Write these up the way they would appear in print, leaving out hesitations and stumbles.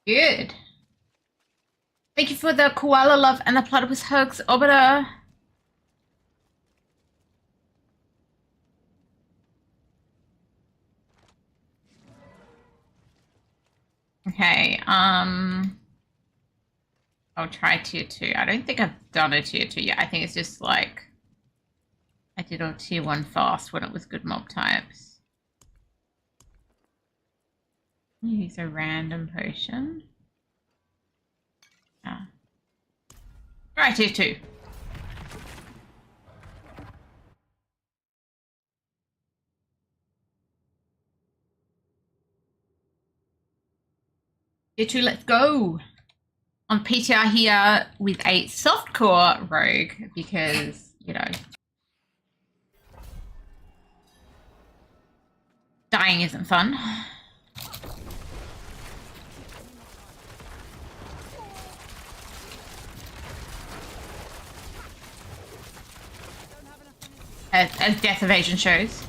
Good. Thank you for the koala love and the platypus hugs, Obita. Okay, I'll try tier 2. I don't think I've done a tier 2 yet. I think it's just like I did on tier 1 fast when it was good mob types. Use a random potion. Yeah. Right, tier 2. Tier 2, let's go! On PTR here with a softcore rogue because, you know, dying isn't fun. As death evasion shows.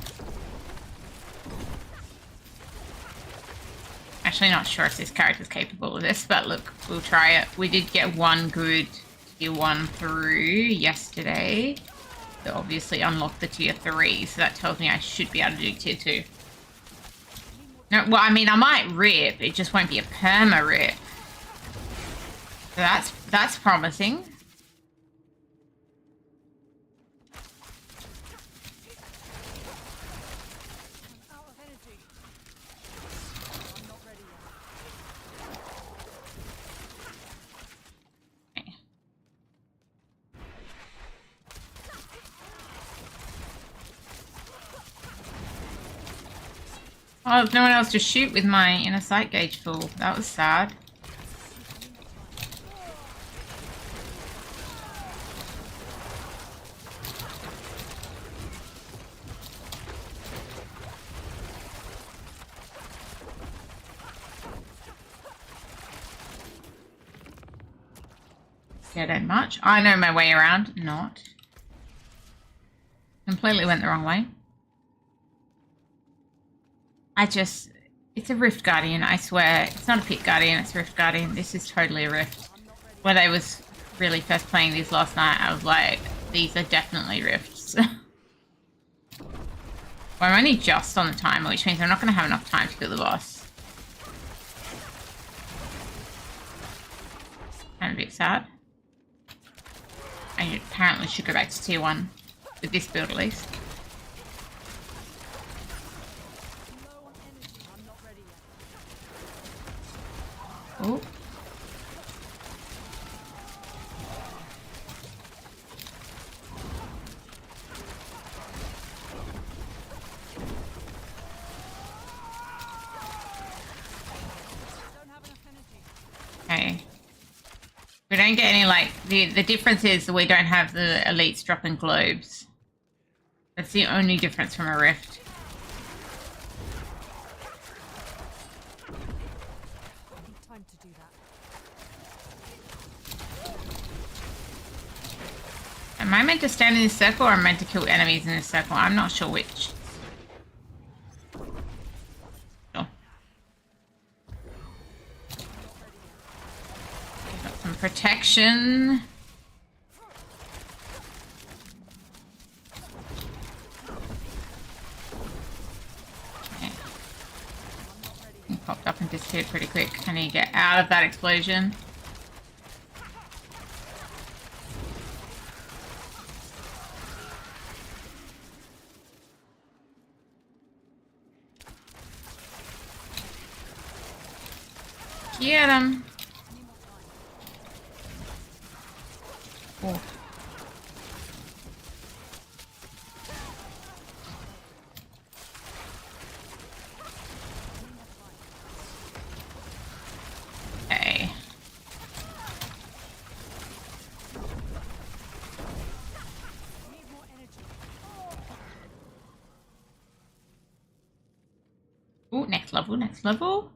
Actually not sure if this character's capable of this, but look, we'll try it. We did get one good tier 1 through yesterday. So obviously unlocked the tier 3, so that tells me I should be able to do tier 2. No, well, I mean, I might rip, it just won't be a perma rip. So that's promising. Oh, there's no one else to shoot with my inner sight gauge full. That was sad. Yeah, don't much. I know my way around. Not. Completely went the wrong way. It's a Rift Guardian, I swear. It's not a Pit Guardian, it's a Rift Guardian. This is totally a Rift. When I was really first playing these last night, I was like, these are definitely Rifts. Well, I'm only just on the timer, which means I'm not going to have enough time to kill the boss. I'm a bit sad. I apparently should go back to tier 1, with this build at least. Oh. Okay. We don't get any, like, the difference is that we don't have the elites dropping globes. That's the only difference from a Rift. Am I meant to stand in this circle or am I meant to kill enemies in this circle? I'm not sure which. Sure. Got some protection. Okay. He popped up and disappeared pretty quick. I need to get out of that explosion. Get him. Oh. Okay. Oh, next level, next level.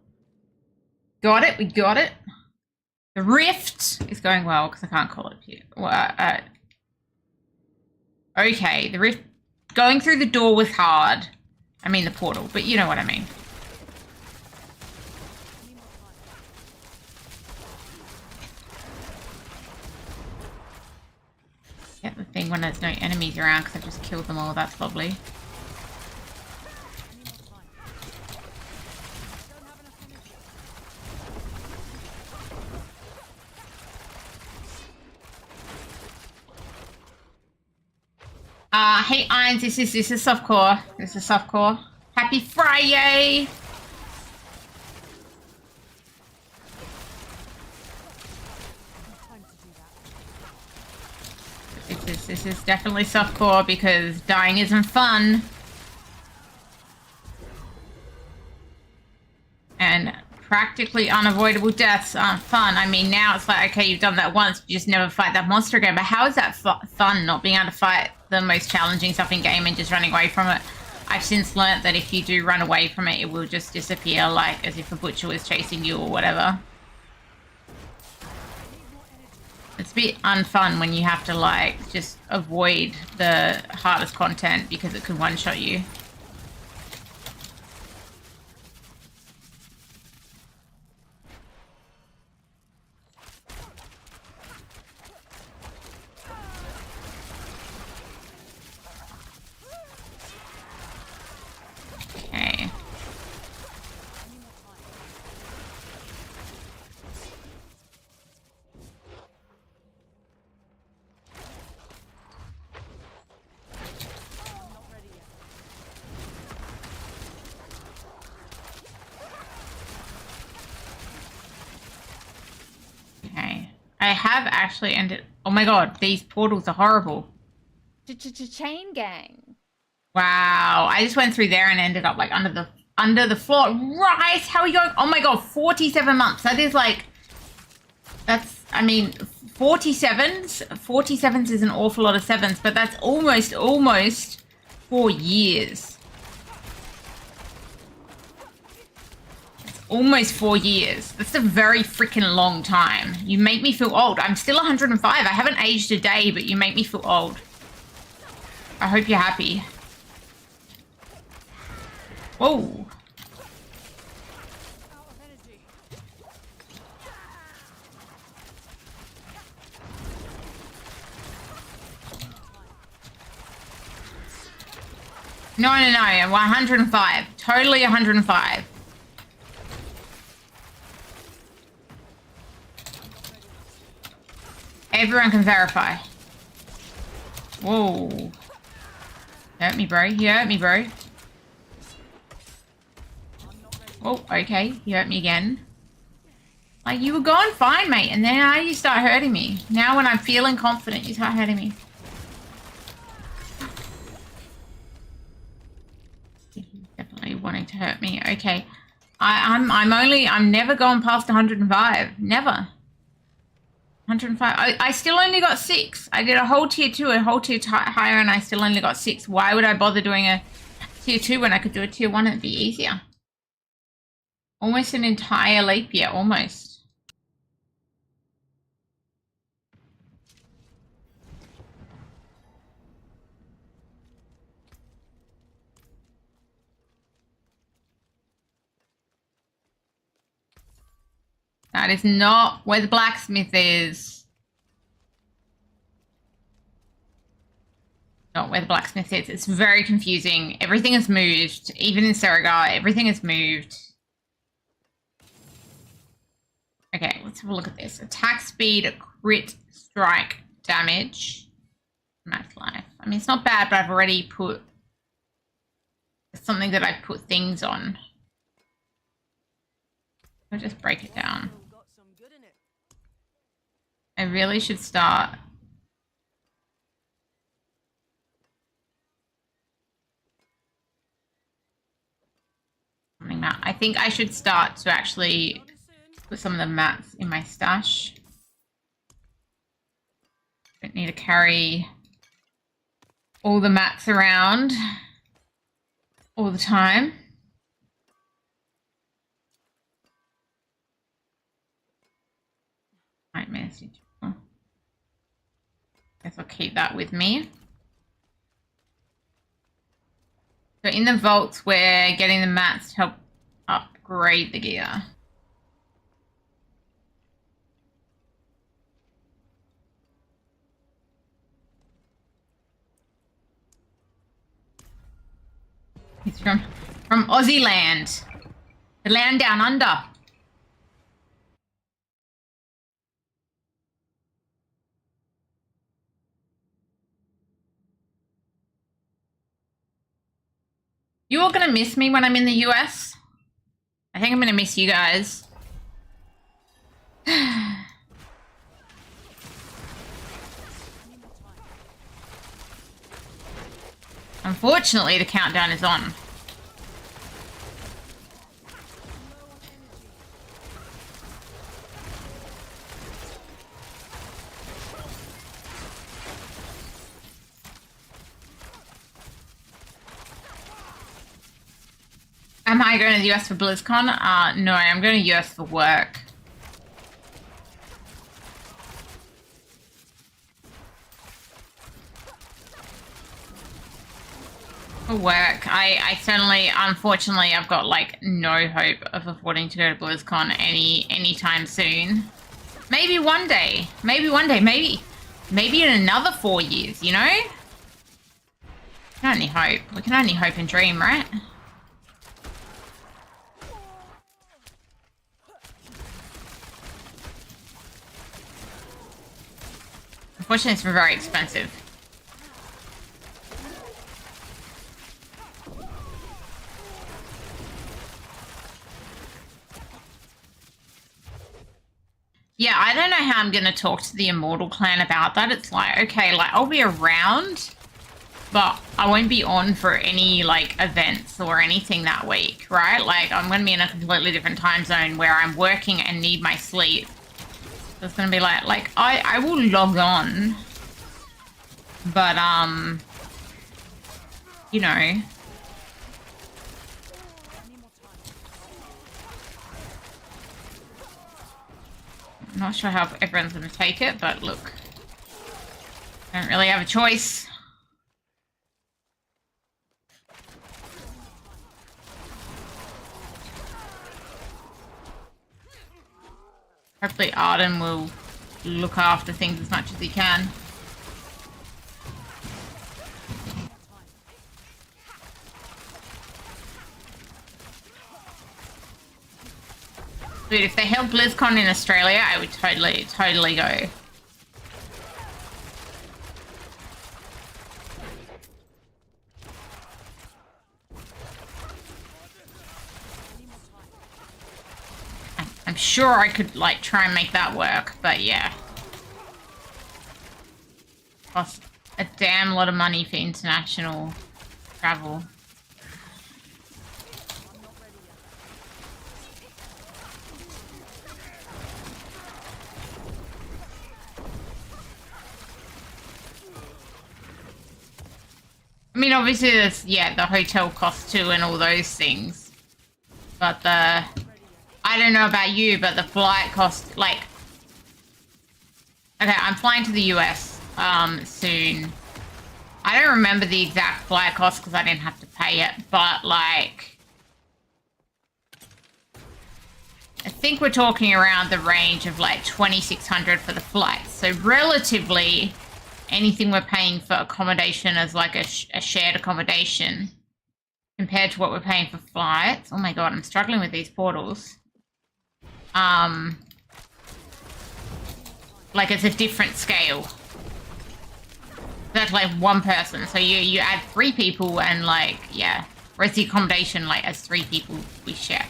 Got it, we got it. The rift is going well because I can't call it here. Okay, the rift going through the door was hard. I mean the portal, but you know what I mean. thing when there's no enemies around because I've just killed them all. That's lovely. Hey Irons, this is softcore. This is softcore. Happy Fri-yay! This is definitely softcore because dying isn't fun. And practically unavoidable deaths aren't fun. I mean, now it's like, okay, you've done that once, you just never fight that monster again. But how is that fun, not being able to fight the most challenging stuff in game and just running away from it? I've since learnt that if you do run away from it, it will just disappear, like as if a butcher was chasing you or whatever. It's a bit unfun when you have to, like, just avoid the hardest content because it could one-shot you. Okay. I have actually ended. Oh my god, these portals are horrible. Chain gang. Wow, I just went through there and ended up like under the floor. Right, how are you going? Oh my god, 47 months. That is like, that's, I mean, 47s is an awful lot of sevens, but that's almost 4 years. Almost 4 years. That's a very freaking long time. You make me feel old. I'm still 105. I haven't aged a day, but you make me feel old. I hope you're happy. Whoa. No, 105. Totally 105. Everyone can verify. Whoa. You hurt me, bro. You hurt me, bro. Oh, okay. You hurt me again. Like, you were going fine, mate. And then now you start hurting me. Now when I'm feeling confident, you start hurting me. Definitely wanting to hurt me. Okay. I'm never going past 105. Never. 105. I still only got 6. I did a whole tier 2, a whole tier higher, and I still only got 6. Why would I bother doing a tier 2 when I could do a tier 1 and it'd be easier? Almost an entire leap year, almost. That is not where the blacksmith is. Not where the blacksmith is. It's very confusing. Everything is moved. Even in Saragar, everything is moved. Okay, let's have a look at this. Attack speed, crit, strike, damage, max life. I mean, it's not bad, but I've already put something that I've put things on. I'll just break it down. I really should start. I think I should start to actually put some of the mats in my stash. Don't need to carry all the mats around all the time. Nightmare message. Guess I'll keep that with me. So in the vaults, we're getting the mats to help upgrade the gear. He's from Aussie land. The land down under. You all gonna miss me when I'm in the US? I think I'm gonna miss you guys. Unfortunately, the countdown is on. Am I going to the US for BlizzCon? No, I'm going to US for work. For work. I certainly, unfortunately, I've got like no hope of affording to go to BlizzCon anytime soon. Maybe one day. Maybe one day. Maybe in another 4 years, you know? We can only hope. We can only hope and dream, right? Unfortunately, it's very expensive. Yeah, I don't know how I'm going to talk to the Immortal clan about that. It's like, okay, like, I'll be around, but I won't be on for any, like, events or anything that week, right? Like, I'm going to be in a completely different time zone where I'm working and need my sleep. So it's going to be like, I will log on, but, you know... I'm not sure how everyone's going to take it, but look. I don't really have a choice. Hopefully Arden will look after things as much as he can. Dude, if they held BlizzCon in Australia, I would totally go. I'm sure I could, like, try and make that work, but yeah. Cost a damn lot of money for international travel. I mean, obviously there's, yeah, the hotel cost too and all those things. But I don't know about you, but the flight cost, like... Okay, I'm flying to the US soon. I don't remember the exact flight cost because I didn't have to pay it, but, like... I think we're talking around the range of, like, $2,600 for the flight. So, relatively... anything we're paying for accommodation as like a shared accommodation compared to what we're paying for flights. Oh my god, I'm struggling with these portals. Like it's a different scale. That's like one person. So you add 3 people and like, yeah. Whereas the accommodation, like as 3 people we share.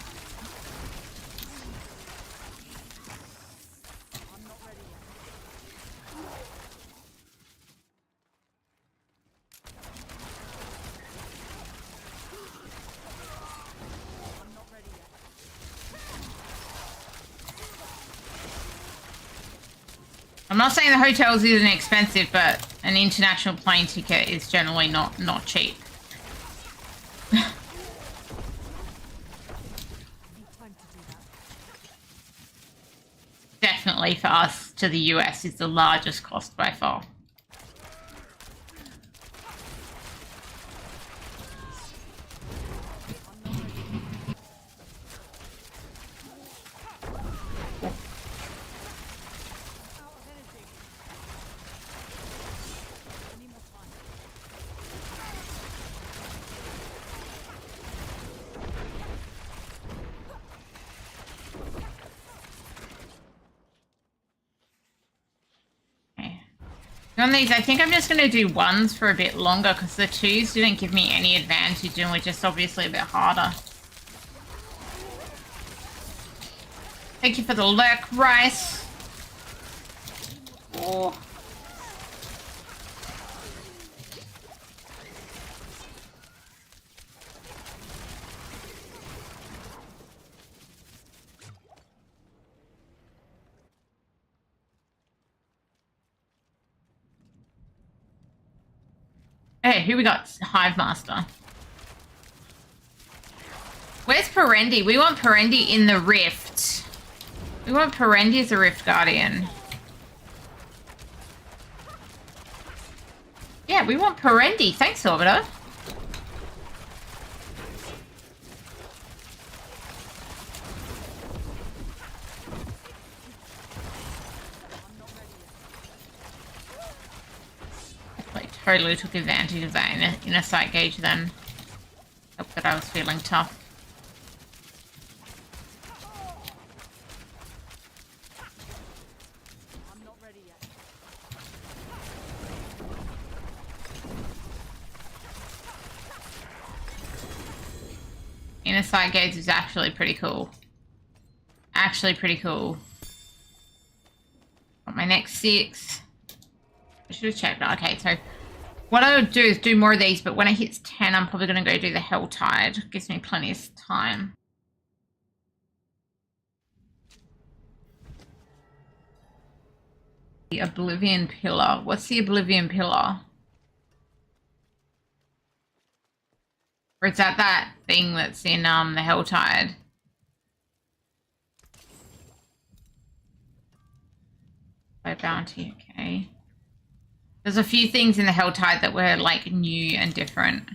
I'm not saying the hotels isn't expensive, but an international plane ticket is generally not cheap. Definitely for us to the US is the largest cost by far. On these, I think I'm just going to do ones for a bit longer because the twos didn't give me any advantage and were just obviously a bit harder. Thank you for the lurk, Rice. Oh. Hey, who we got? Hive Master. Where's Perendi? We want Perendi in the Rift. We want Perendi as a Rift Guardian. Yeah, we want Perendi. Thanks, Orbiter. Like, totally took advantage of that in a sight gauge then. Hope that I was feeling tough. Inner sight gaze is actually pretty cool. Actually pretty cool. Got my next 6. I should have checked. Okay, so what I would do is do more of these, but when it hits 10, I'm probably going to go do the Helltide. Gives me plenty of time. The Oblivion Pillar. What's the Oblivion Pillar? Or is that thing that's in the Helltide? By bounty, okay. There's a few things in the Helltide that were like new and different.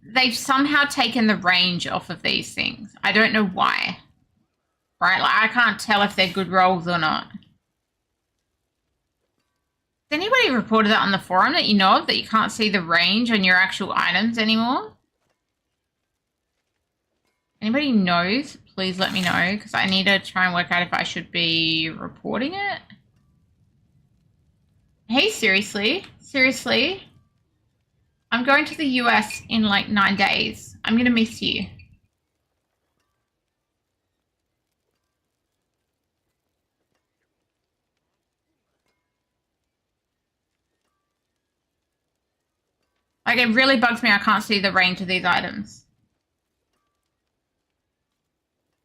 They've somehow taken the range off of these things. I don't know why. Right, like I can't tell if they're good rolls or not. Has anybody reported that on the forum that you know of, that you can't see the range on your actual items anymore? Anybody knows? Please let me know, because I need to try and work out if I should be reporting it. Hey, seriously? Seriously? I'm going to the US in like 9 days. I'm going to miss you. Like, it really bugs me I can't see the range of these items.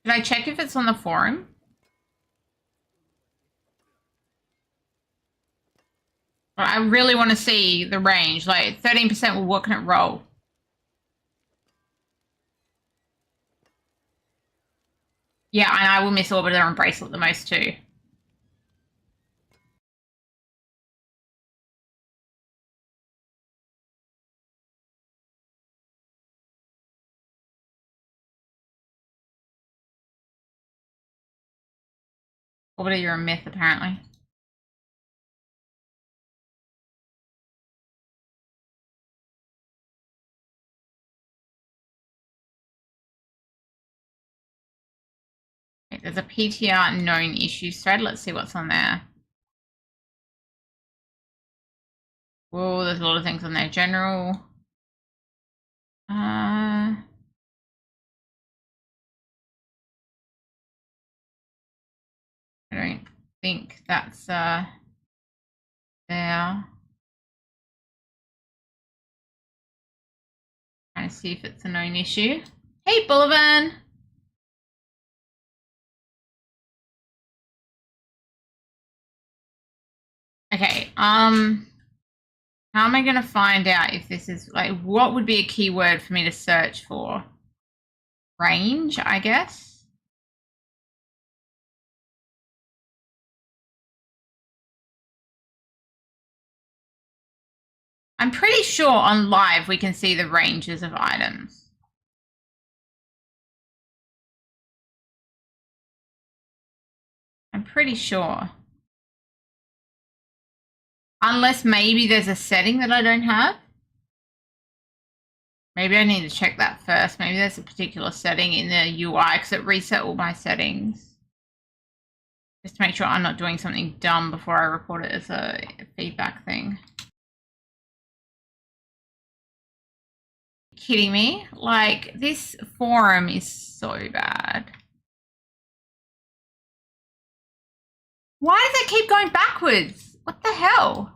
Did I check if it's on the forum? I really want to see the range. Like, 13%, well, what can it roll? Yeah, and I will miss Orbiter and Bracelet the most too. Orbiter, you're a myth, apparently. Okay, there's a PTR known issues thread. Let's see what's on there. Whoa, there's a lot of things on there. General. I don't think that's there. Trying to see if it's a known issue. Hey, Bullivan! Okay, how am I going to find out if this is, like, what would be a keyword for me to search for? Range, I guess? I'm pretty sure on live we can see the ranges of items. I'm pretty sure. Unless maybe there's a setting that I don't have. Maybe I need to check that first. Maybe there's a particular setting in the UI because it reset all my settings. Just to make sure I'm not doing something dumb before I report it as a feedback thing. Kidding me? Like, this forum is so bad. Why does it keep going backwards? What the hell?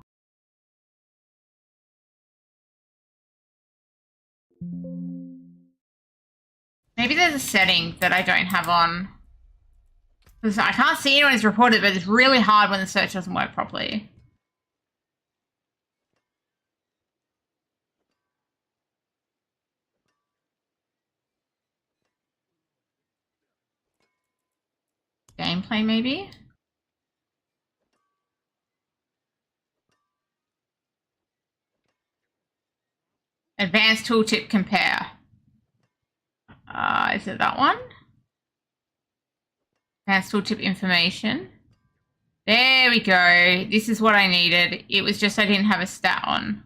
Maybe there's a setting that I don't have on. Because I can't see anyone's reported, but it's really hard when the search doesn't work properly. Gameplay, maybe? Advanced tooltip compare. Is it that one? Advanced tooltip information. There we go. This is what I needed. It was just I didn't have a stat on.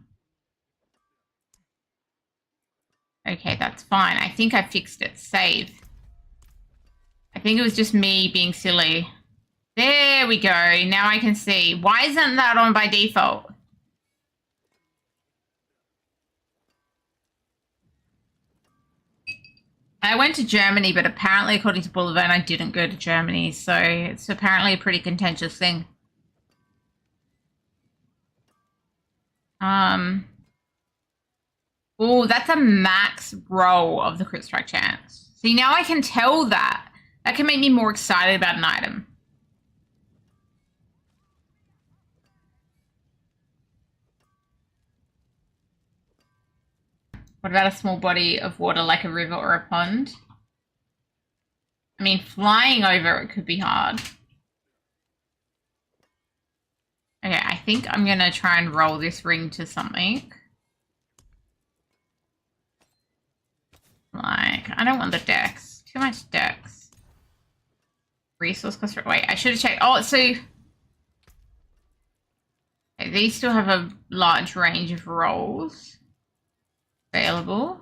Okay, that's fine. I think I fixed it. Save. I think it was just me being silly. There we go. Now I can see. Why isn't that on by default? I went to Germany, but apparently, according to Boulevard, I didn't go to Germany. So it's apparently a pretty contentious thing. Oh, that's a max roll of the crit strike chance. See, now I can tell that. That can make me more excited about an item. What about a small body of water like a river or a pond? I mean, flying over it could be hard. Okay, I think I'm going to try and roll this ring to something. Like, I don't want the dex. Too much dex. Resource cost. Wait, I should have checked. Oh, so okay, these still have a large range of rolls available.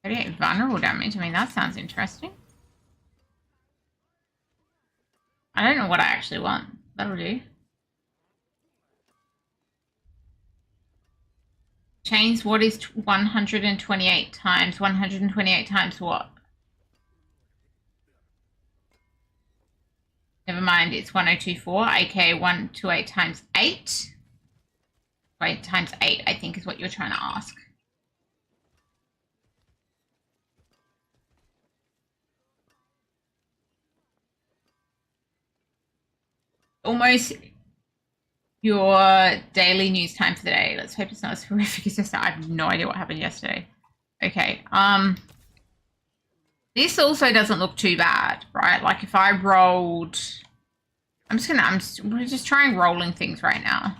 38 vulnerable damage. I mean, that sounds interesting. I don't know what I actually want. That'll do. Chains, what is 128 times? 128 times what? Never mind, it's 1024, aka 128 times 8. Wait, times 8, I think is what you're trying to ask. Almost your daily news time for the day. Let's hope it's not as horrific as yesterday. I have no idea what happened yesterday. Okay, this also doesn't look too bad, right? Like if I rolled, we're just trying rolling things right now.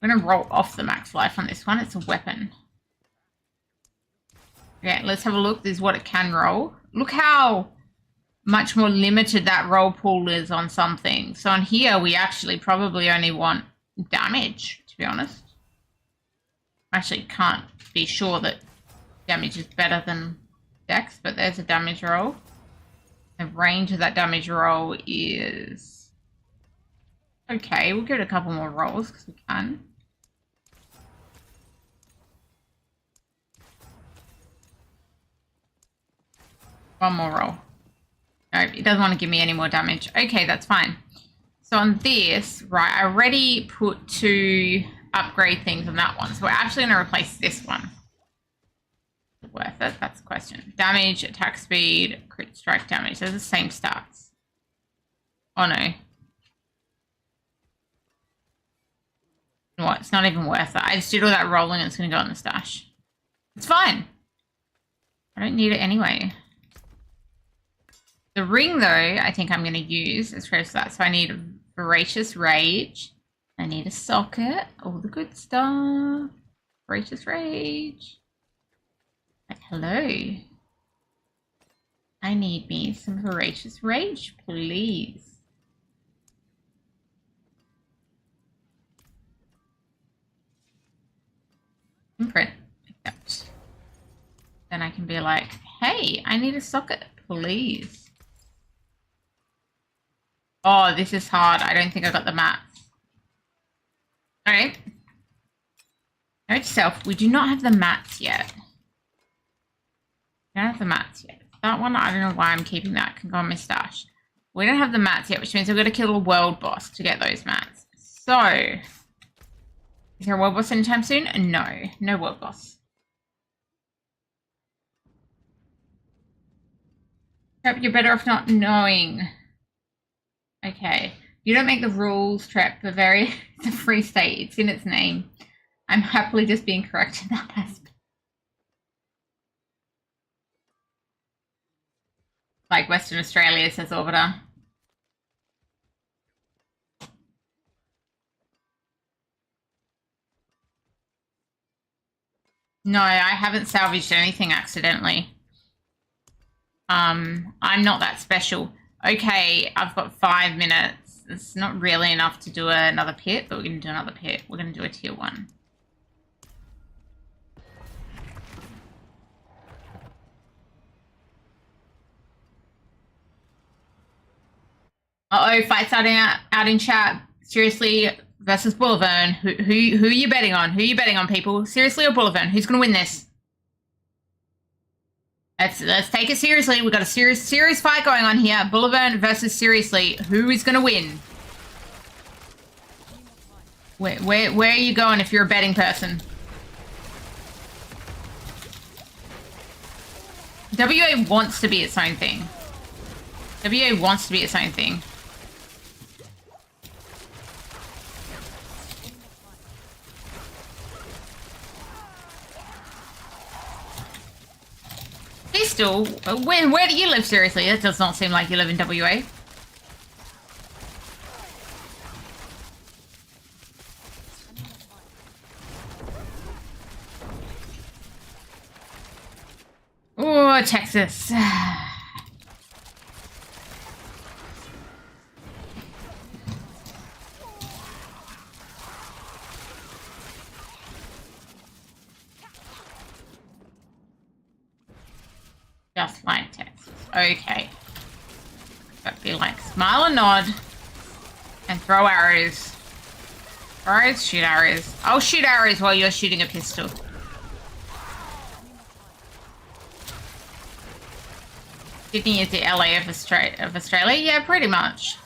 I'm gonna roll off the max life on this one. It's a weapon. Okay, let's have a look. This is what it can roll. Look how much more limited that roll pool is on something. So on here, we actually probably only want damage, to be honest. I actually can't be sure that damage is better than dex, but there's a damage roll. The range of that damage roll is okay. We'll give it a couple more rolls because we can. One more roll. No, it doesn't want to give me any more damage. Okay, that's fine. So on this, right, I already put 2 upgrade things on that one. So we're actually going to replace this one. Worth it? That's the question. Damage, attack speed, crit strike damage. Those are the same stats. Oh no. What? It's not even worth it. I just did all that rolling and it's going to go in the stash. It's fine. I don't need it anyway. The ring, though, I think I'm going to use as for that. So I need a Voracious Rage. I need a socket. All the good stuff. Voracious Rage. Like, hello. I need me some Voracious Rage, please. can be like, hey, I need a socket, please. Oh, this is hard. I don't think I got the mats. All right. Note to self, we do not have the mats yet. We don't have the mats yet. That one, I don't know why I'm keeping that. Can go on my stash. We don't have the mats yet, which means we've got to kill a world boss to get those mats. So, is there a world boss anytime soon? No, no world boss. Trep, you're better off not knowing. Okay. You don't make the rules, Trep. It's a free state. It's in its name. I'm happily just being correct in that aspect. Like Western Australia, says Orbiter. No, I haven't salvaged anything accidentally. I'm not that special. Okay, I've got 5 minutes. It's not really enough to do another pit, but we're going to do another pit. We're going to do a tier 1. Uh-oh, fight starting out in chat. Seriously, versus Bullaverne. Who are you betting on? Who are you betting on, people? Seriously or Bullaverne? Who's going to win this? Let's take it seriously. We've got a serious fight going on here. Bullaverne versus Seriously. Who is going to win? Where are you going if you're a betting person? WA wants to be its own thing. WA wants to be its own thing. Still, where do you live, seriously? That does not seem like you live in WA. Oh, Texas. Just like Texas. Okay. That'd be like smile and nod. And throw arrows. Throw arrows, shoot arrows. I'll shoot arrows while you're shooting a pistol. Sydney is the LA of Australia? Yeah, pretty much.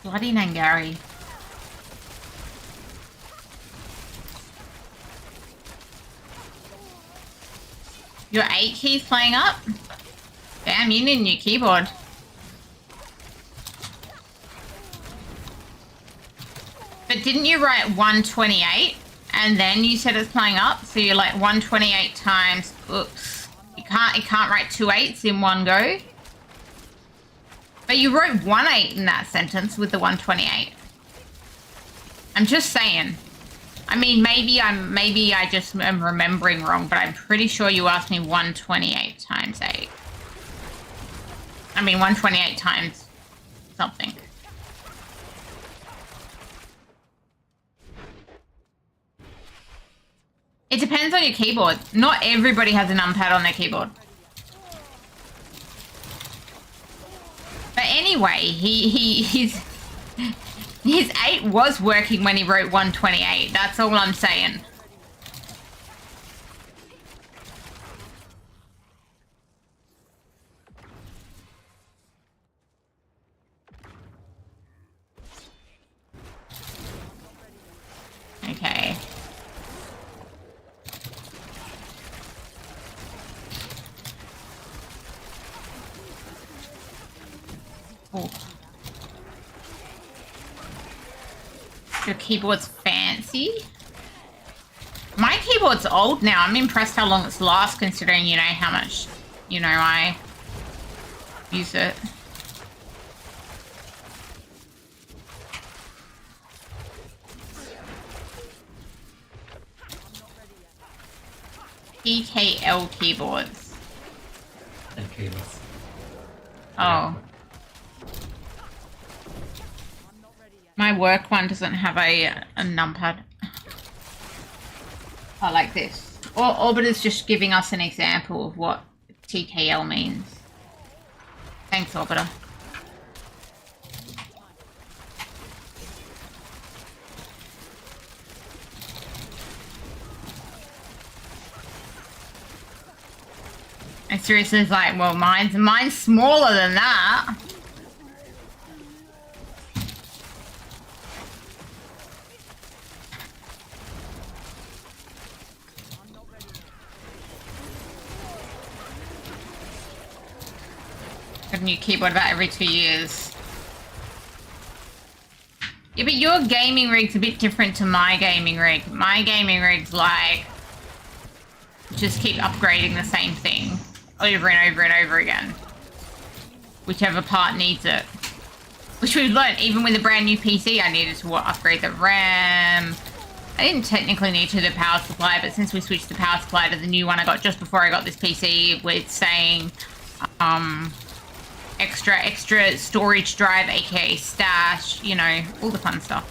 Bloody Nangari. Your 8 keys playing up? Damn, you need a new keyboard. But didn't you write 128 and then you said it's playing up? So you're like 128 times, oops. You can't write 2 8s in one go. But you wrote 1 8 in that sentence with the 128. I'm just saying. I mean, maybe I just am remembering wrong, but I'm pretty sure you asked me 128 times 8. I mean, 128 times something. It depends on your keyboard. Not everybody has a numpad on their keyboard. But anyway, his 8 was working when he wrote 128. That's all I'm saying. Okay. Oh. Your keyboard's fancy? My keyboard's old now. I'm impressed how long it's lasts considering, you know, how much, you know, I use it. PKL keyboards. And keyless. Oh. My work one doesn't have a numpad. Oh, like this. Orbiter's just giving us an example of what TKL means. Thanks, Orbiter. I seriously was like, well, mine's smaller than that. Got a new keyboard about every 2 years. Yeah, but your gaming rig's a bit different to my gaming rig. My gaming rig's like, just keep upgrading the same thing over and over and over again. Whichever part needs it. Which we've learned, even with a brand new PC, I needed to upgrade the RAM. I didn't technically need to the power supply, but since we switched the power supply to the new one I got just before I got this PC, with saying, extra storage drive, aka stash, you know, all the fun stuff.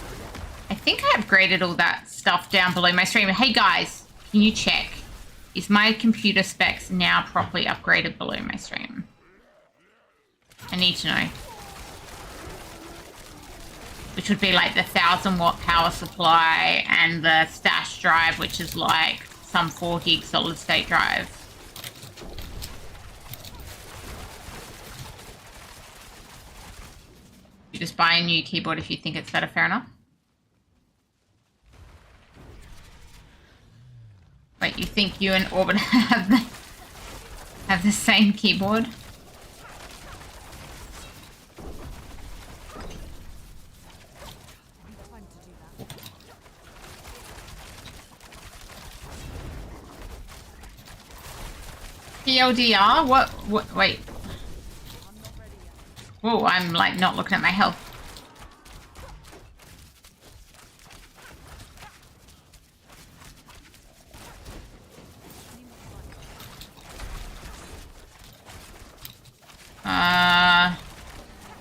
I think I upgraded all that stuff down below my stream. Hey guys, can you check? Is my computer specs now properly upgraded below my stream? I need to know. Which would be like the 1000-watt power supply and the stash drive, which is like some 4 gig solid state drive. You just buy a new keyboard if you think it's better, fair enough. Wait, you think you and Orbit have the same keyboard? PLDR? What? Wait. Whoa, I'm like not looking at my health.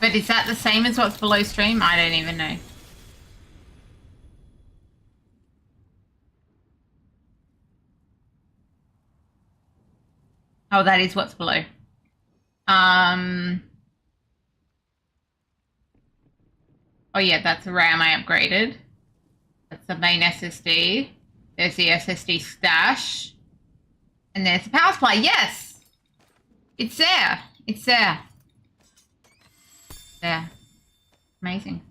But is that the same as what's below stream? I don't even know. Oh, that is what's below. Oh yeah, that's the RAM I upgraded. That's the main SSD. There's the SSD stash. And there's the power supply. Yes! It's there. It's there. There. Amazing.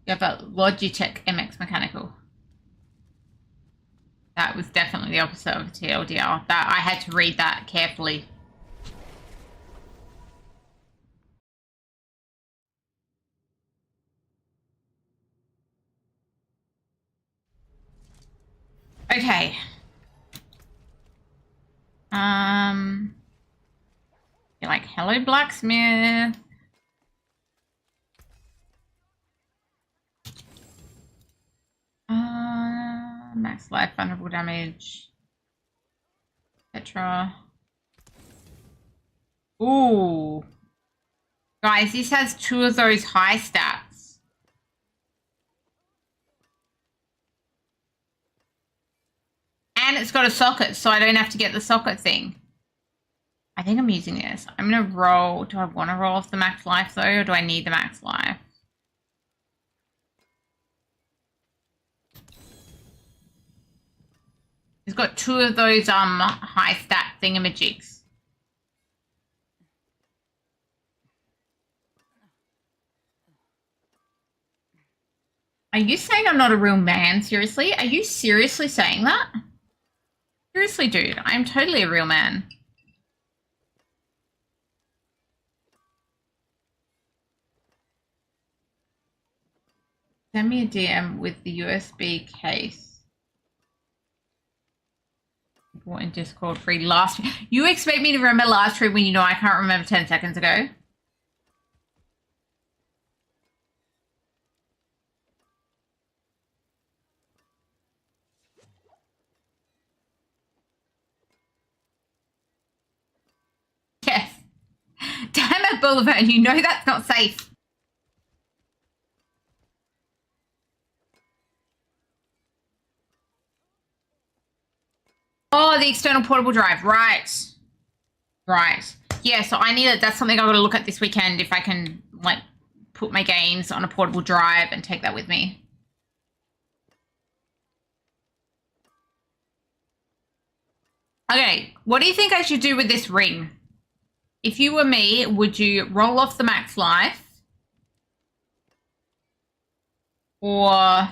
Yeah, but Logitech MX Mechanical. That was definitely the opposite of a TLDR. That I had to read that carefully. Okay. You're like, hello, blacksmith. Max life, vulnerable damage. Petra. Ooh. Guys, this has 2 of those high stats. And it's got a socket, so I don't have to get the socket thing. I think I'm using this. I'm going to roll. Do I want to roll off the max life, though, or do I need the max life? It's got 2 of those high stat thingamajigs. Are you saying I'm not a real man? Seriously? Are you seriously saying that? Seriously, dude, I'm totally a real man. Send me a DM with the USB case. What in Discord free last? You expect me to remember last stream when you know I can't remember 10 seconds ago? Damn it, Boulevard, you know that's not safe. Oh, the external portable drive. Right. Right. Yeah, so I need it. That's something I've got to look at this weekend if I can, like, put my games on a portable drive and take that with me. Okay, what do you think I should do with this ring? If you were me, would you roll off the max life? Or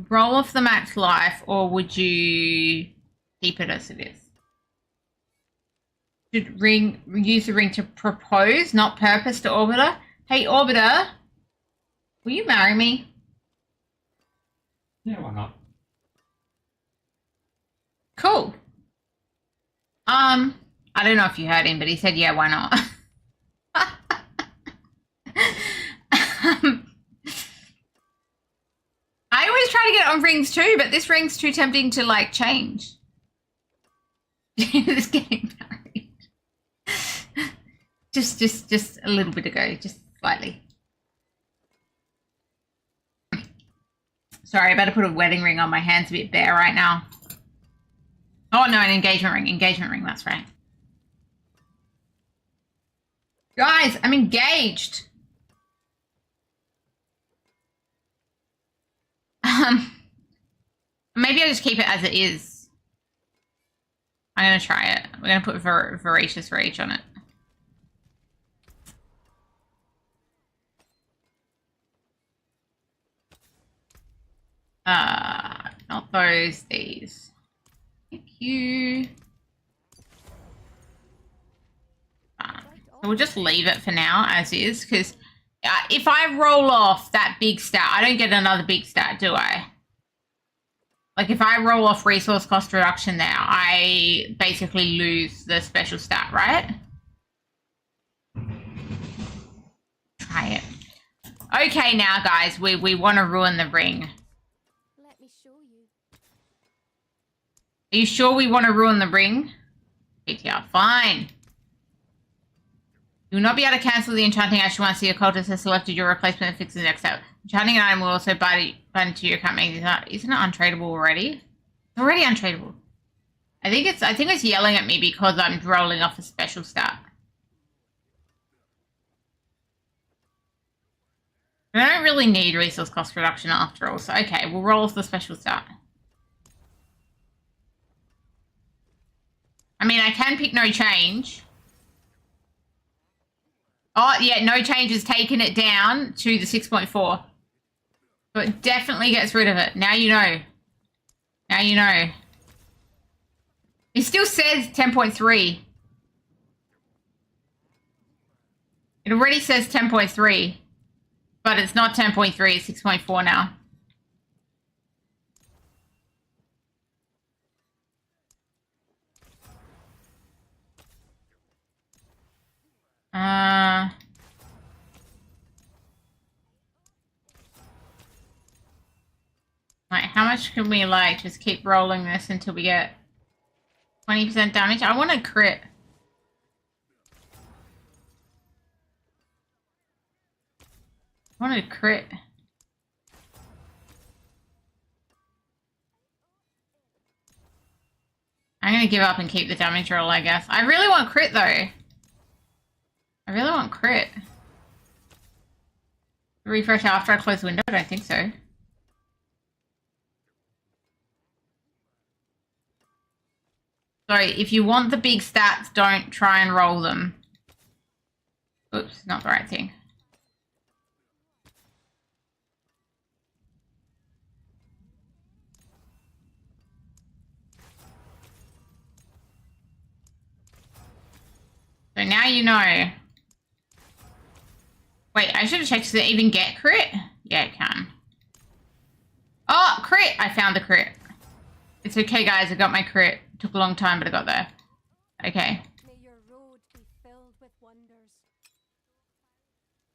roll off the max life, or would you keep it as it is? Should use the ring to propose, not purpose to Orbiter? Hey, Orbiter, will you marry me? Yeah, why not? Cool. I don't know if you heard him, but he said, yeah, why not? I always try to get on rings too, but this ring's too tempting to, like, change. Just getting married. Just a little bit ago, just slightly. Sorry, I better put a wedding ring on. My hand's a bit bare right now. Oh, no, an engagement ring, that's right. Guys, I'm engaged. Maybe I just keep it as it is. I'm going to try it. We're going to put Voracious Rage on it. Not those, these. Thank you. So we'll just leave it for now as is, because if I roll off that big stat, I don't get another big stat, do I? Like, if I roll off resource cost reduction there, I basically lose the special stat, right? Try it. Okay, now, guys, we want to ruin the ring. Let me show you. Are you sure we want to ruin the ring? PTR, fine. You will not be able to cancel the enchanting action once the occultist has selected your replacement and fixes the next step. Enchanting an item will also bind into your account. Isn't it untradeable already? It's already untradeable. I think it's yelling at me because I'm rolling off a special stat. I don't really need resource cost reduction after all, so okay, we'll roll off the special stat. I mean, I can pick no change. Oh, yeah, no change has taken it down to the 6.4. But it definitely gets rid of it. Now you know. Now you know. It still says 10.3. It already says 10.3. But it's not 10.3, it's 6.4 now. Like, how much can we, like, just keep rolling this until we get 20% damage? I want to crit. I want to crit. I'm going to give up and keep the damage roll, I guess. I really want crit, though. I really want crit. Refresh after I close the window? I don't think so. Sorry, if you want the big stats, don't try and roll them. Oops, not the right thing. So now you know. Wait, I should have checked, does it even get crit? Yeah, it can. Oh, crit! I found the crit. It's okay, guys, I got my crit. It took a long time, but I got there. Okay. May your road be filled with wonders.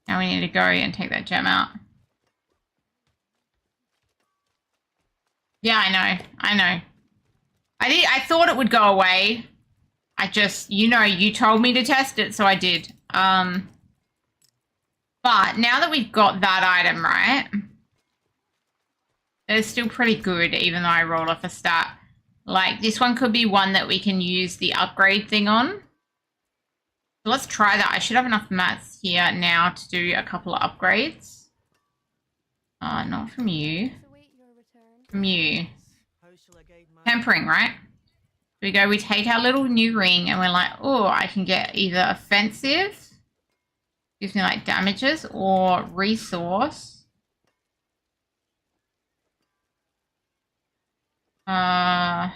Now we need to go and take that gem out. Yeah, I know. I thought it would go away. I just, you told me to test it, so I did. But now that we've got that item, right? It's still pretty good, even though I rolled off a stat. Like, this one could be one that we can use the upgrade thing on. So let's try that. I should have enough mats here now to do a couple of upgrades. Not from you. From you. Tempering, right? We go, we take our little new ring and we're like, oh, I can get either offensive, gives me like damages, or resource. I'm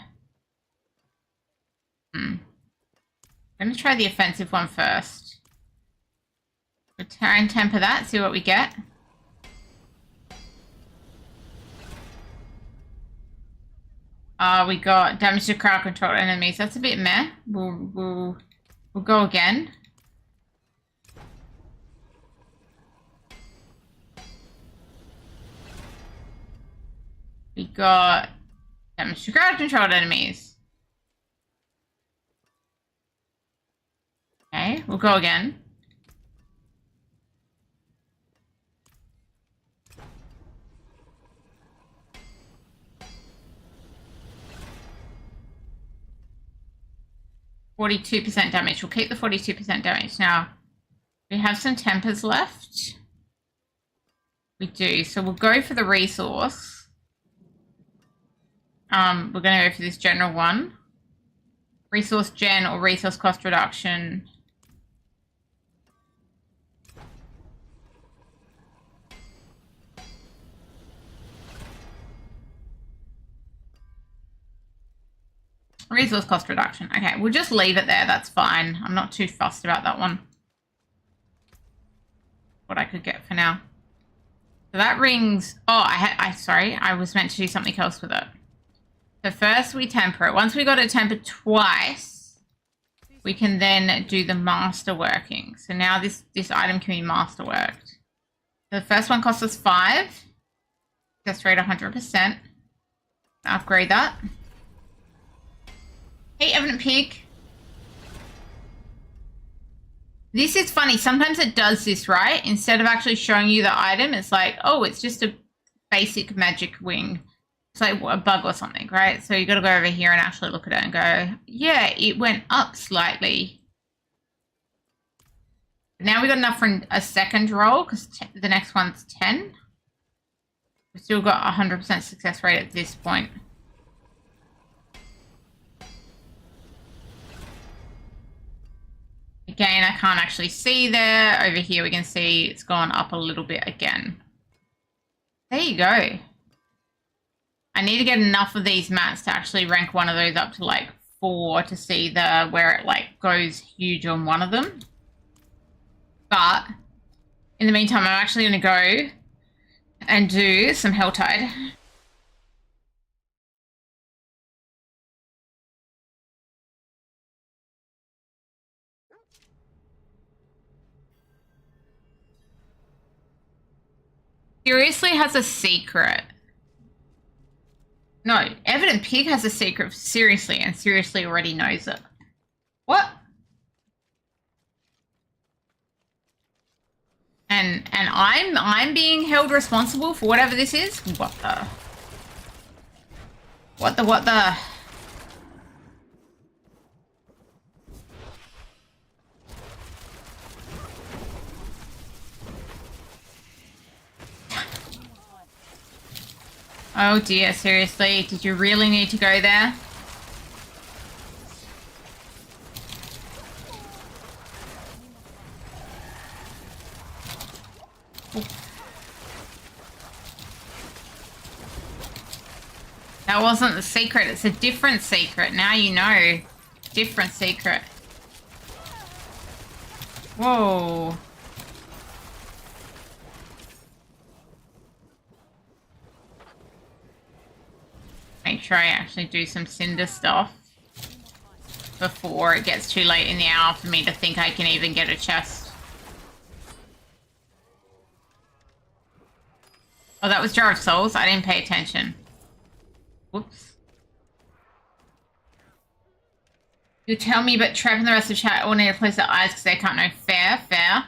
gonna try the offensive one first. Return temper that, see what we get. We got damage to crowd controlled enemies. That's a bit meh. We'll go again. We got damage to crowd controlled enemies. Okay, we'll go again. %42 damage. We'll keep the 42% damage. Now, we have some tempers left. We do. So we'll go for the resource. We're going to go for this general one. Resource gen or resource cost reduction. Resource cost reduction. Okay, we'll just leave it there. That's fine. I'm not too fussed about that one. What I could get for now. So that rings... Oh, sorry. I was meant to do something else with it. So first we temper it. Once we got it tempered twice, we can then do the master working. So now this item can be master worked. So the first one costs us 5. Success rate 100%. Upgrade that. Hey, Evident Pig. This is funny. Sometimes it does this, right? Instead of actually showing you the item, it's like, oh, it's just a basic magic wing. It's like a bug or something, right? So you got to go over here and actually look at it and go, yeah, it went up slightly. Now we got enough for a second roll because the next one's 10. We've still got 100% success rate at this point. Again, I can't actually see there. Over here we can see it's gone up a little bit again. There you go. I need to get enough of these mats to actually rank one of those up to like 4 to see where it like goes huge on one of them. But in the meantime, I'm actually going to go and do some Helltide. Seriously has a secret. No, Evident Pig has a secret seriously, and seriously already knows it. What? And I'm being held responsible for whatever this is? What the? What the? Oh dear, seriously? Did you really need to go there? That wasn't the secret, it's a different secret. Now you know. Different secret. Whoa. Make sure I actually do some cinder stuff before it gets too late in the hour for me to think I can even get a chest. Oh, that was Jar of Souls? I didn't pay attention. Whoops. You tell me, but Trev and the rest of the chat all need to close their eyes because they can't know. Fair, fair.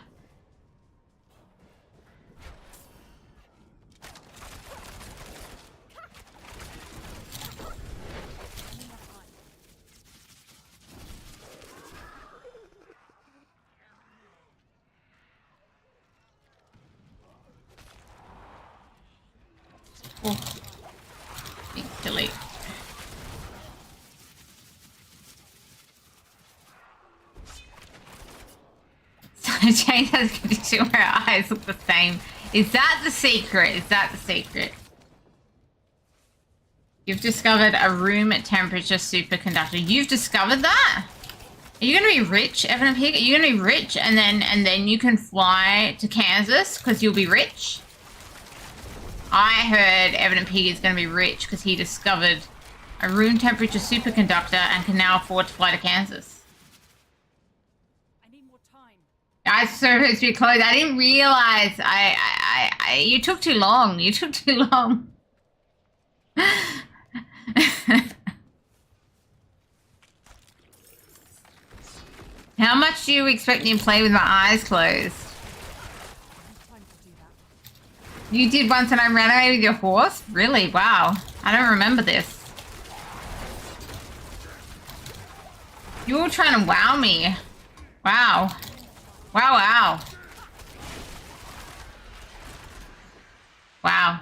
Oh. Delete. So Jane has a condition where her eyes look the same. Is that the secret? Is that the secret? You've discovered a room temperature superconductor. You've discovered that? Are you going to be rich, Evan and Pig? Are you going to be rich and then you can fly to Kansas because you'll be rich? I heard Evan and Pig is going to be rich because he discovered a room temperature superconductor and can now afford to fly to Kansas. I need more time. I supposed to be closed. I didn't realize. You took too long. You took too long. How much do you expect me to play with my eyes closed? You did once and I ran away with your horse? Really? Wow. I don't remember this. You were trying to wow me. Wow. Wow, wow. Wow.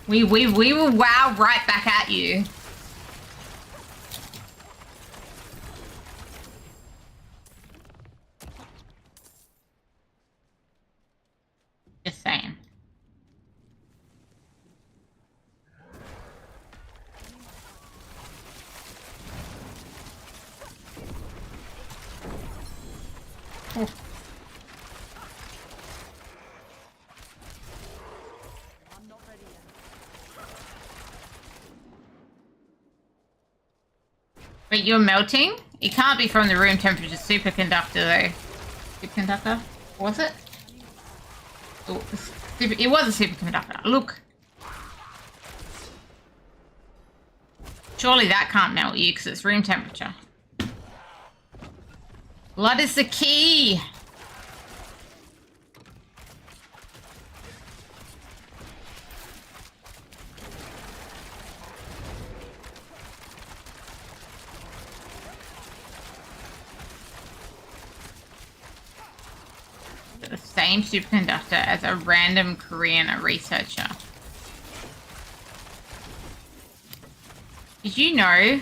We will wow right back at you. Just saying. Oh. I'm not ready yet. Wait, you're melting? It can't be from the room temperature superconductor though. Superconductor? Was it? Oh, it was a superconductor. Look. Surely that can't melt you because it's room temperature. Blood is the key. The same superconductor as a random Korean researcher. Did you know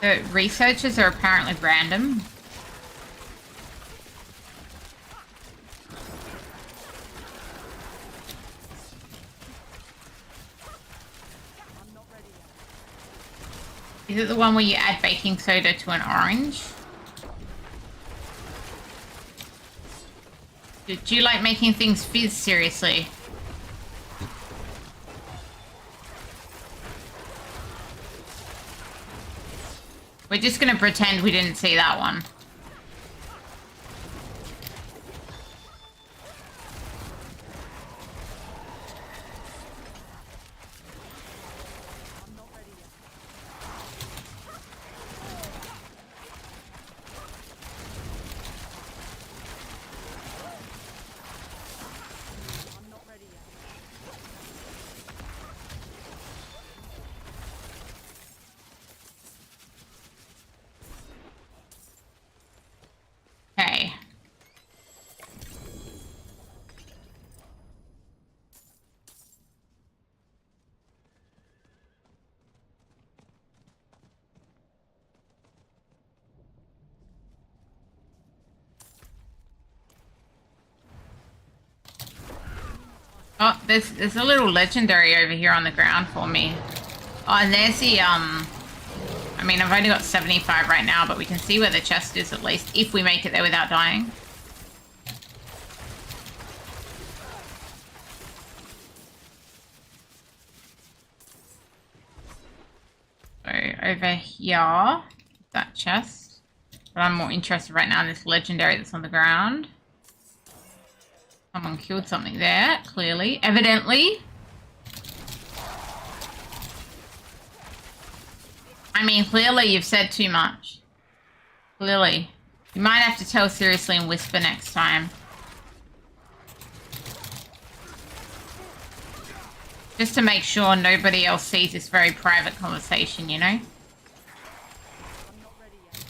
that researchers are apparently random? Is it the one where you add baking soda to an orange? Do you like making things fizz seriously? We're just gonna pretend we didn't see that one. Okay. Oh, there's a little legendary over here on the ground for me. Oh, and there's the, I mean, I've only got 75 right now, but we can see where the chest is at least, if we make it there without dying. So, over here, that chest. But I'm more interested right now in this legendary that's on the ground. Someone killed something there, clearly. Evidently. I mean, clearly you've said too much. Clearly. You might have to tell seriously and whisper next time. Just to make sure nobody else sees this very private conversation, you know? I'm not ready yet.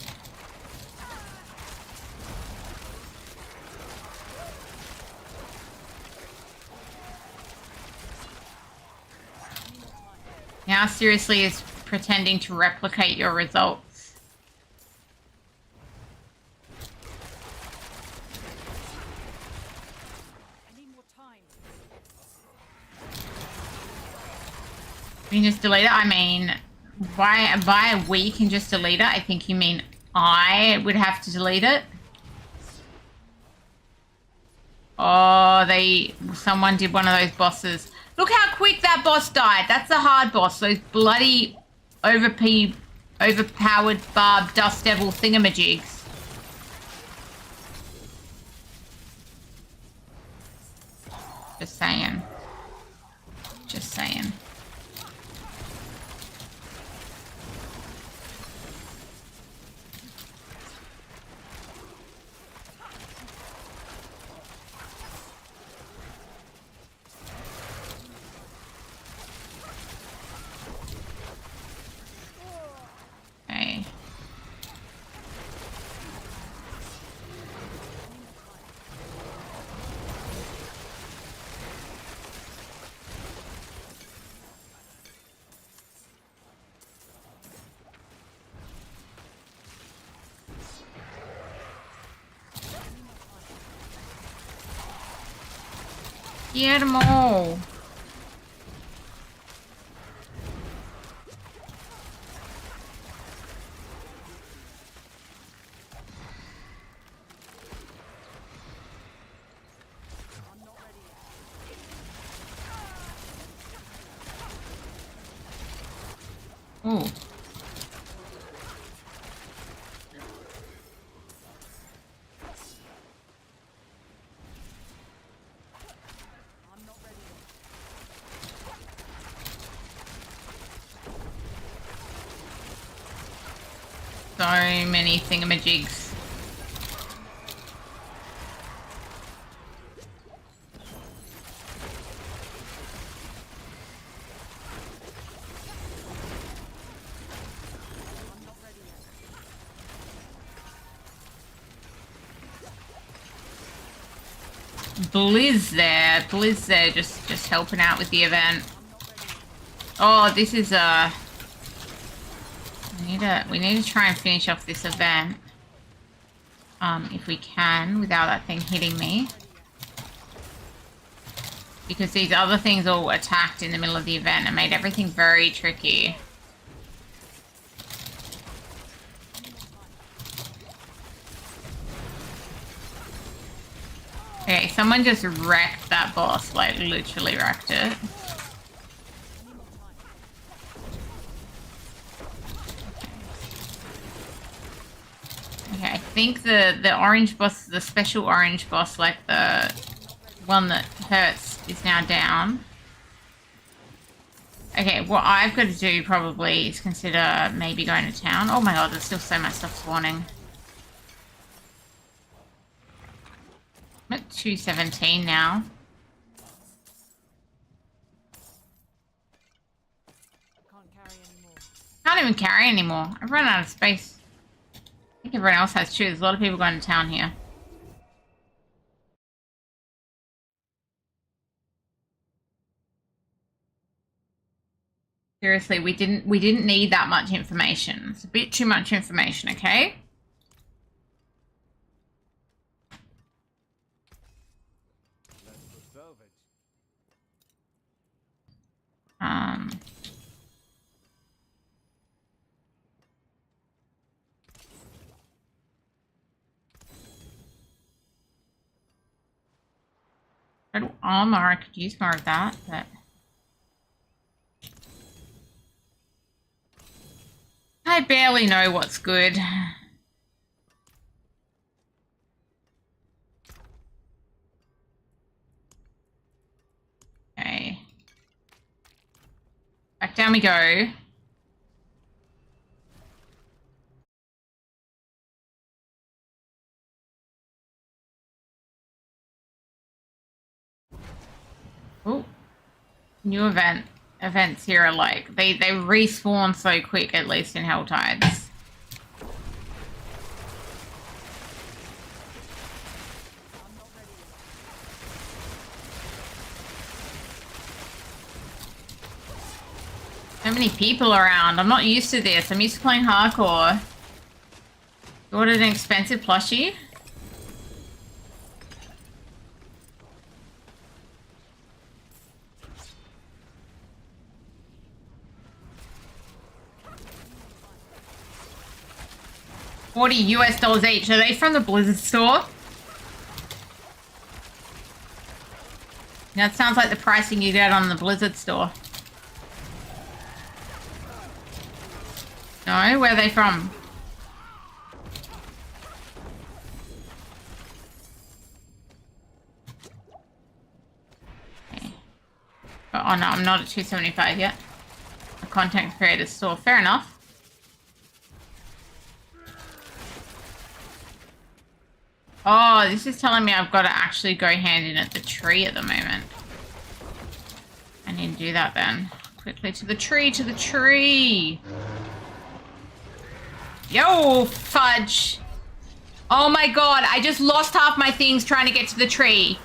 Now seriously is pretending to replicate your results. I need more time. You can just delete it? I mean, by we can just delete it, I think you mean I would have to delete it. Oh, someone did one of those bosses. Look how quick that boss died. That's the hard boss. Those bloody overpowered barb dust devil thingamajigs. Just saying. Just saying. Okay. Get them all. I'm not ready yet. Ooh. I'm not ready yet. So many thingamajigs. I'm not ready yet. Blizz there, just helping out with the event. I'm not ready yet. Oh, this is we need to try and finish off this event. If we can, without that thing hitting me. Because these other things all attacked in the middle of the event and made everything very tricky. Okay, someone just wrecked that boss, like literally wrecked it. Okay, I think the orange boss, the special orange boss, like the one that hurts, is now down. Okay, what I've got to do probably is consider maybe going to town. Oh my god, there's still so much stuff spawning. I'm at 217 now. Can't carry anymore. Can't even carry anymore. I've run out of space. I think everyone else has too. There's a lot of people going to town here. Seriously, we didn't need that much information. It's a bit too much information, okay? Um Total armor, I could use more of that, but I barely know what's good. Okay. Back down we go. New events here are like they respawn so quick, at least in Helltides. So many people around. I'm not used to this. I'm used to playing hardcore. You ordered an expensive plushie? $40 each. Are they from the Blizzard store? That sounds like the pricing you get on the Blizzard store. No? Where are they from? Okay. Oh no, I'm not at 275 yet. A content creator store. Fair enough. Oh, this is telling me I've got to actually go hand in at the tree at the moment. I need to do that then. Quickly to the tree, to the tree! Yo, fudge! Oh my god, I just lost half my things trying to get to the tree.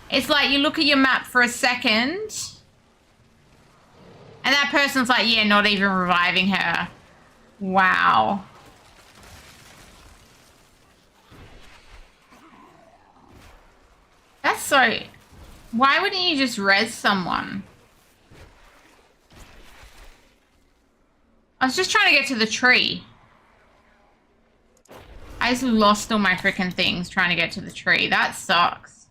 It's like you look at your map for a second, and that person's like, yeah, not even reviving her. Wow. That's so... Why wouldn't you just res someone? I was just trying to get to the tree. I just lost all my freaking things trying to get to the tree. That sucks.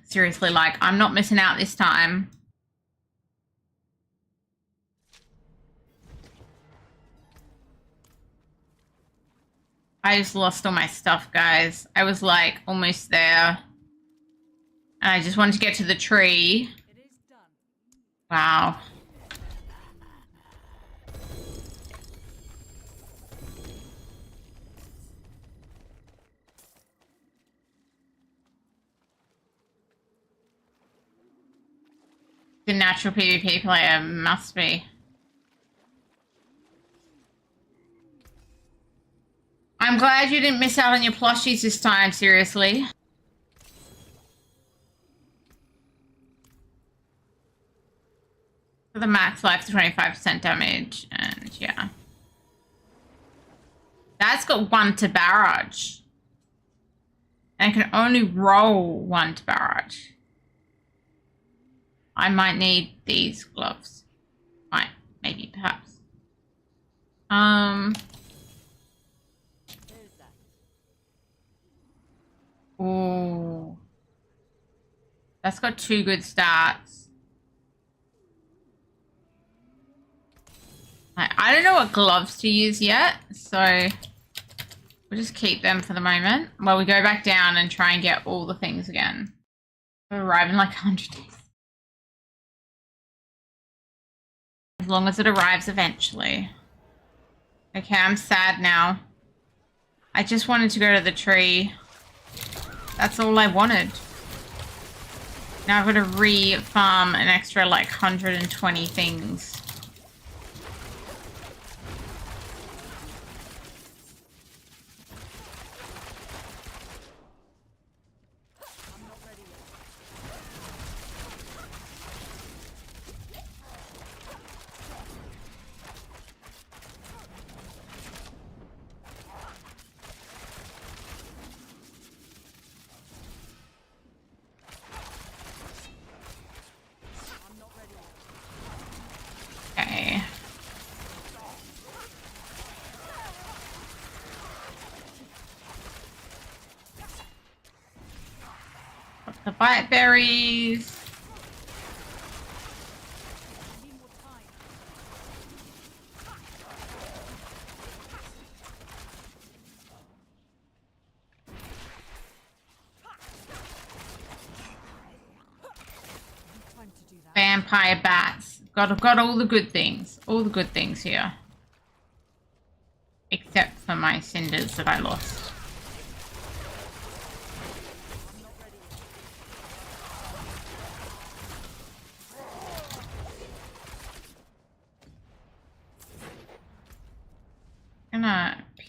Seriously, like, I'm not missing out this time. I just lost all my stuff, guys. I was, like, almost there. And I just wanted to get to the tree. It is done. Wow. The natural PvP player must be. I'm glad you didn't miss out on your plushies this time, seriously. For the max life to 25% damage, and yeah. That's got 1 to barrage. And can only roll 1 to barrage. I might need these gloves. Might, maybe, perhaps. Ooh. That's got 2 good stats. I don't know what gloves to use yet, so we'll just keep them for the moment while we go back down and try and get all the things again. We'll arrive in like 100 days. As long as it arrives eventually. Okay, I'm sad now. I just wanted to go to the tree. That's all I wanted. Now I've got to re-farm an extra like 120 things. Okay. Got the bite berries. Vampire bats. Got all the good things. All the good things here. Except for my cinders that I lost.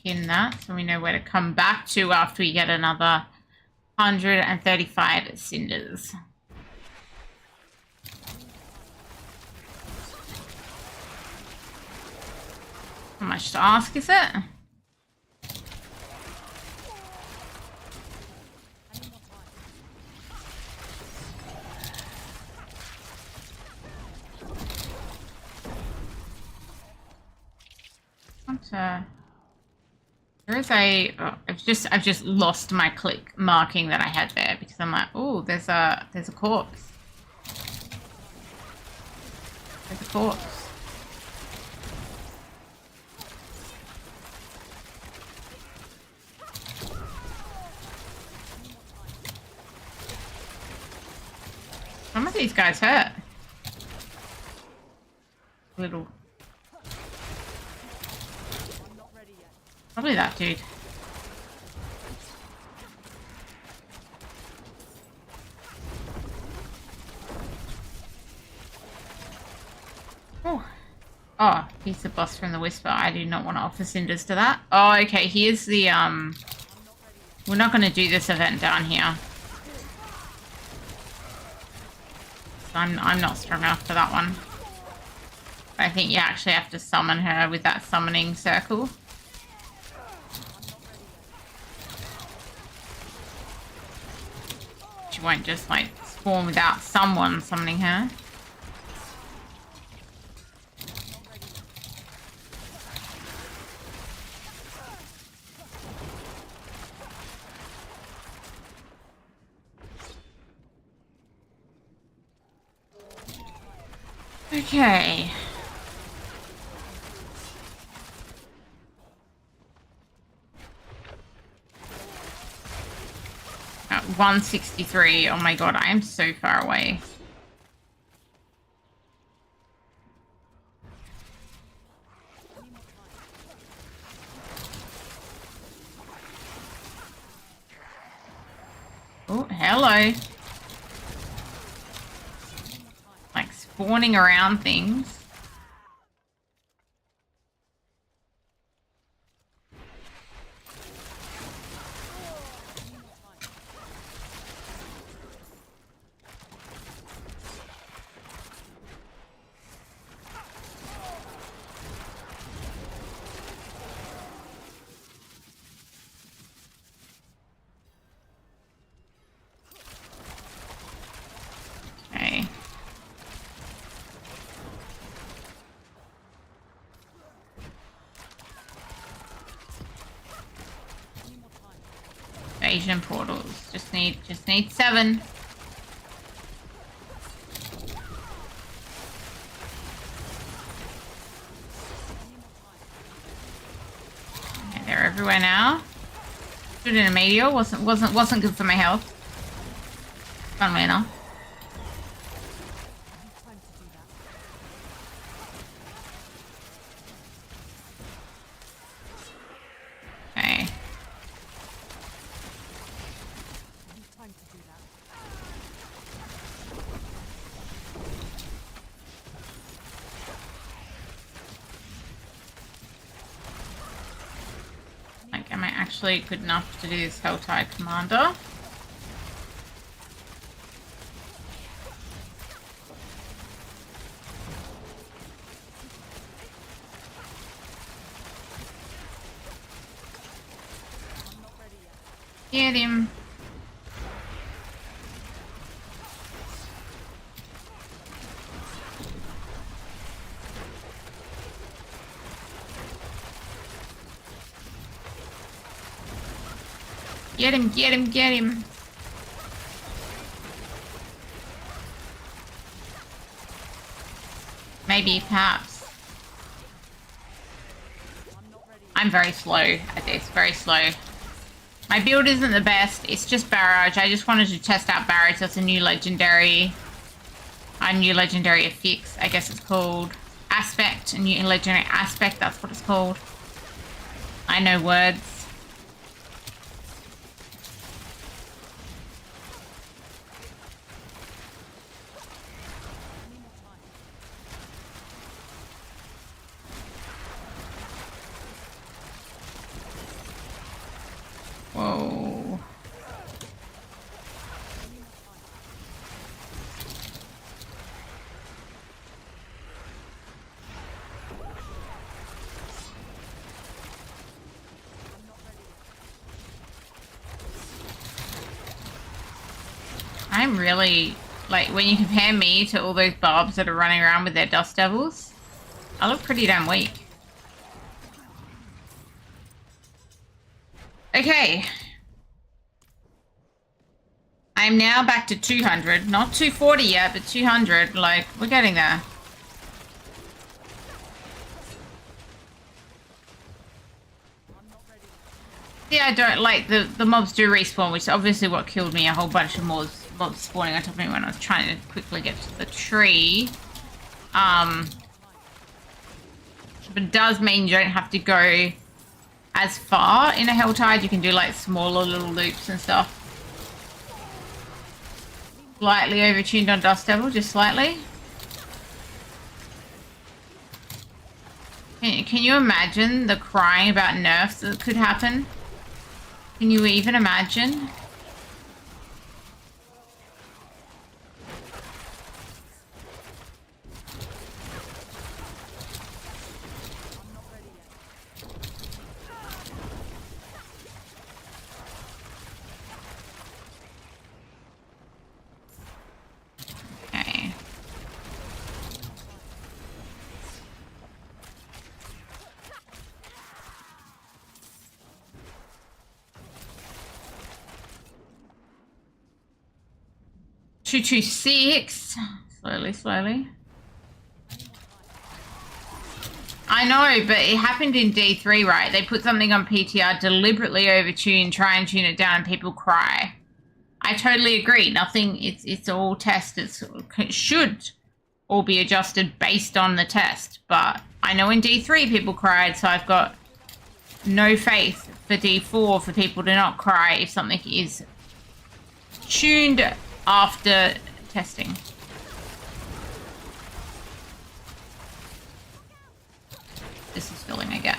pin that so we know where to come back to after we get another 135 cinders. How much to ask, is it? There is a. Oh, I've just lost my click marking that I had there because I'm like, oh, there's a corpse. There's a corpse. Some of these guys hurt. Little. Probably that dude. Oh, he's the boss from the Whisper. I do not want to offer cinders to that. Oh, okay. Here's the we're not going to do this event down here. I'm not strong enough for that one. I think you actually have to summon her with that summoning circle. She won't just like spawn without someone summoning her. Okay. At 163. Oh my god, I am so far away. Oh, hello. Like spawning around things. Asian portals. Just need 7. Okay, they're everywhere now. Stood in a meteor. Wasn't good for my health. Funnily enough. Actually good enough to do this Helltide Commander. Get him. Get him, get him, get him. Maybe, perhaps. I'm very slow at this, very slow. My build isn't the best, it's just Barrage. I just wanted to test out Barrage. That's a new legendary affix, I guess it's called. Aspect, a new legendary aspect, that's what it's called. I know words. I'm really, like, when you compare me to all those barbs that are running around with their dust devils, I look pretty damn weak. Okay. I'm now back to 200. Not 240 yet, but 200. Like, we're getting there. Yeah, I don't like the mobs do respawn, which is obviously what killed me. A whole bunch of mobs spawning on top of me when I was trying to quickly get to the tree. But it does mean you don't have to go as far in a Helltide. You can do like smaller little loops and stuff. Slightly overtuned on Dust Devil, just slightly. Can you imagine the crying about nerfs that could happen? Can you even imagine? Okay. Two, 226. Slowly, slowly. I know, but it happened in D3, right? They put something on PTR, deliberately overtune, try and tune it down, and people cry. I totally agree. Nothing. It's all tested. It should all be adjusted based on the test. But I know in D3 people cried, so I've got no faith for D4 for people to not cry if something is tuned after testing. This is filling I get.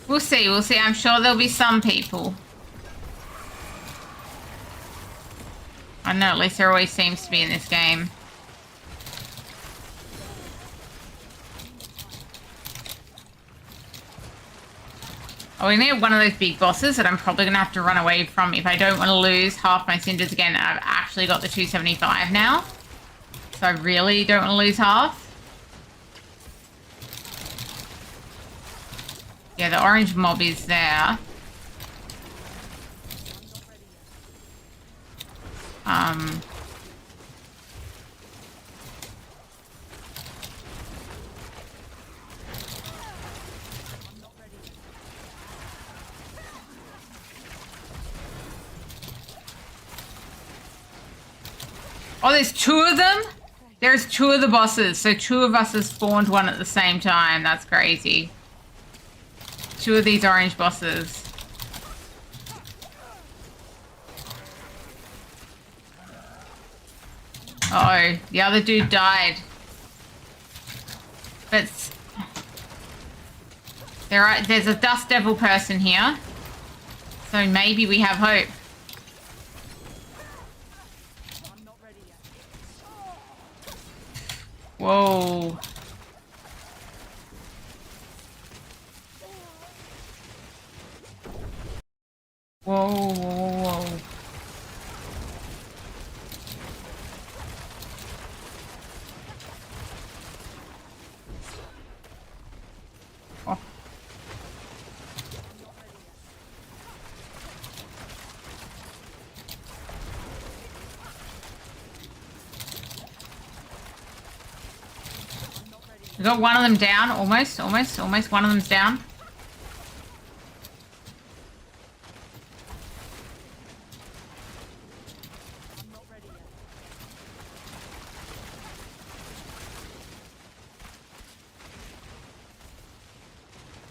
We'll see, we'll see. I'm sure there'll be some people. I don't know, at least there always seems to be in this game. Oh, we need one of those big bosses that I'm probably going to have to run away from if I don't want to lose half my cinders again. I've actually got the 275 now. So I really don't want to lose half. Yeah, the orange mob is there. Oh, there's two of them? There's two of the bosses. So two of us have spawned one at the same time. That's crazy. Two of these orange bosses. Uh oh, the other dude died. But there's a Dust Devil person here. So maybe we have hope. Whoa. Whoa, whoa, whoa. Oh. We got one of them down, almost. One of them's down.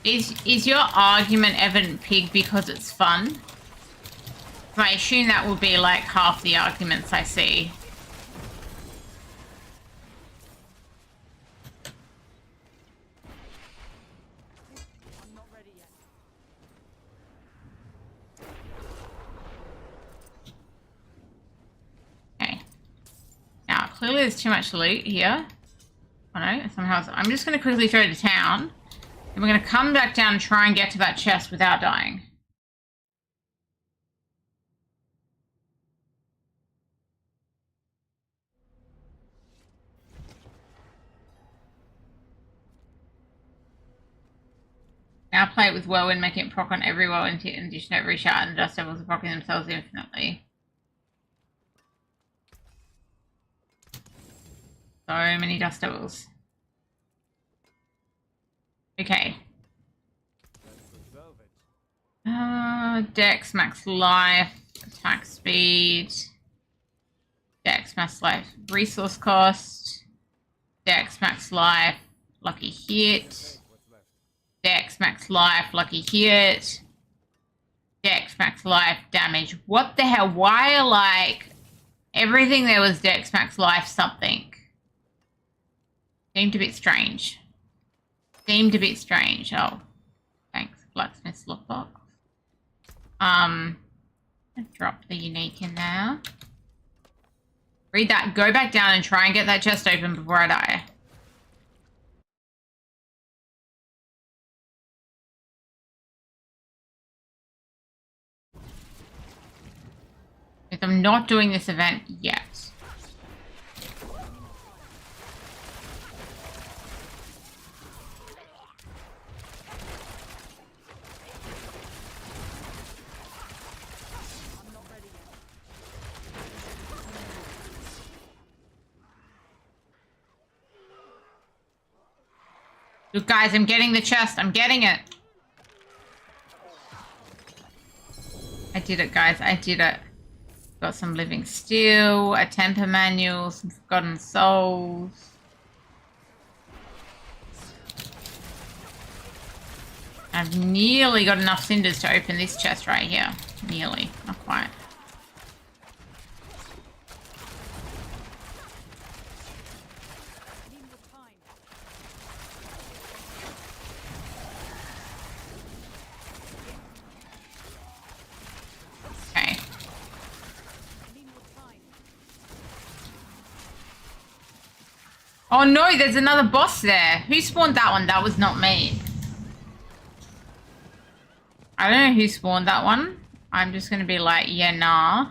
Is your argument Evan Pig because it's fun? I assume that will be like half the arguments I see. Clearly there's too much loot here. Oh no, somehow... I'm just going to quickly throw to town. And we're going to come back down and try and get to that chest without dying. Now play it with whirlwind, making it proc on every whirlwind hit in addition to every shot, and dust devils are proccing themselves infinitely. So many dust devils. Okay. Dex, max life, attack speed, Dex, max life, resource cost, Dex, max life, lucky hit, Dex, max life, lucky hit, Dex, max life, damage. What the hell? Why, like, everything there was Dex, max life, something? Seemed a bit strange. Seemed a bit strange. Oh, thanks, blacksmith's lockbox. Drop the unique in there. Read that. Go back down and try and get that chest open before I die. Because I'm not doing this event yet. Look, guys, I'm getting the chest. I'm getting it. I did it, guys. I did it. Got some living steel, a temper manual, some forgotten souls. I've nearly got enough cinders to open this chest right here. Nearly. Not quite. Oh no, there's another boss there. Who spawned that one? That was not me. I don't know who spawned that one. I'm just going to be like, yeah, nah.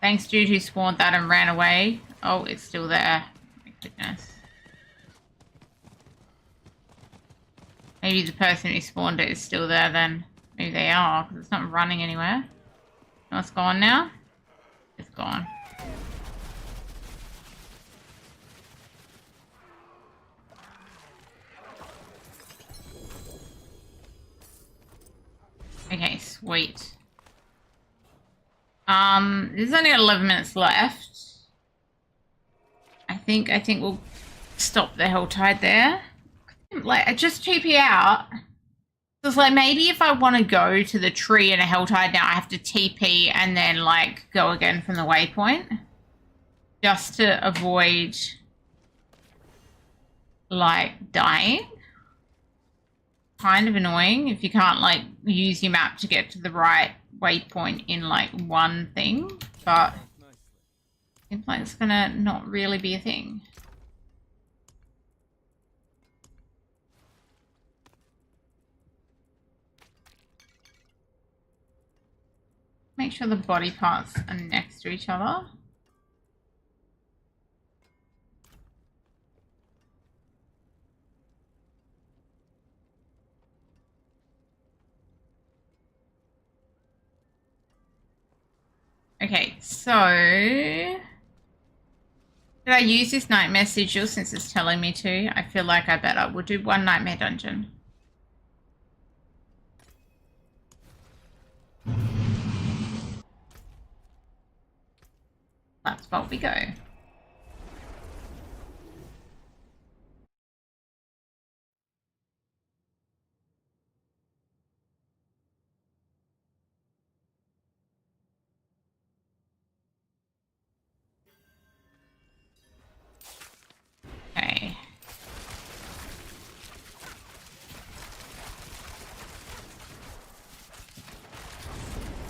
Thanks, dude, who spawned that and ran away. Oh, it's still there. My goodness. Maybe the person who spawned it is still there then. Maybe they are, because it's not running anywhere. No, it's gone now? It's gone. Okay, sweet. There's only got 11 minutes left. I think we'll stop the Helltide there. Like, I just TP out. So it's like, maybe if I want to go to the tree in a Helltide now, I have to TP and then, like, go again from the waypoint. Just to avoid, like, dying. Kind of annoying if you can't, like, use your map to get to the right waypoint in, like, one thing, but it seems like it's gonna not really be a thing. Make sure the body parts are next to each other. Okay, so did I use this nightmare sigil since it's telling me to? I feel like I better. We'll do one nightmare dungeon. That's what we go. Okay.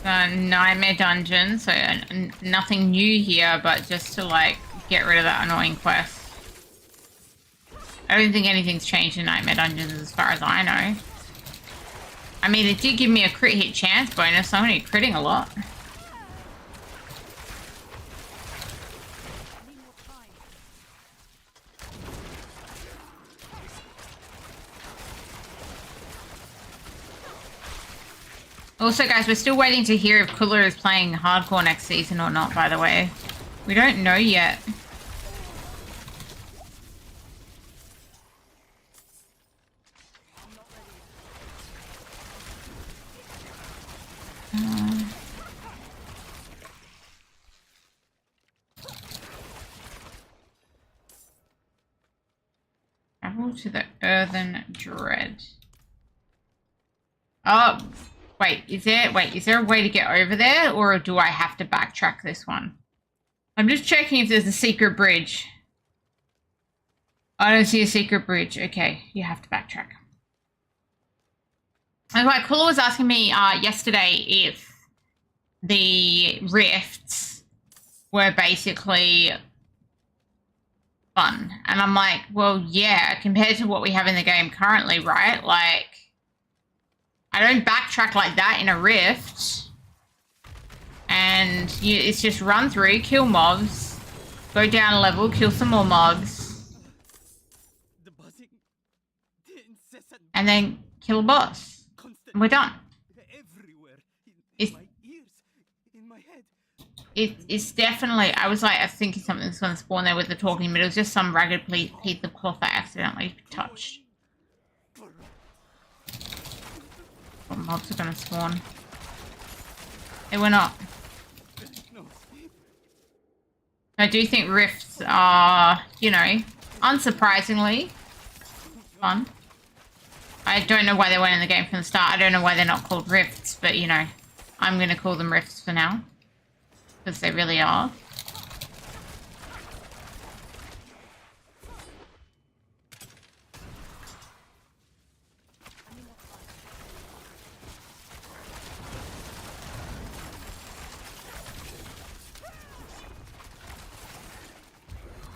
Nightmare dungeon, so nothing new here, but just to like get rid of that annoying quest. I don't think anything's changed in Nightmare Dungeons as far as I know. I mean, it did give me a crit hit chance bonus, so I'm going to be critting a lot. I need more time. Also, guys, we're still waiting to hear if Cooler is playing hardcore next season or not, by the way. We don't know yet. Travel to the Earthen Dread. Oh, wait, is there a way to get over there, or do I have to backtrack this one? I'm just checking if there's a secret bridge. I don't see a secret bridge. Okay, you have to backtrack. And like Kula was asking me yesterday if the rifts were basically fun. And I'm like, well, yeah, compared to what we have in the game currently, right? Like, I don't backtrack like that in a rift. And it's just run through, kill mobs, go down a level, kill some more mobs, The buzzing, the incessant, and then kill a boss. constant, And we're done. everywhere, in It's- my ears, in my head. It's definitely, I was like, I think something's going to spawn there with the talking, but it was just some ragged piece of cloth I accidentally touched. What mobs are going to spawn? They were not. No, I do think rifts are, you know, unsurprisingly fun. I don't know why they weren't in the game from the start. I don't know why they're not called rifts, but, you know, I'm going to call them rifts for now. Because they really are.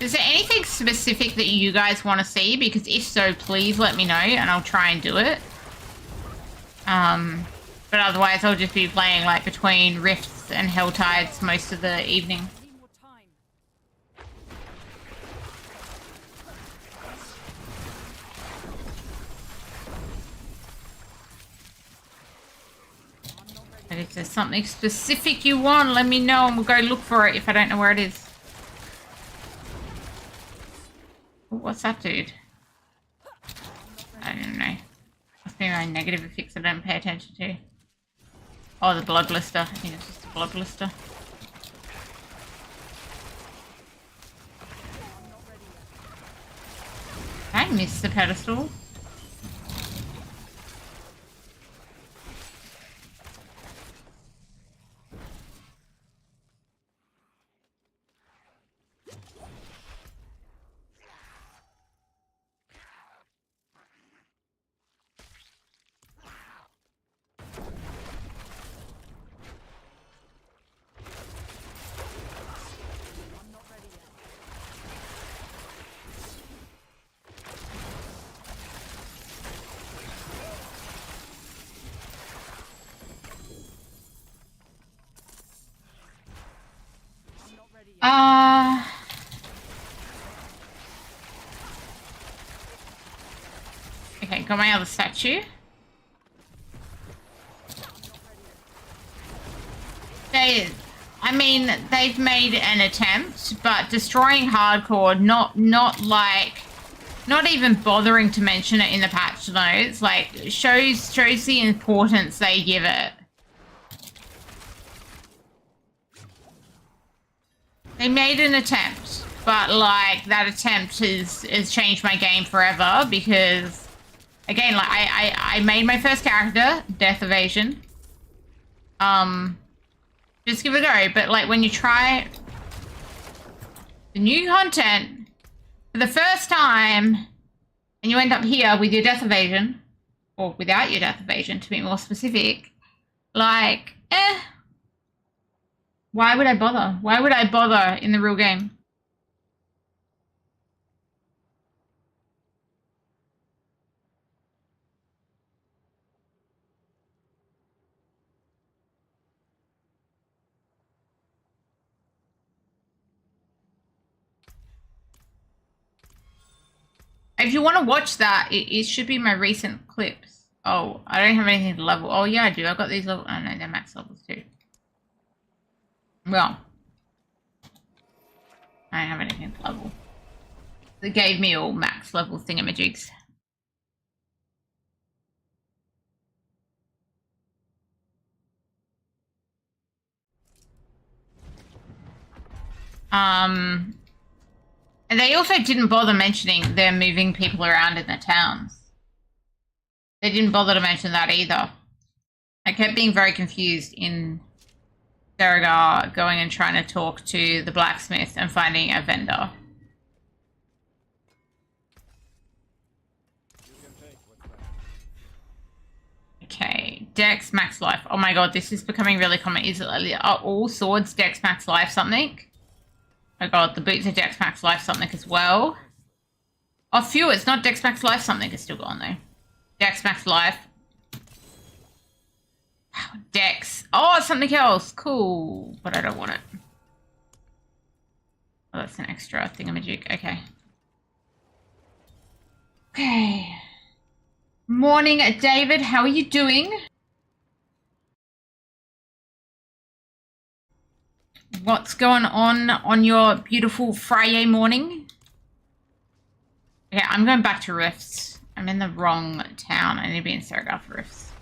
Is there anything specific that you guys want to see? Because if so, please let me know and I'll try and do it. But otherwise I'll just be playing like between Rifts and Helltides most of the evening. I need more time. I'm not ready. But if there's something specific you want, let me know and we'll go look for it if I don't know where it is. Oh, what's that dude? I don't know. Must be my negative effects I don't pay attention to. Oh, the blood blister. I think it's just a blood blister. I missed the pedestal. I'm not ready yet. I'm not ready yet. Okay, got my other statue. I mean, they've made an attempt, but destroying hardcore, not even bothering to mention it in the patch notes, like, shows the importance they give it. They made an attempt, but, like, that attempt has changed my game forever, because, again, like, I made my first character, Death Evasion. Just give it a go, but, like, when you try the new content for the first time, and you end up here with your Death Evasion, or without your Death Evasion, to be more specific, like, why would I bother? Why would I bother in the real game? If you want to watch that, it should be my recent clips. Oh, I don't have anything to level. Oh, yeah, I do. I've got these level. Oh, no, they're max levels too. Well, I don't have anything to level. They gave me all max level thingamajigs. And they also didn't bother mentioning they're moving people around in the towns. They didn't bother to mention that either. I kept being very confused in Theragar going and trying to talk to the blacksmith and finding a vendor. Okay, Dex max life. Oh my god, this is becoming really common. Are all swords Dex max life something? Oh god, the boots are Dex max life something as well. Oh, phew, it's not Dex max life something. It's still gone though. Dex max life. Dex. Oh, it's something else. Cool, but I don't want it. Oh, that's an extra thingamajig. Okay. Okay. Morning, David. How are you doing? What's going on your beautiful Fri-yay morning? Okay, I'm going back to Rifts. I'm in the wrong town. I need to be in Theragar for Rifts.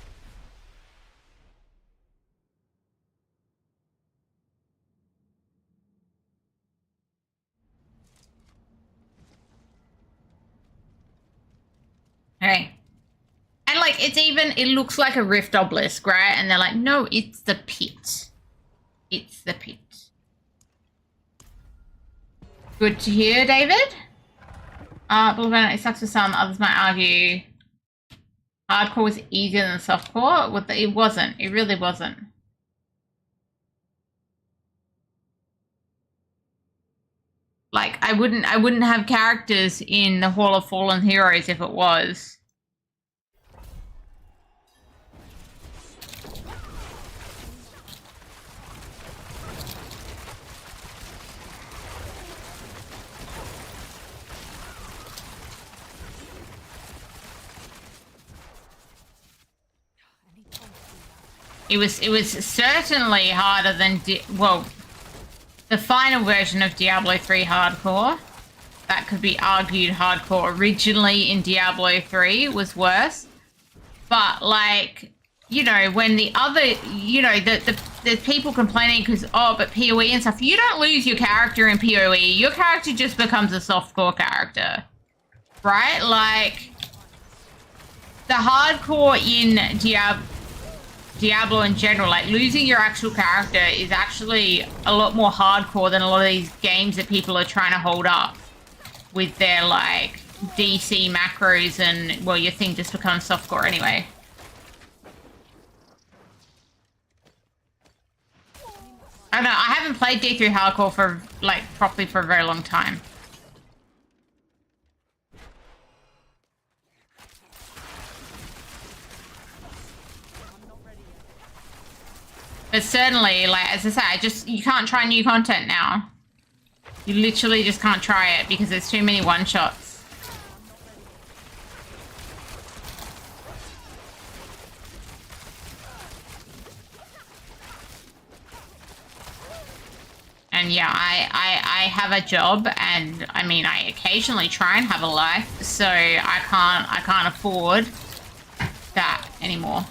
Okay. And like, it looks like a rift obelisk, right? And they're like, no, it's the pit. It's the pit. Good to hear, David. It sucks for some, others might argue hardcore was easier than softcore. It wasn't. It really wasn't. Like, I wouldn't have characters in the Hall of Fallen Heroes if it was. It was certainly harder than the final version of Diablo 3 hardcore. That could be argued hardcore originally in Diablo 3 was worse. But like, you know, when the other, you know, the people complaining because, oh, but PoE and stuff, you don't lose your character in PoE. Your character just becomes a softcore character. Right? Like, the hardcore in Diablo in general, like losing your actual character is actually a lot more hardcore than a lot of these games that people are trying to hold up with their like DC macros and, well, your thing just becomes softcore anyway. I don't know, I haven't played D3 hardcore for like properly for a very long time. But certainly, like, as I say, you can't try new content now. You literally just can't try it because there's too many one-shots. And yeah, I have a job, and I mean, I occasionally try and have a life, so I can't afford that anymore.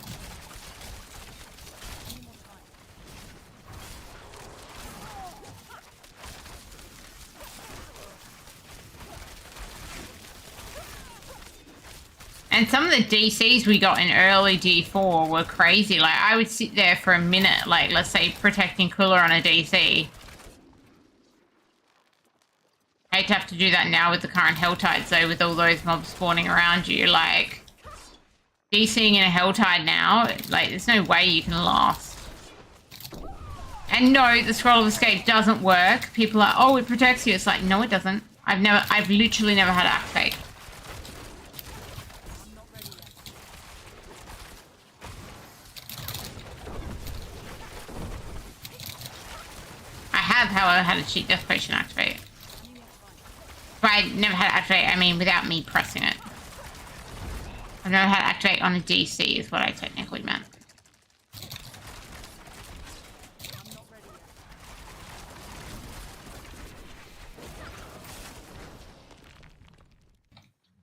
And some of the DCs we got in early D4 were crazy. Like, I would sit there for a minute, like, let's say, protecting Cooler on a DC. I hate to have to do that now with the current Helltides, though, with all those mobs spawning around you. Like, DCing in a Helltide now, like, there's no way you can last. And no, the Scroll of Escape doesn't work. People are, oh, it protects you. It's like, no, it doesn't. I've literally never had it activate. I have, however, had a cheat death potion activate. But I never had to activate, I mean, without me pressing it. I've never had to activate on a DC is what I technically meant. I'm not ready yet.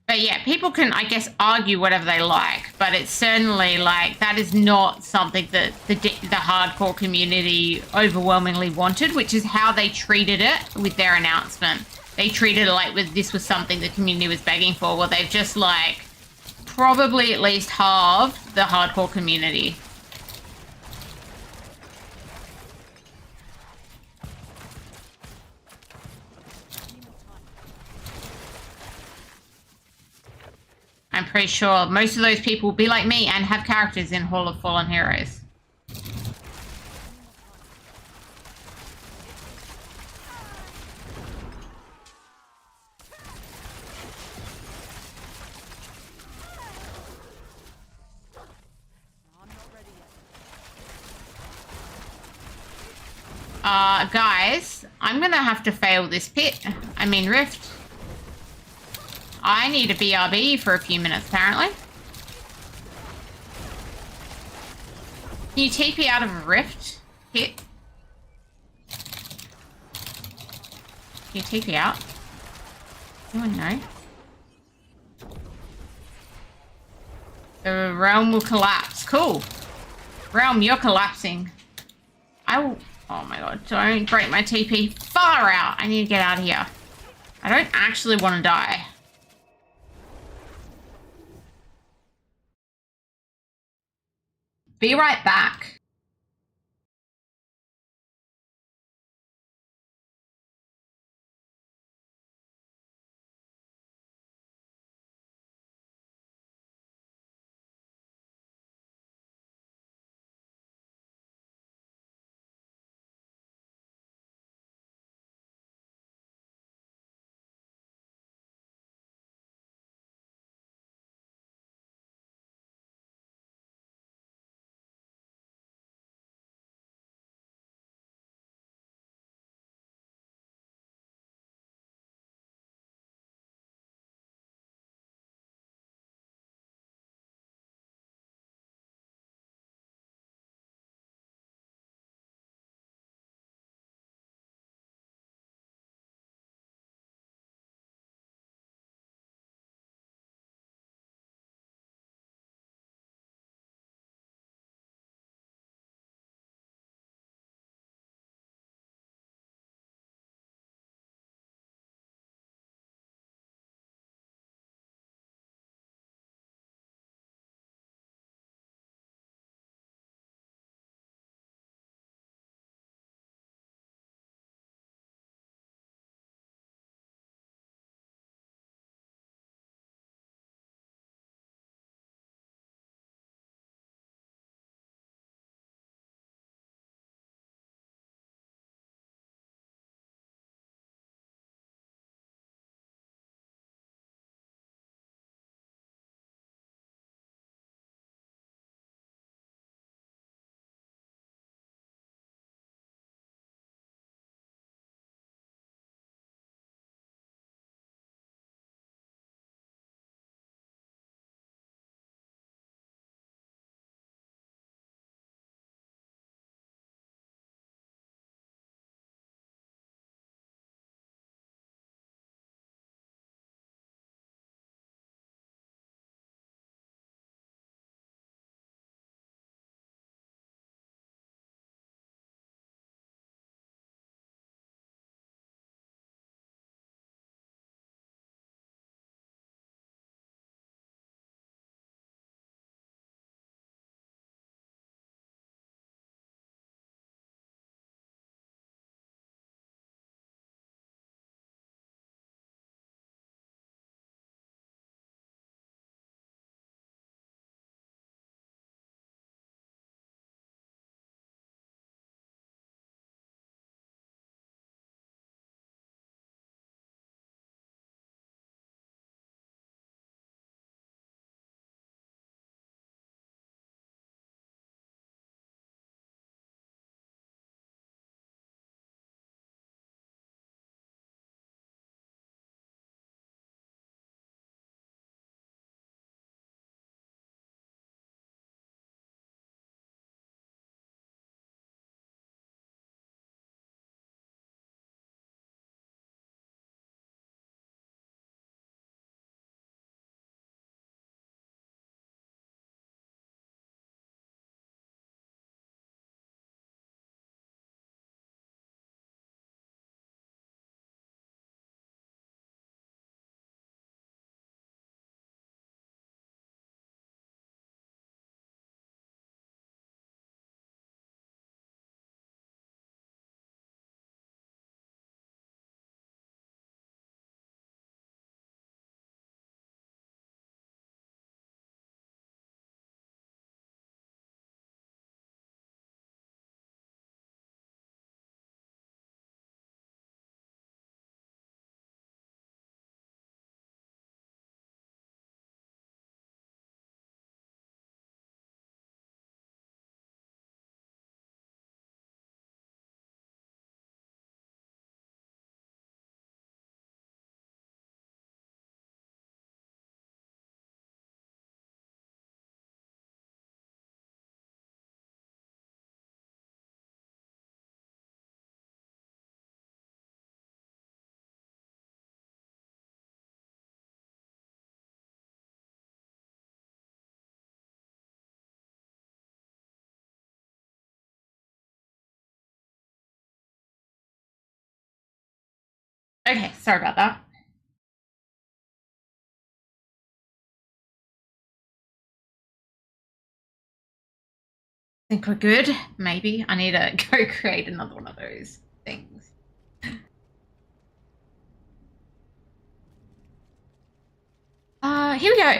But yeah, people can, I guess, argue whatever they like, but it's certainly like that is not something that the hardcore community overwhelmingly wanted, which is how they treated it with their announcement. They treated it like this was something the community was begging for. Well, they've just like probably at least halved the hardcore community. I'm pretty sure most of those people will be like me and have characters in Hall of Fallen Heroes. I'm not ready yet. Guys, I'm gonna have to fail this pit. I mean, Rift. I need a BRB for a few minutes, apparently. Can you TP out of a Rift pit? Can you TP out? Anyone know? The realm will collapse. Cool. Realm, you're collapsing. I will... Oh my god, don't break my TP. Far out! I need to get out of here. I don't actually want to die. Be right back. Okay, sorry about that. Think we're good? Maybe. I need to go create another one of those things. Here we go.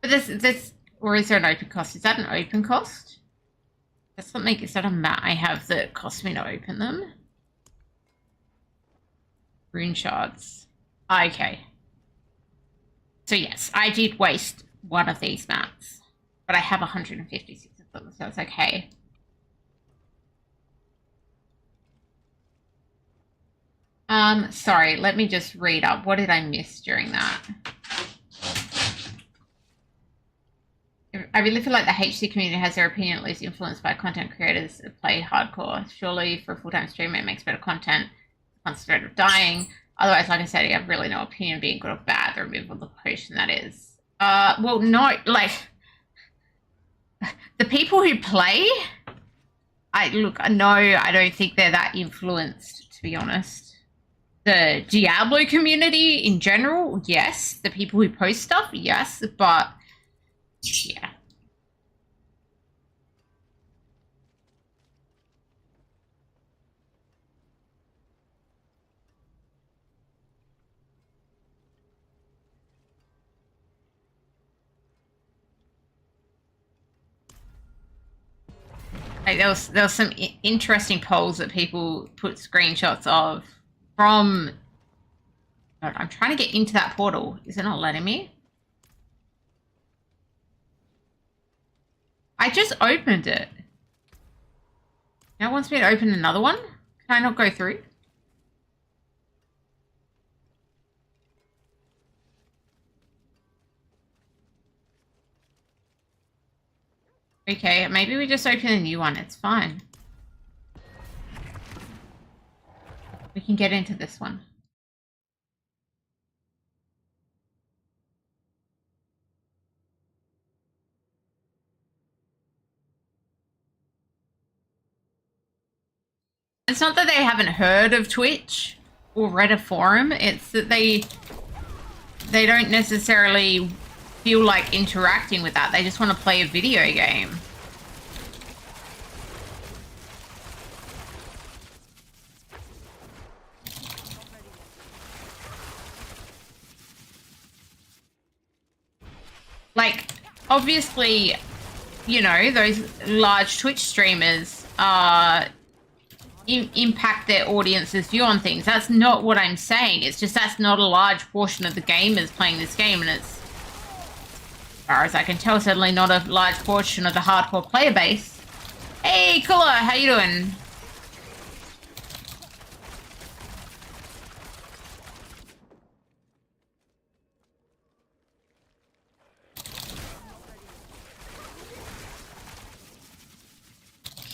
But this, or is there an open cost? Is that an open cost? That's something, is that a mat I have that costs me to open them? Rune shards. Okay. So yes, I did waste one of these mats, but I have 156 of them, so it's okay. Sorry, let me just read up. What did I miss during that? I really feel like the HC community has their opinion at least influenced by content creators that play hardcore. Surely for a full-time streamer it makes better content. Constant of dying. Otherwise, like I said, I have really no opinion of being good or bad. The removal of the potion, that is. Well, no, like the people who play, I don't think they're that influenced, to be honest. The Diablo community in general, yes. The people who post stuff, yes, but yeah. Like there was some interesting polls that people put screenshots of from. God, I'm trying to get into that portal. Is it not letting me? I just opened it. Now it wants me to open another one? Can I not go through? Okay, maybe we just open a new one. It's fine. We can get into this one. It's not that they haven't heard of Twitch or read a forum. It's that they don't necessarily feel like interacting with that. They just want to play a video game. Like, obviously, you know, those large Twitch streamers impact their audience's view on things. That's not what I'm saying. It's just that's not a large portion of the gamers playing this game, and it's, as far as I can tell, certainly not a large portion of the hardcore player base. Hey, Kula, how you doing?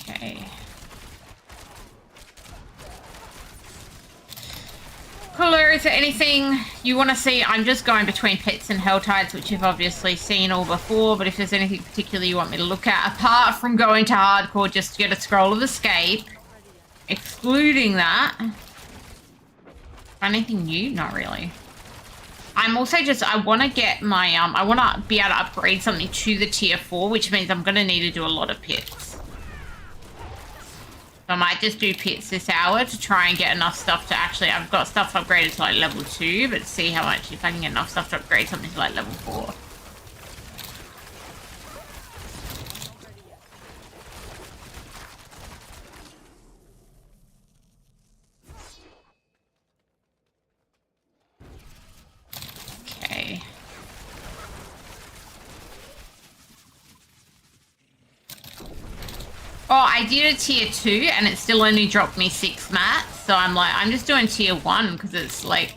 Okay. Cooler, is there anything you want to see? I'm just going between pits and helltides, which you've obviously seen all before, but if there's anything particular you want me to look at, apart from going to hardcore just to get a scroll of escape, excluding that, anything new? Not really. I'm also just, I want to get my, I want to be able to upgrade something to the tier 4, which means I'm going to need to do a lot of pits. So I might just do pits this hour to try and get enough stuff to actually, I've got stuff upgraded to like level 2, but see how much, if I can get enough stuff to upgrade something to like level 4. Okay. Oh, I did a tier 2 and it still only dropped me 6 mats. So I'm like, I'm just doing tier 1 because it's like,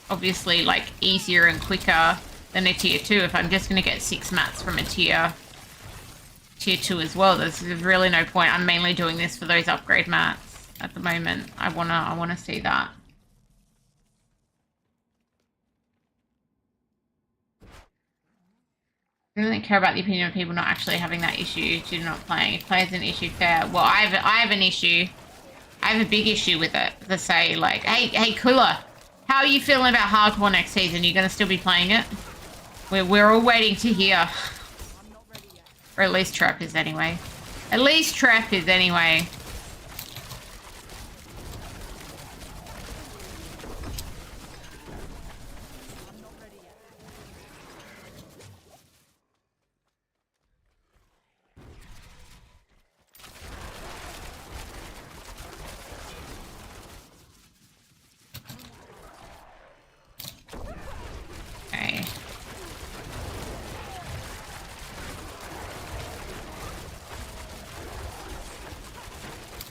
obviously like easier and quicker than a tier 2. If I'm just going to get 6 mats from a tier 2 as well, there's really no point. I'm mainly doing this for those upgrade mats at the moment. I wanna see that. I really don't care about the opinion of people not actually having that issue due to not playing. If players an issue, fair. Well, I have an issue I have a big issue with it. To say like, hey, Cooler, how are you feeling about hardcore next season? You gonna still be playing it? We're all waiting to hear. I'm not ready yet. Or at least Trep is anyway. At least Trep is anyway. I'm not ready yet. Okay.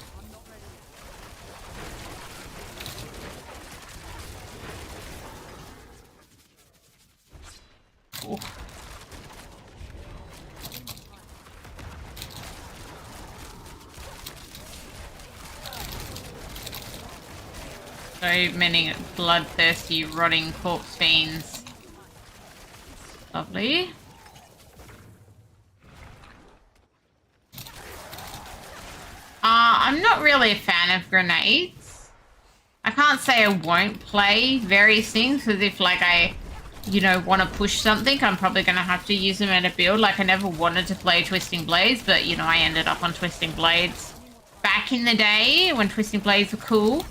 I'm not ready yet. Ooh. So many bloodthirsty, rotting corpse fiends. Lovely. I'm not really a fan of grenades. I can't say I won't play various things, because if like I, you know, want to push something, I'm probably going to have to use them in a build. Like I never wanted to play Twisting Blades, but you know, I ended up on Twisting Blades back in the day when Twisting Blades were cool.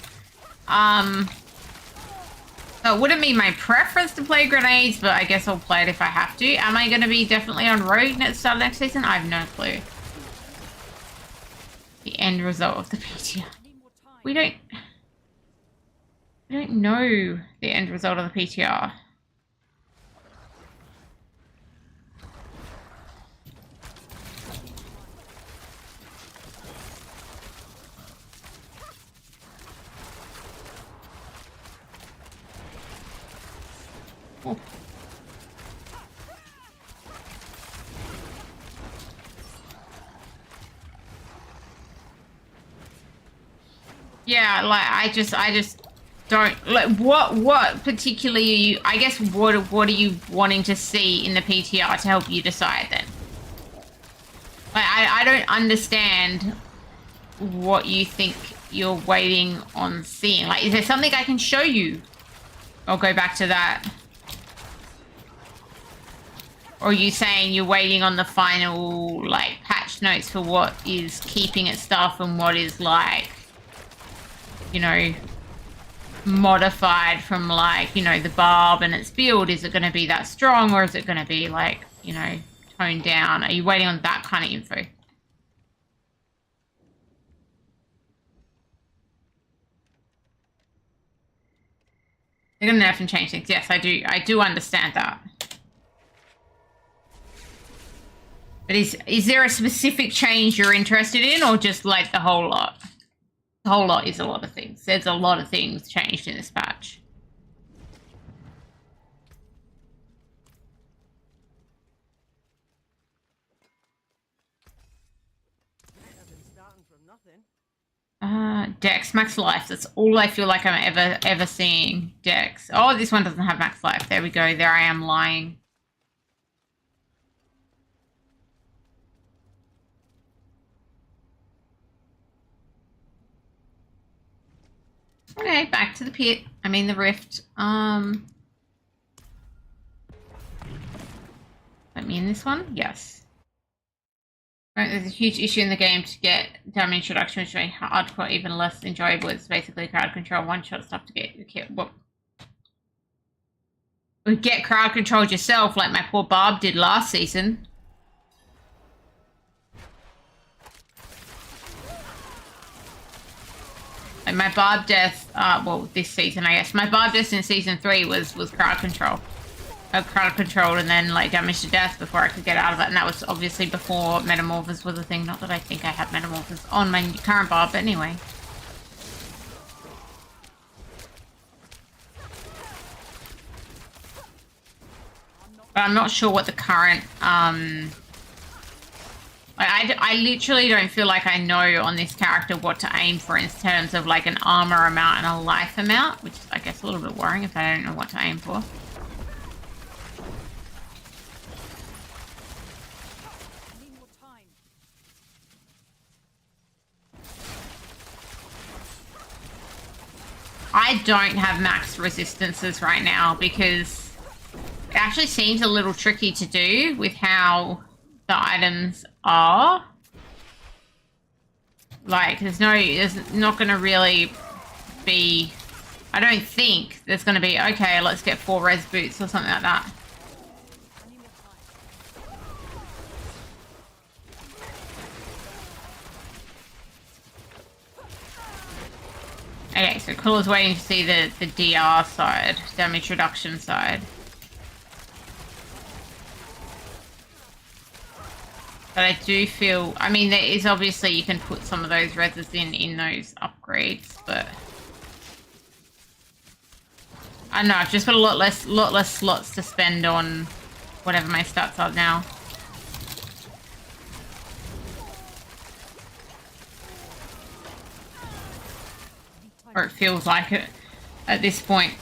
So it wouldn't be my preference to play grenades, but I guess I'll play it if I have to. Am I going to be definitely on Rogue start next season? I have no clue. The end result of the PTR. We don't know the end result of the PTR. Oh. Yeah, like I just don't like what particularly are you, I guess what are you wanting to see in the PTR to help you decide then? Like I don't understand what you think you're waiting on seeing. Like, is there something I can show you? I'll go back to that. Or are you saying you're waiting on the final, like, patch notes for what is keeping its stuff and what is, like, you know, modified from, like, you know, the barb and its build? Is it going to be that strong, or is it going to be, like, you know, toned down? Are you waiting on that kind of info? They're going to nerf and change things. Yes, I do understand that. But is there a specific change you're interested in, or just like the whole lot? The whole lot is a lot of things. There's a lot of things changed in this patch. I've been starting from nothing. Dex, max life. That's all I feel like I'm ever seeing. Dex. Oh, this one doesn't have max life. There we go. There I am lying. Okay, back to the pit. I mean the rift. Let me in this one? Yes. Right, there's a huge issue in the game to get damage reduction, which makes hardcore even less enjoyable. It's basically crowd control, one-shot stuff to get the kit. Well, get crowd controlled yourself, like my poor Barb did last season. Like my Barb death, well, this season, I guess. My Barb death in season 3 was crowd control. Crowd control and then like damage to death before I could get out of it, and that was obviously before Metamorphosis was a thing. Not that I think I have Metamorphosis on my current Barb, but anyway. But I'm not sure what the current, I literally don't feel like I know on this character what to aim for in terms of like an armor amount and a life amount, which is I guess a little bit worrying if I don't know what to aim for. I need more time. I don't have max resistances right now because it actually seems a little tricky to do with how the items are. Like, there's not going to really be, I don't think there's going to be, okay, let's get 4 res boots or something like that. Okay, so Cool's waiting to see the DR side, damage reduction side. But I do feel, I mean, there is obviously, you can put some of those reses in those upgrades, but I don't know, I've just got a lot less slots to spend on whatever my stats are now. Or it feels like it at this point.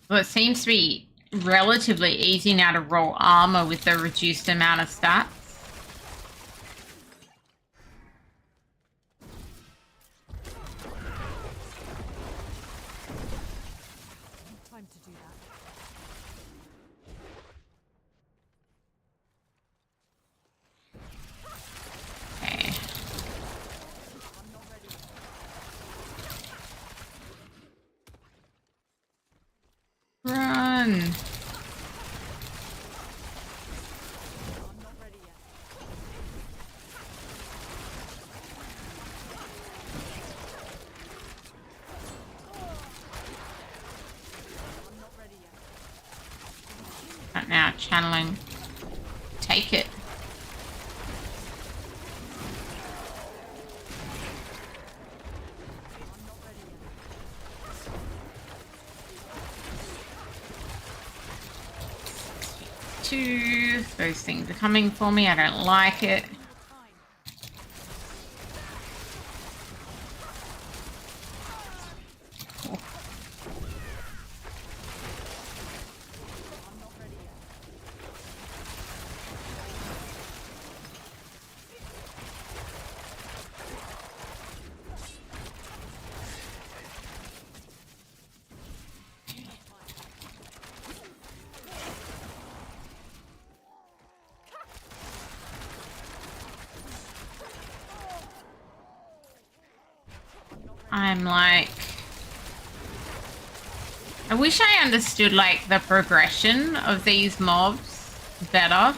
Well, it seems to be relatively easy now to roll armor with the reduced amount of stats. Time to do that. Okay. I'm not ready yet. Run. I'm not ready yet. I'm not ready yet. Right now, channeling. Take it. I'm not ready yet. Two. Those things are coming for me. I don't like it. Time. I'm not ready yet. I'm like, I wish I understood like the progression of these mobs better.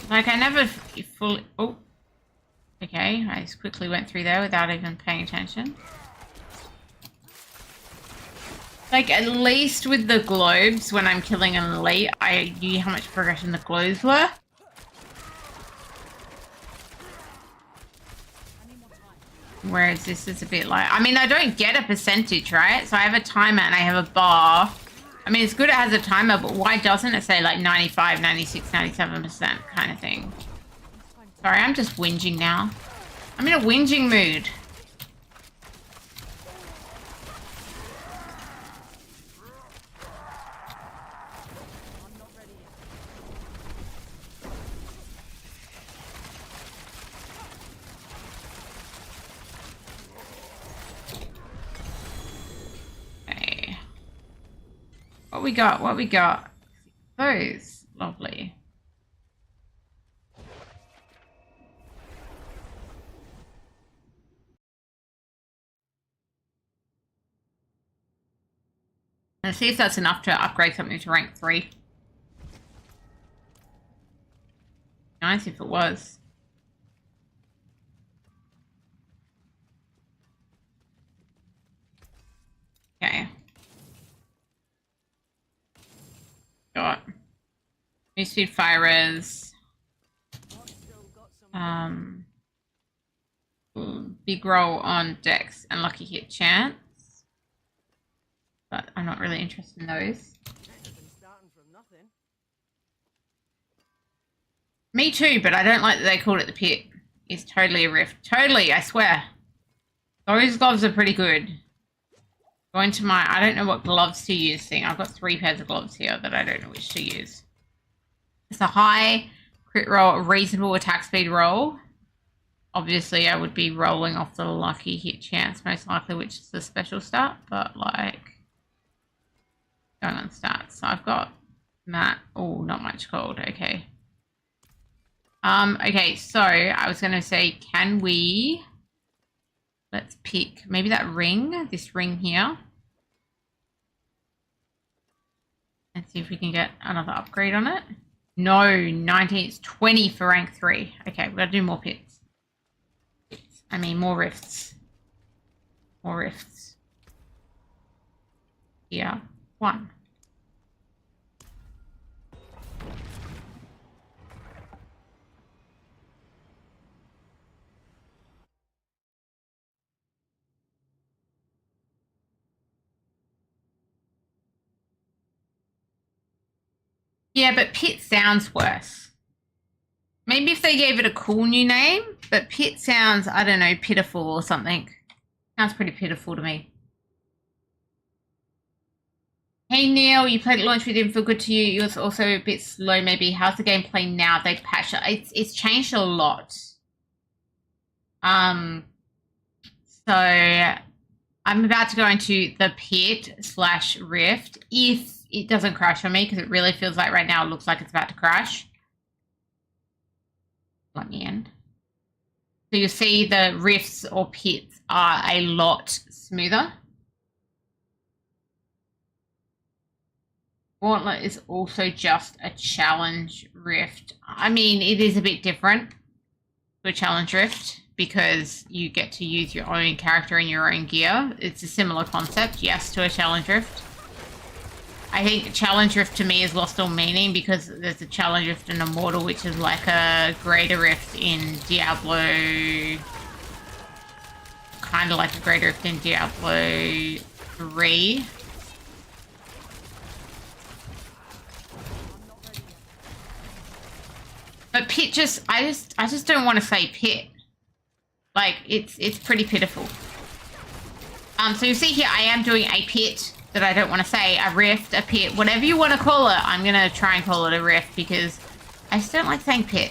Like I never fully, oh, okay, I just quickly went through there without even paying attention. Like at least with the globes, when I'm killing an elite, I knew how much progression the globes were. Whereas this is a bit like, I mean, I don't get a percentage, right? So I have a timer and I have a bar. I mean, it's good it has a timer, but why doesn't it say like 95, 96, 97% kind of thing? Sorry, I'm just whinging now. I'm in a whinging mood. I'm not ready yet. Okay. What we got? What we got? Those. Lovely. Let's see if that's enough to upgrade something to rank 3. Nice if it was. Okay. Got Newsfeed Fire Res. I've still got some. Big roll on Dex and Lucky Hit Chance. But I'm not really interested in those. I've been starting from nothing. Me too, but I don't like that they called it the pit. It's totally a rift. Totally, I swear. Those gloves are pretty good. Go into my, I don't know what gloves to use thing. I've got 3 pairs of gloves here that I don't know which to use. It's a high crit roll, a reasonable attack speed roll. Obviously, I would be rolling off the lucky hit chance, most likely, which is the special stat, but like, going on stats. So I've got that. Oh, not much gold. Okay. Okay, so I was going to say, can we, let's pick maybe that ring, this ring here. And see if we can get another upgrade on it. No, 19, it's 20 for rank 3. Okay, we've got to do more pits. I mean, more rifts. More rifts. Yeah, 1. Yeah, but pit sounds worse. Maybe if they gave it a cool new name, but pit sounds, I don't know, pitiful or something. Sounds pretty pitiful to me. Hey Neil, you played at launch, we didn't feel good to you. It was also a bit slow maybe. How's the gameplay now? They've patched it. It's changed a lot. So I'm about to go into the pit/rift if it doesn't crash on me, because it really feels like right now it looks like it's about to crash. Let me in. So you see the rifts or pits are a lot smoother. Gauntlet is also just a challenge rift. I mean, it is a bit different to a challenge rift because you get to use your own character and your own gear. It's a similar concept, yes, to a challenge rift. I think challenge rift to me has lost all meaning because there's a challenge rift in Immortal, which is like a greater rift in Diablo. Kind of like a greater rift in Diablo 3. But pit just, I just don't want to say pit. Like, it's pretty pitiful. So you see here, I am doing a pit that I don't want to say, a rift, a pit, whatever you want to call it. I'm going to try and call it a rift because I just don't like saying pit.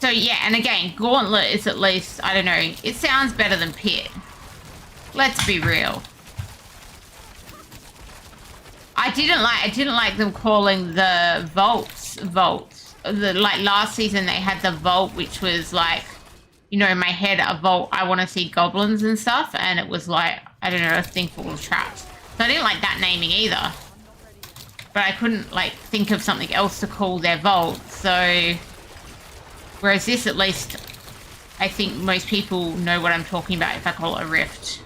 So yeah, and again, Gauntlet is at least, I don't know, it sounds better than pit. Let's be real. I didn't like them calling the vaults. Like last season they had the vault, which was like, you know, in my head, a vault, I want to see goblins and stuff, and it was like, I don't know, a thing full of traps. So I didn't like that naming either. But I couldn't like think of something else to call their vault. So whereas this, at least I think most people know what I'm talking about if I call it a rift.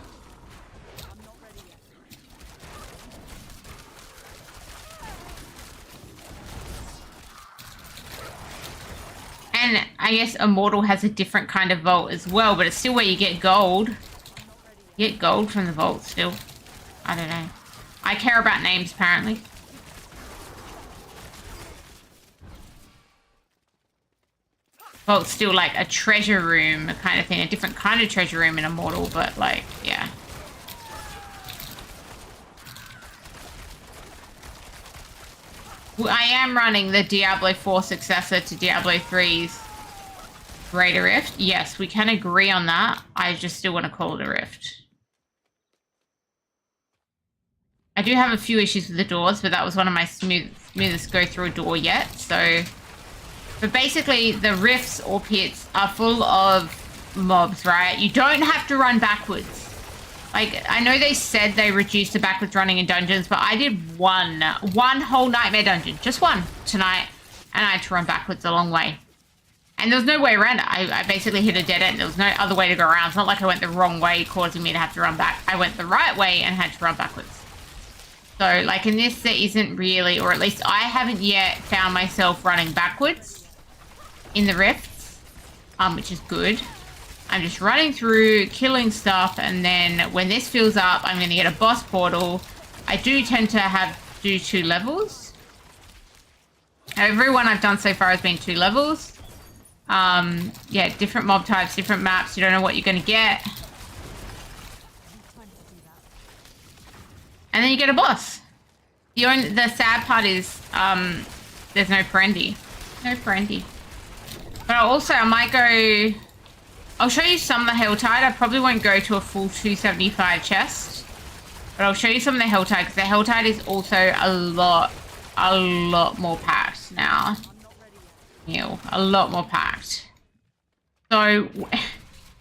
And I guess Immortal has a different kind of vault as well, but it's still where you get gold. You get gold from the vault still. I don't know. I care about names, apparently. Vault's still like a treasure room kind of thing, a different kind of treasure room in Immortal, but like, yeah. I am running the Diablo 4 successor to Diablo 3's Greater Rift. Yes, we can agree on that. I just still want to call it a rift. I do have a few issues with the doors, but that was one of my smoothest go through a door yet. So, but basically the rifts or pits are full of mobs, right? You don't have to run backwards. Like, I know they said they reduced the backwards running in dungeons, but I did one whole nightmare dungeon, just one tonight, and I had to run backwards a long way. And there was no way around it. I basically hit a dead end. There was no other way to go around. It's not like I went the wrong way, causing me to have to run back. I went the right way and had to run backwards. So, like, in this, there isn't really, or at least I haven't yet found myself running backwards in the rifts, which is good. I'm just running through, killing stuff, and then when this fills up, I'm going to get a boss portal. I do tend to do 2 levels. Every one I've done so far has been 2 levels. Yeah, different mob types, different maps. You don't know what you're going to get. Time to do that. And then you get a boss. The sad part is there's no Ferendy. No Ferendy. But I might go... I'll show you some of the Helltide. I probably won't go to a full 275 chest. But I'll show you some of the Helltide, because the Helltide is also a lot more packed now. A lot more packed. So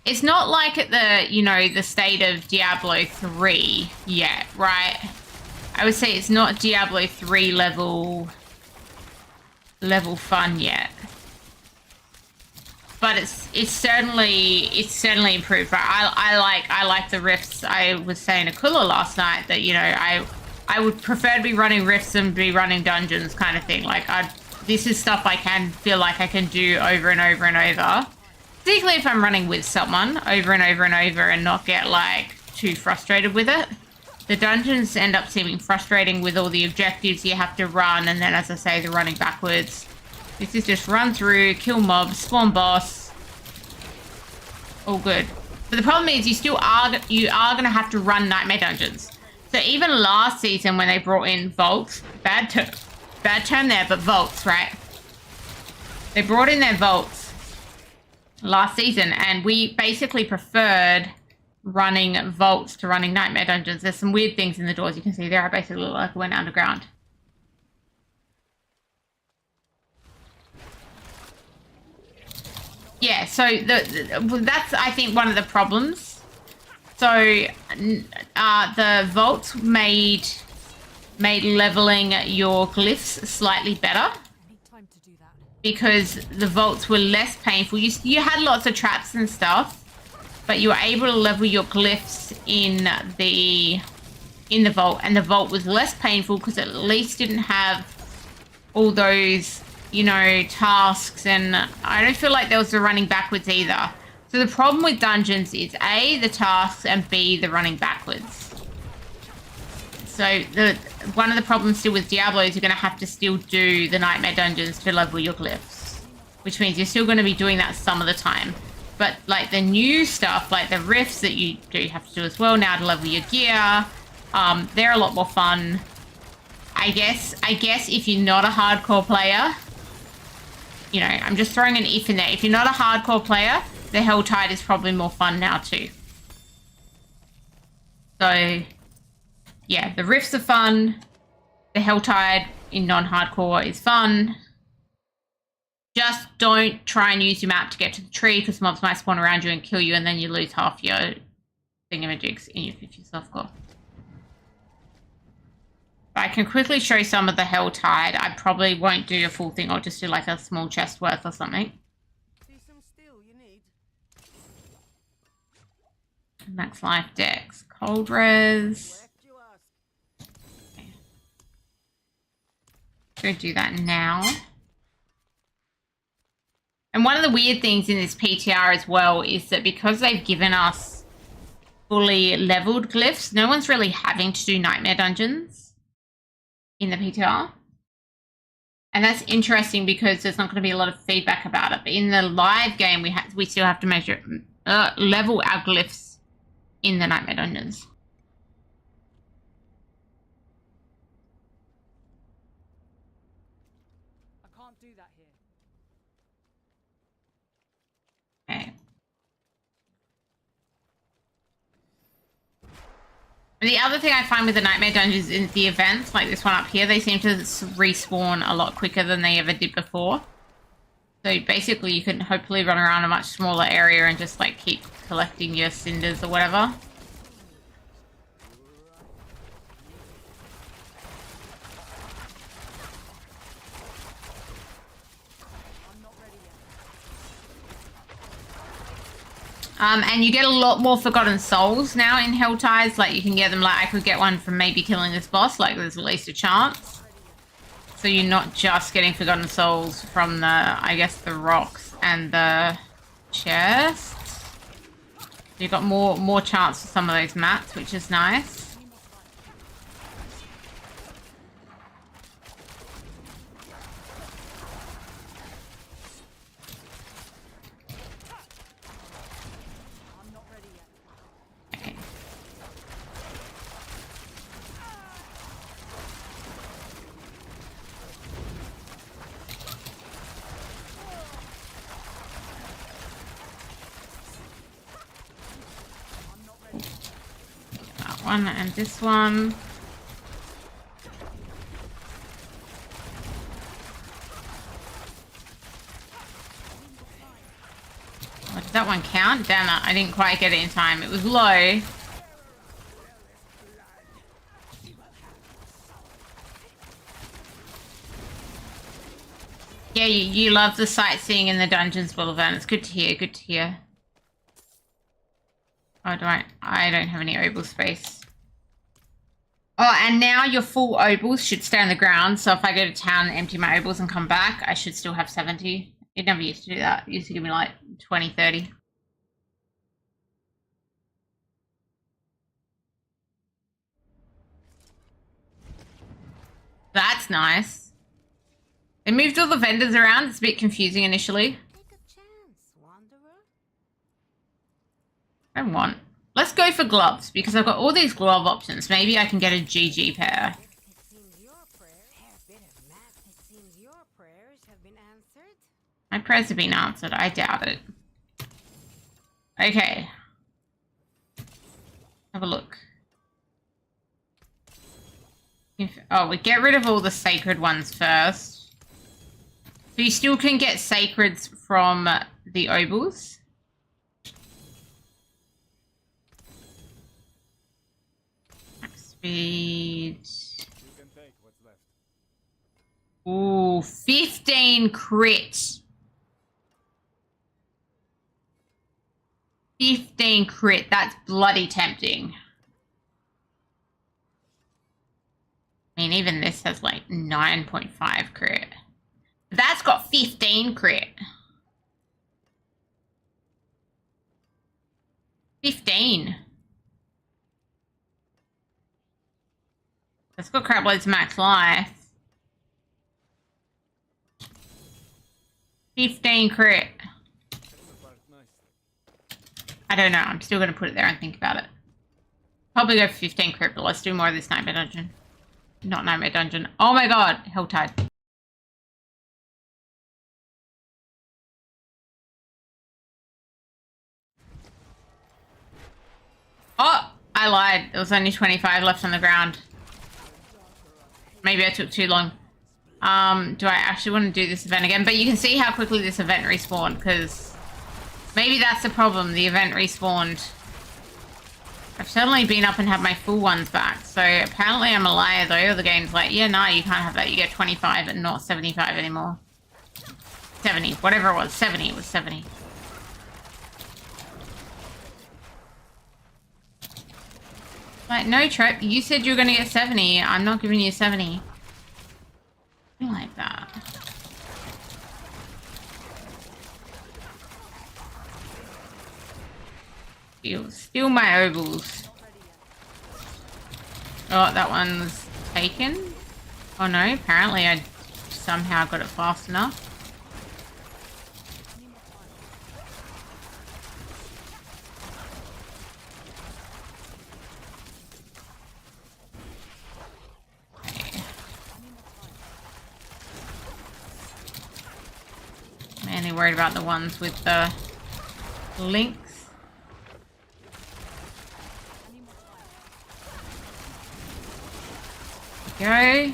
it's not like at the state of Diablo 3 yet, right? I would say it's not Diablo 3 level fun yet. But it's certainly improved. Right? I like the rifts. I was saying to Kula last night that I would prefer to be running rifts than be running dungeons, kind of thing. Like this is stuff I can feel like I can do over and over and over. Particularly if I'm running with someone over and over and over and not get like too frustrated with it. The dungeons end up seeming frustrating with all the objectives you have to run, and then, as I say, the running backwards. This is just run through, kill mobs, spawn boss. All good. But the problem is you are going to have to run nightmare dungeons. So even last season when they brought in vaults, bad term there, but vaults, right? They brought in their vaults last season, and we basically preferred running vaults to running nightmare dungeons. There's some weird things in the doors you can see there. I basically look like I went underground. Yeah, so that's, I think, one of the problems. So the vaults made leveling your glyphs slightly better. I need time to do that. Because the vaults were less painful. You had lots of traps and stuff, but you were able to level your glyphs in the vault, and the vault was less painful because at least didn't have all those, tasks, and I don't feel like there was the running backwards either. So the problem with dungeons is A, the tasks, and B, the running backwards. So one of the problems still with Diablo is you're going to have to still do the nightmare dungeons to level your glyphs, which means you're still going to be doing that some of the time. But like the new stuff, like the rifts that you do have to do as well now to level your gear, they're a lot more fun. I guess if you're not a hardcore player, I'm just throwing an if in there. If you're not a hardcore player, the Helltide is probably more fun now too. So, yeah, the rifts are fun. The Helltide in non-hardcore is fun. Just don't try and use your map to get to the tree, because mobs might spawn around you and kill you, and then you lose half your thingamajigs in your 50 softcore. I can quickly show some of the Helltide. I probably won't do a full thing. I'll just do like a small chest worth or something. See some steel you need. Max life dex. Cold res. Left you ask. Go do that now. And one of the weird things in this PTR as well is that because they've given us fully leveled glyphs, no one's really having to do nightmare dungeons in the PTR. And that's interesting because there's not going to be a lot of feedback about it. But in the live game, we still have to level our glyphs in the nightmare dungeons. I can't do that here. Okay. The other thing I find with the nightmare dungeons is the events, like this one up here, they seem to respawn a lot quicker than they ever did before. So basically you can hopefully run around a much smaller area and just like keep collecting your cinders or whatever. And you get a lot more Forgotten Souls now in Helltides. Like, you can get them, like, I could get one from maybe killing this boss. Like, there's at least a chance. So you're not just getting Forgotten Souls from the, I guess, the rocks and the chests. You've got more chance for some of those mats, which is nice. one and this one. Oh, did that one count? Damn it, I didn't quite get it in time. It was low. Yeah, you love the sightseeing in the dungeons, Willivan. It's good to hear, good to hear. Oh, I don't have any obel space. Oh, and now your full obels should stay on the ground. So if I go to town and empty my obels and come back, I should still have 70. It never used to do that. It used to give me like 20, 30. That's nice. They moved all the vendors around. It's a bit confusing initially. Take a chance, wanderer. I want. Let's go for gloves because I've got all these glove options. Maybe I can get a GG pair. It seems your prayers have been answered. My prayers have been answered. I doubt it. Okay. Have a look. Oh, we get rid of all the sacred ones first. So you still can get sacreds from the obels. Max speed. You can take what's left. Ooh, 15 crit. 15 crit. That's bloody tempting. I mean, even this has like 9.5 crit. That's got 15 crit. 15. That's got crap loads max life. 15 crit. I don't know. I'm still going to put it there and think about it. Probably go for 15 crit, but let's do more of this nightmare dungeon. Not nightmare dungeon. Oh my god. Helltide. Oh, I lied. There was only 25 left on the ground. Maybe I took too long. Do I actually want to do this event again? But you can see how quickly this event respawned, because maybe that's the problem. The event respawned. I've certainly been up and had my full ones back. So apparently I'm a liar though. The game's like, yeah, no, you can't have that. You get 25 and not 75 anymore. 70, whatever it was. 70, it was 70. Like, no, Trep, you said you were going to get 70. I'm not giving you 70. Something like that. Steal my obels. Oh, that one's taken. Oh no, apparently I somehow got it fast enough. Mainly worried about the ones with the links. Go. Okay.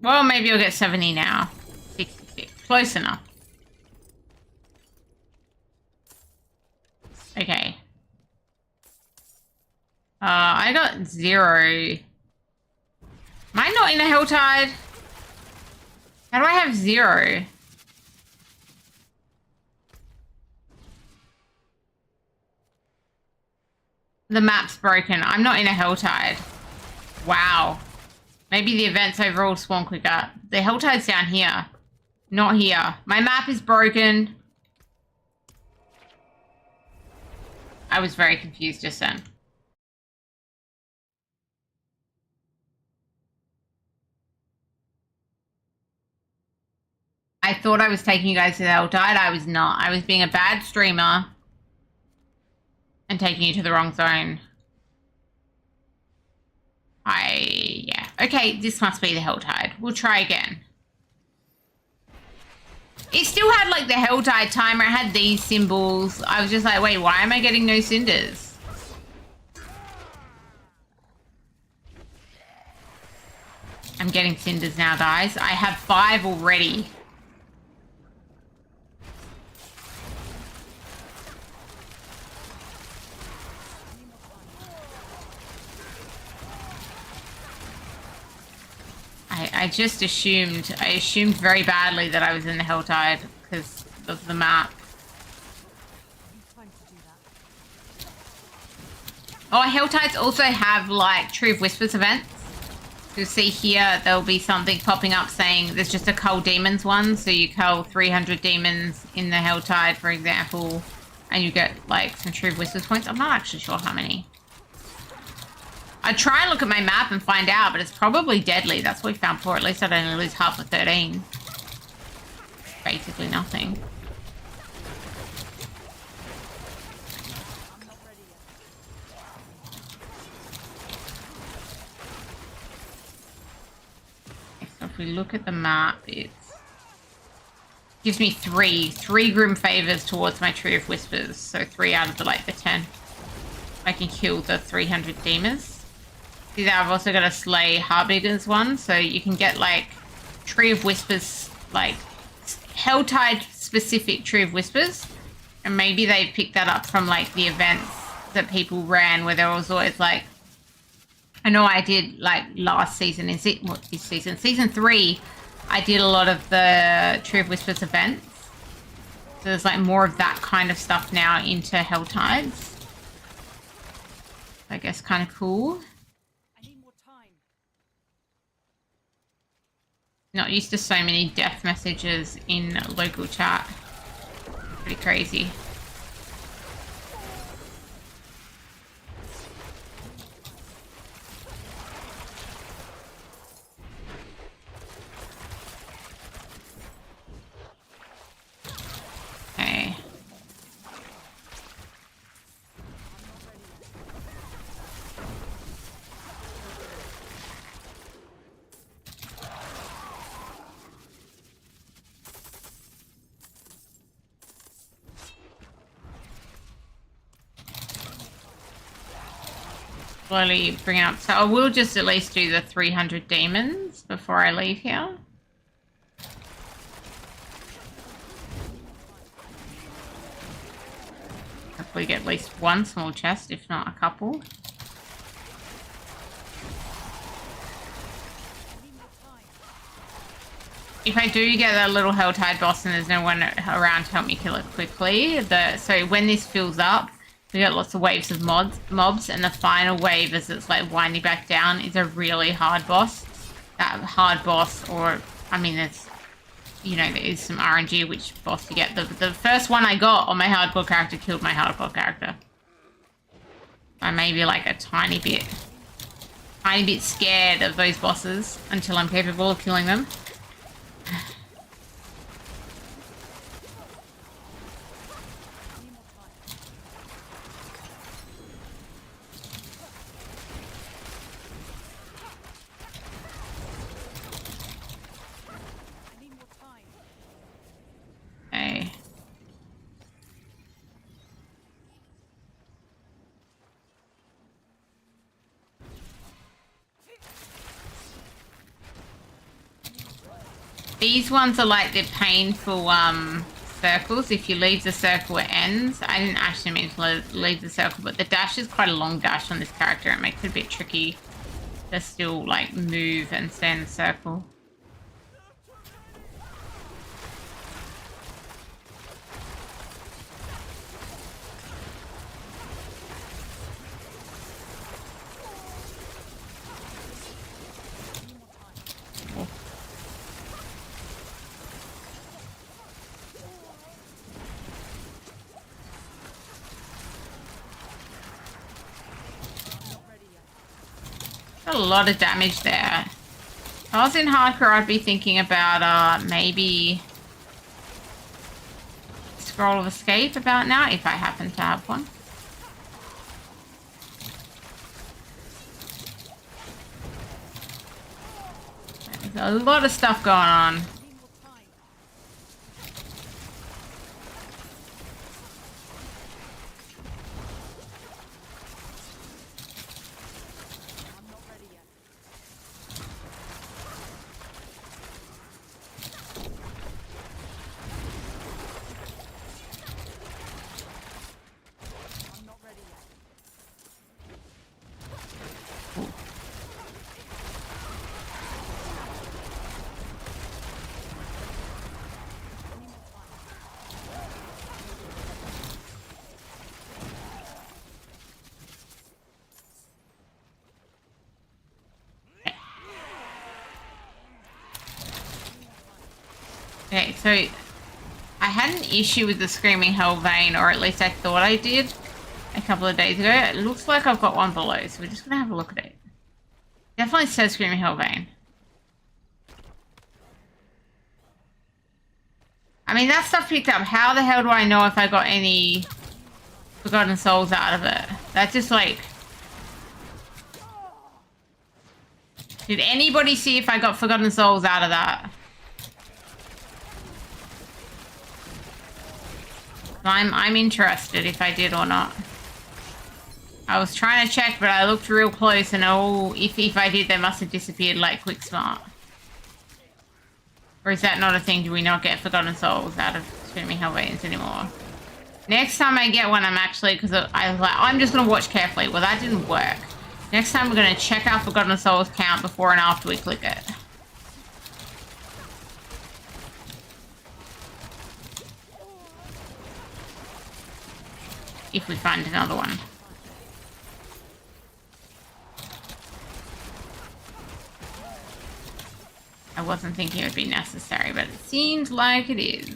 Well, maybe I'll get 70 now. 66. Close enough. Okay. I got 0. Am I not in a Helltide? How do I have 0? The map's broken. I'm not in a Helltide. Wow. Maybe the events overall spawn quicker. The Helltide's down here. Not here. My map is broken. I was very confused just then. I thought I was taking you guys to the Helltide. I was not. I was being a bad streamer and taking you to the wrong zone. Okay, this must be the Helltide. We'll try again. It still had like the Helltide timer. It had these symbols. I was just like, wait, why am I getting no cinders? I'm getting cinders now, guys. I have 5 already. I just assumed, very badly that I was in the Helltide because of the map. Oh, Helltides also have like Tree of Whispers events. You'll see here there'll be something popping up saying there's just a cull demons one. So you cull 300 demons in the Helltide, for example, and you get like some Tree of Whispers points. I'm not actually sure how many. I'd try and look at my map and find out, but it's probably deadly. That's what we found before. At least I'd only lose half of 13. Basically nothing. So if we look at the map, it gives me 3 grim favors towards my Tree of Whispers. So 3 out of the 10. I can kill the 300 demons. See that I've also got a Slay Harbingers one, so you can get like Tree of Whispers, like Helltide specific Tree of Whispers, and maybe they picked that up from like the events that people ran where there was always like, I know I did like last season in season 3, I did a lot of the Tree of Whispers events, so there's like more of that kind of stuff now into Helltides. I guess kind of cool. Not used to so many death messages in local chat. Pretty crazy. Okay. Slowly bring it up. So I will just at least do the 300 demons before I leave here. Hopefully get at least one small chest, if not a couple. If I do get a little Helltide boss and there's no one around to help me kill it quickly, so when this fills up, we got lots of waves of mobs, and the final wave as it's like winding back down is a really hard boss. That hard boss, or I mean, there's, you know, there is some RNG which boss you get. The first one I got on my hardcore character killed my hardcore character. I may be like a tiny bit scared of those bosses until I'm capable of killing them. Okay. These ones are like the painful circles. If you leave the circle, it ends. I didn't actually mean to leave the circle, but the dash is quite a long dash on this character. It makes it a bit tricky to still like move and stay in the circle. A lot of damage there. If I was in hardcore, I'd be thinking about maybe Scroll of Escape about now, if I happen to have one. A lot of stuff going on. Okay, so I had an issue with the Screaming Hell Vein, or at least I thought I did a couple of days ago. It looks like I've got one below, so we're just going to have a look at it. Definitely says Screaming Hell Vein. I mean, that stuff picked up. How the hell do I know if I got any Forgotten Souls out of it? That just like... Did anybody see if I got Forgotten Souls out of that? I'm interested if I did or not. I was trying to check, but I looked real close, and oh, if I did, they must have disappeared like Quick Smart. Or is that not a thing? Do we not get Forgotten Souls out of Screaming Hell Veins anymore? Next time I get one, I'm actually, because I was like, I'm just going to watch carefully. Well, that didn't work. Next time we're going to check our Forgotten Souls count before and after we click it. If we find another one. I wasn't thinking it would be necessary, but it seems like it is.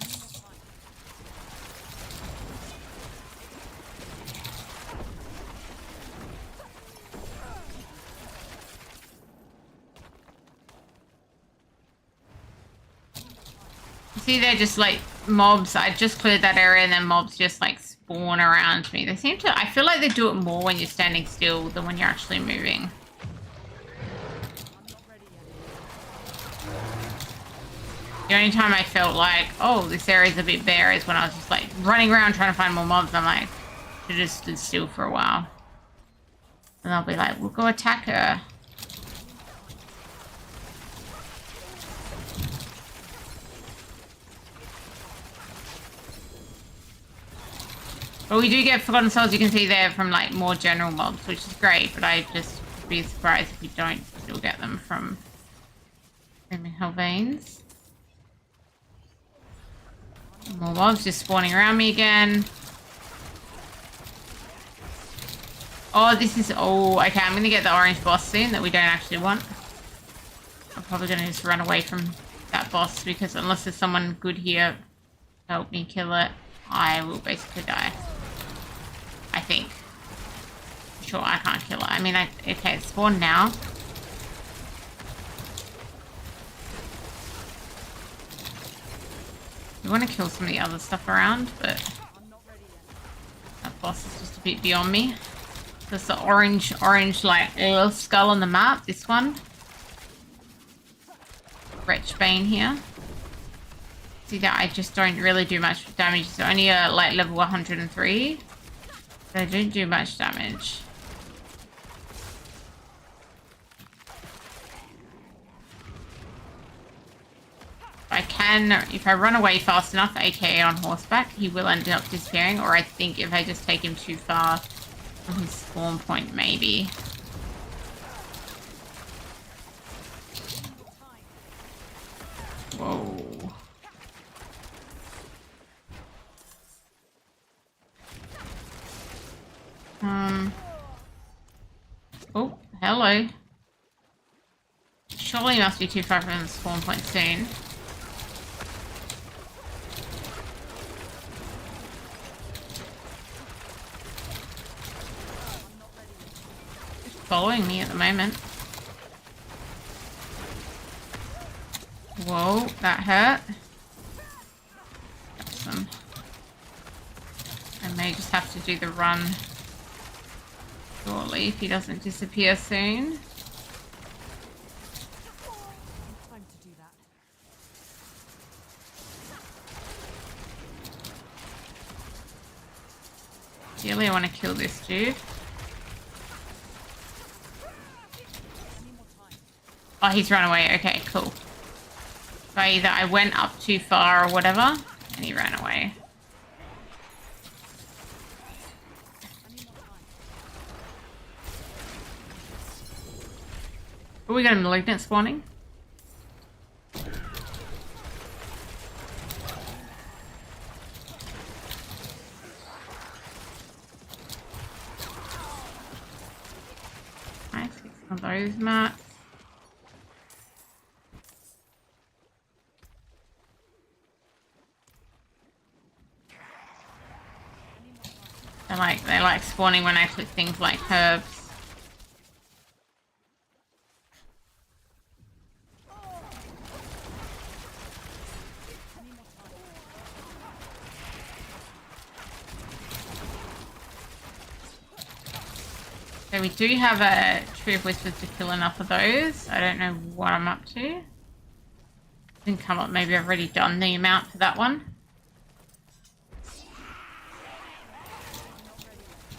See, they're just like mobs. I just cleared that area and then mobs just like spawn around me. They seem to, I feel like they do it more when you're standing still than when you're actually moving. The only time I felt like, oh, this area's a bit bare is when I was just like running around trying to find more mobs. I'm like, should have just stood still for a while. And I'll be like, we'll go attack her. But we do get Forgotten Souls, you can see there, from like more general mobs, which is great, but I just would be surprised if we don't still get them from Screaming Hell Veins. More mobs just spawning around me again. Oh, this is... Oh, okay, I'm going to get the orange boss soon that we don't actually want. I'm probably going to just run away from that boss because unless there's someone good here to help me kill it, I will basically die. I think. Sure, I can't kill it. I mean, okay, it's spawned now. We want to kill some of the other stuff around, but that boss is just a bit beyond me. There's the orange like skull on the map. This one. Wretchbane here. See that I just don't really do much damage. It's only like level 103. So I don't do much damage. I can, if I run away fast enough, aka on horseback, he will end up disappearing. Or I think if I just take him too far from his spawn point, maybe. Whoa. Oh, hello. Surely must be too far from the spawn point soon. Just following me at the moment. Whoa, that hurt. Awesome. I may just have to do the run shortly if he doesn't disappear soon. Ideally, I want to kill this dude. Oh, he's run away. Okay, cool. So either I went up too far or whatever, and he ran away. Oh, we got a malignant spawning. Nice, fix some of those mats. They like spawning when I put things like herbs. So we do have a Tree of Whispers to kill enough of those. I don't know what I'm up to. Didn't come up. Maybe I've already done the amount for that one.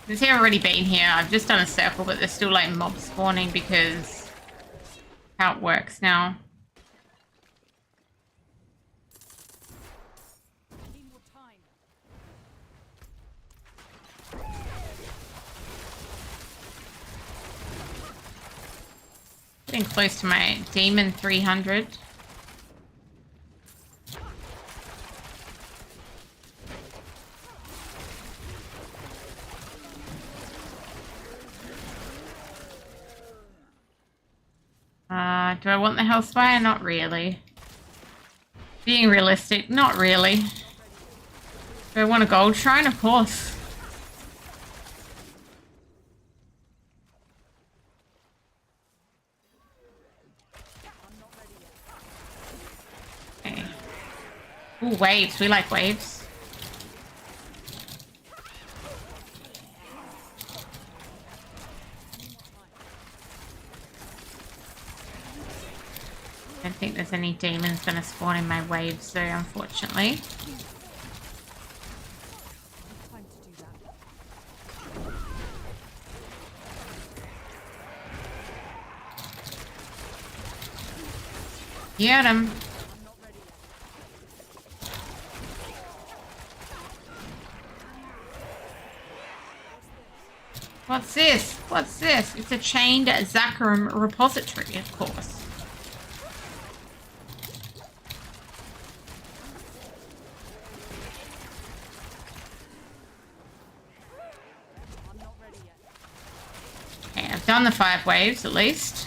You see, I've already been here. I've just done a circle, but there's still like mob spawning because how it works now. Getting close to my demon 300. Do I want the Hellspire? Not really. Being realistic, not really. Do I want a gold shrine? Of course. Okay. Ooh, waves. We like waves. I don't think there's any demons gonna spawn in my waves though, unfortunately. Get him. What's this? What's this? It's a chained Zacharium repository, of course. Okay, I've done the 5 waves at least.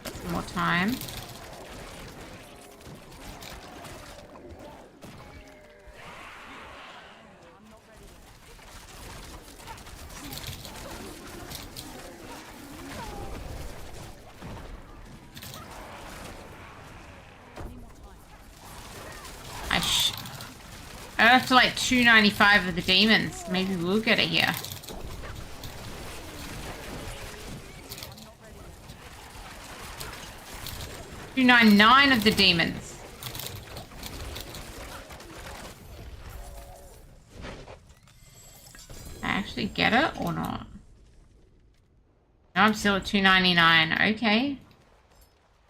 Got some more time. I have to like 295 of the demons. Maybe we'll get it here. $299 of the demons. I actually get it or not? No, I'm still at $299. Okay.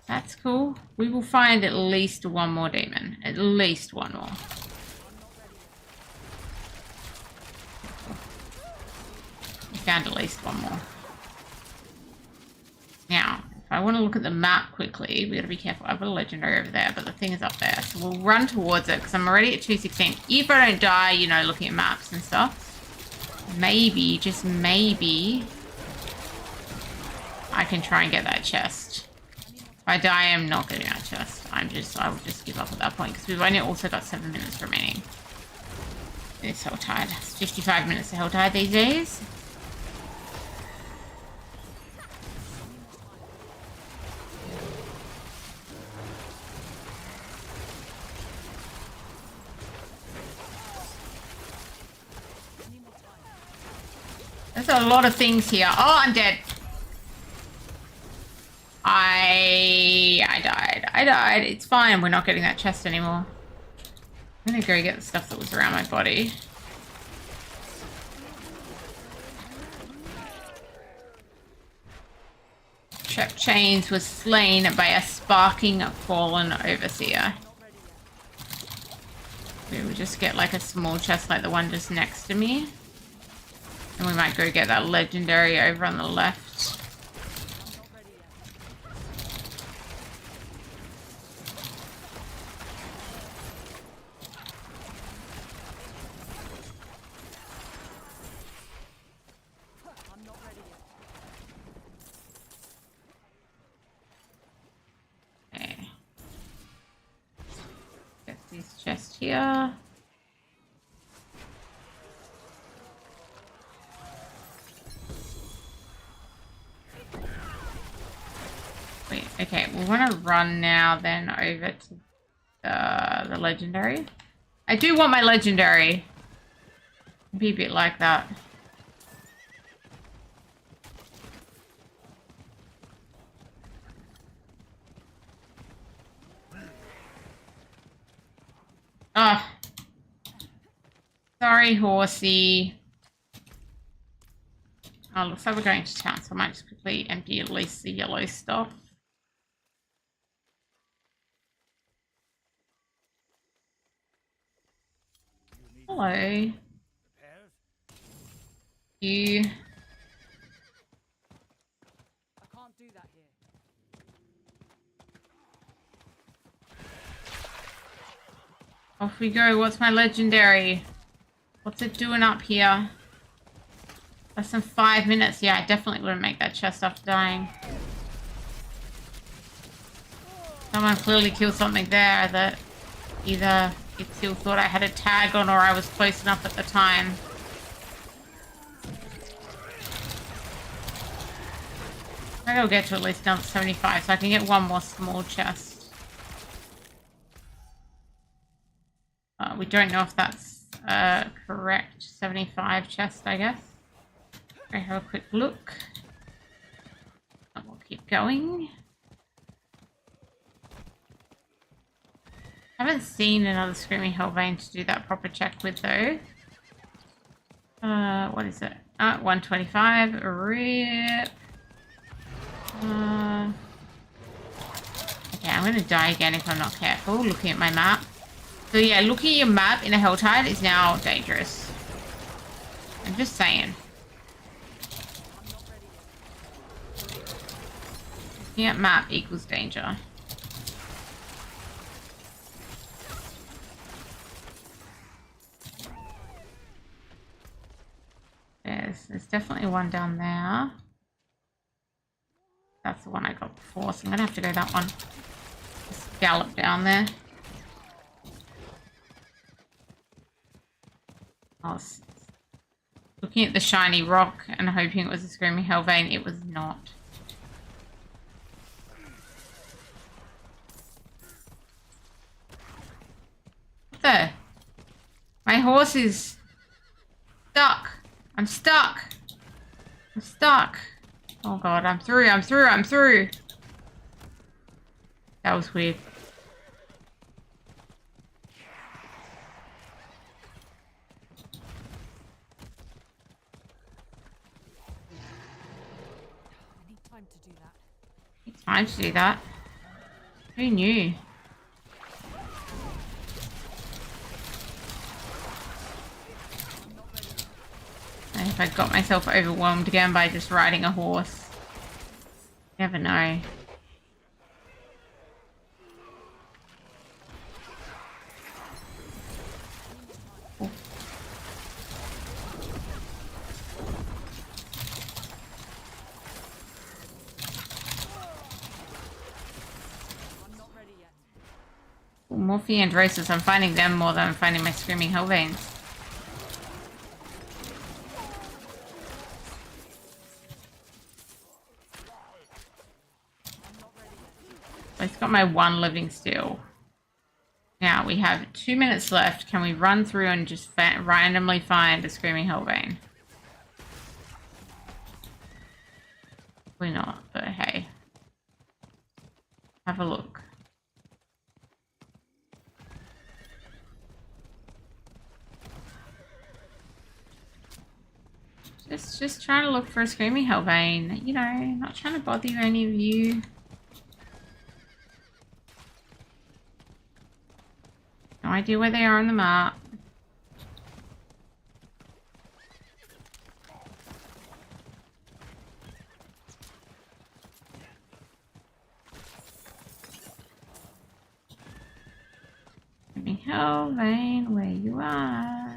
That's cool. We will find at least one more demon. At least one more. We found at least one more. Now, if I want to look at the map quickly, we gotta be careful. I've got a legendary over there, but the thing is up there. So we'll run towards it because I'm already at 216. If I don't die, you know, looking at maps and stuff, maybe, just maybe, I can try and get that chest. If I die, I'm not getting that chest. I will just give up at that point because we've only also got 7 minutes remaining. It's Helltide. It's 55 minutes to Helltide these days. There's a lot of things here. Oh, I'm dead. I died. It's fine. We're not getting that chest anymore. I'm gonna go get the stuff that was around my body. TrepChains was slain by a sparking fallen overseer. We would just get like a small chest like the one just next to me. And we might go get that legendary over on the left. Okay. Get these chests here. Wait, okay, we want to run now then over to the legendary. I do want my legendary. Be a bit like that. Oh. Sorry, horsey. Oh, looks like we're going to town, so I might just quickly empty at least the yellow stuff. Hello. You. I can't do that here. Off we go. What's my legendary? What's it doing up here? Less than 5 minutes. Yeah, I definitely wouldn't make that chest after dying. Someone clearly killed something there that either it still thought I had a tag on or I was close enough at the time. I gotta get to at least down to 75 so I can get one more small chest. We don't know if that's correct 75 chest, I guess. I have a quick look. And we'll keep going. Haven't seen another Screaming Hellbane to do that proper check with though. What is it? 125. RIP. Okay, I'm gonna die again if I'm not careful. Looking at my map. So yeah, looking at your map in a Helltide is now dangerous. I'm just saying. Looking at map equals danger. There's definitely one down there. That's the one I got before, so I'm gonna have to go that one. Just gallop down there. I was looking at the shiny rock and hoping it was a Screaming Hellbane. It was not. What the? My horse is stuck. I'm stuck. I'm stuck. Oh god, I'm through. That was weird. I need time to do that. It's time to do that. Who knew? And if I got myself overwhelmed again by just riding a horse. You never know. Oh. I'm not ready yet. Well, Morphe and races, I'm finding them more than I'm finding my Screaming Hellbanes. It's got my one living still. Now we have 2 minutes left. Can we run through and just randomly find a Screaming Hellbane? Probably not, but hey. Have a look. Just just trying to look for a Screaming Hellbane. You know, not trying to bother any of you. No idea where they are on the map. Screaming Hellbane, where you are?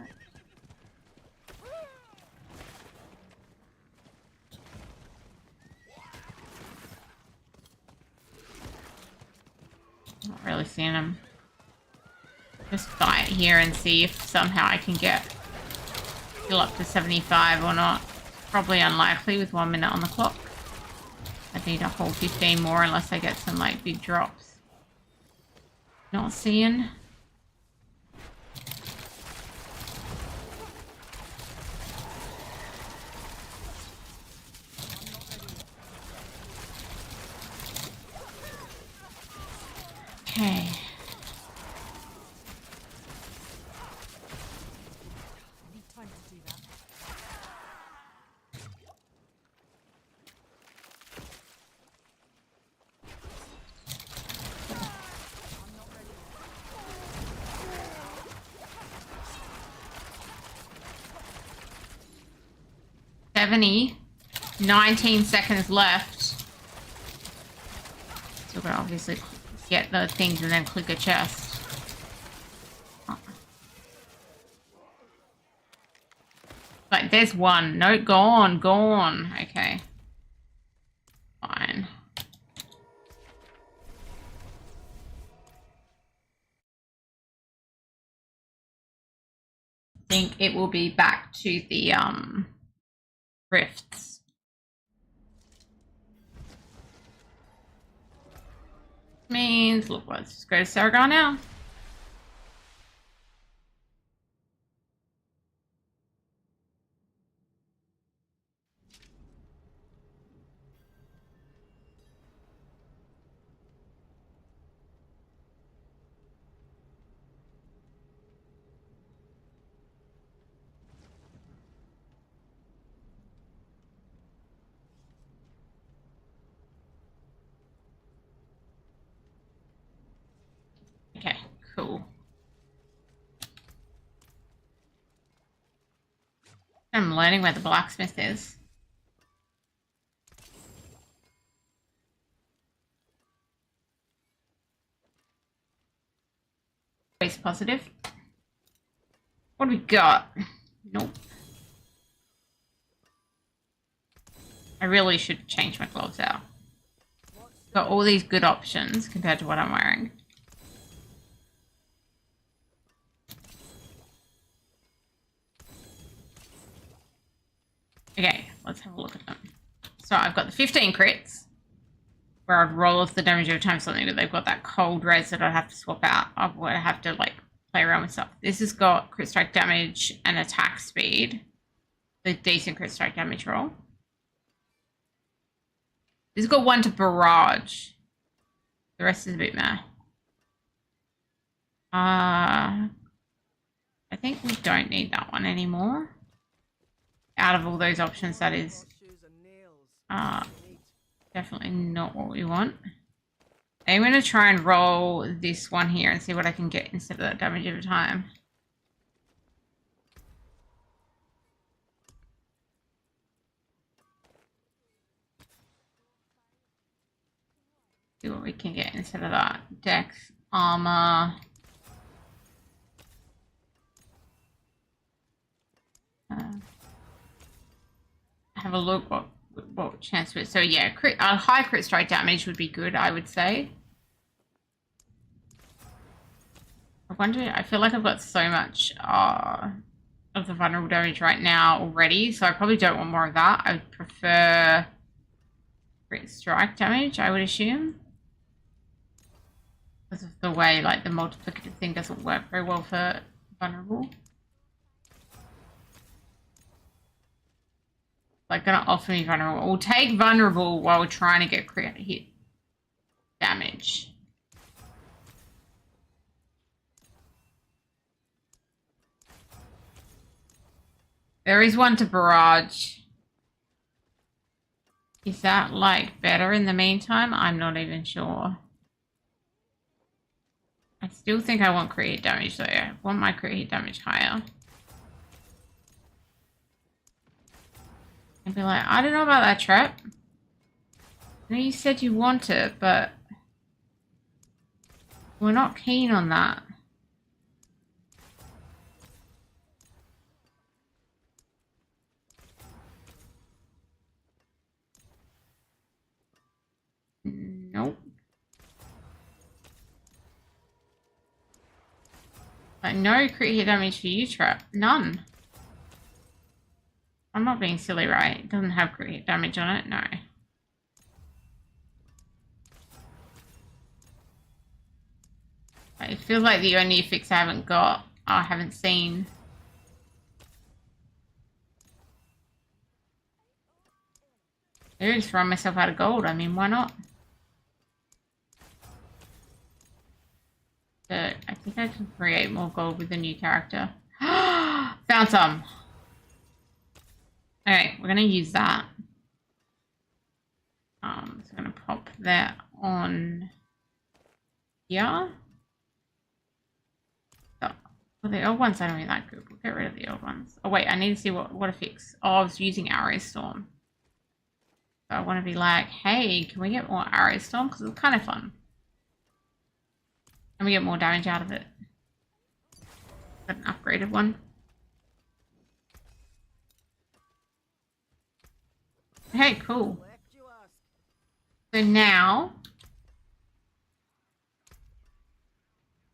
Not really seeing him. Just fight here and see if somehow I can get heal up to 75 or not. Probably unlikely with 1 minute on the clock. I need a whole 15 more unless I get some like big drops. Not seeing. Okay. I need time to do that. I'm not ready yet. 70. 19 seconds left. Still gotta obviously get the things and then click a chest. Oh. Like, there's one. No, gone, gone. Okay. Fine. I think it will be back to the, rifts. Means, look, let's just go to Saragar now. Okay, cool. I'm learning where the blacksmith is. Always positive. What do we got? Nope. I really should change my gloves out. Got all these good options compared to what I'm wearing. Okay, let's have a look at them. So I've got the 15 crits, where I'd roll off the damage every time something, but they've got that cold res that I'd have to swap out. I would have to like play around with stuff. This has got crit strike damage and attack speed. The decent crit strike damage roll. This has got 1 to barrage. The rest is a bit meh. I think we don't need that one anymore. Out of all those options, that is definitely not what we want. I'm going to try and roll this one here and see what I can get instead of that damage every time. See what we can get instead of that. Dex, armor. Have a look what chance with. So yeah, high crit strike damage would be good, I would say. I wonder, I feel like I've got so much of the vulnerable damage right now already, so I probably don't want more of that. I would prefer crit strike damage, I would assume. Because of the way like the multiplicative thing doesn't work very well for vulnerable. Like, gonna offer me vulnerable. We'll take vulnerable while we're trying to get crit hit damage. There is 1 to barrage. Is that like better in the meantime? I'm not even sure. I still think I want crit hit damage though. I want my crit hit damage higher. And be like, I don't know about that trap. I know you said you want it, but we're not keen on that. Nope. Like, no crit hit damage for you, trap. None. I'm not being silly, right? It doesn't have crit hit damage on it. No. It feels like the only fix I haven't got, I haven't seen. I just run myself out of gold. I mean, why not? So I think I can create more gold with a new character. Found some. Okay, we're gonna use that. So I'm gonna pop that on here. Oh, well, the old ones I don't really that good. We'll get rid of the old ones. Oh wait, I need to see what a fix. Oh, I was using Arrow Storm. So I want to be like, hey, can we get more Arrow Storm? Because it's kind of fun. And we get more damage out of it. An upgraded one. Okay, cool. So now...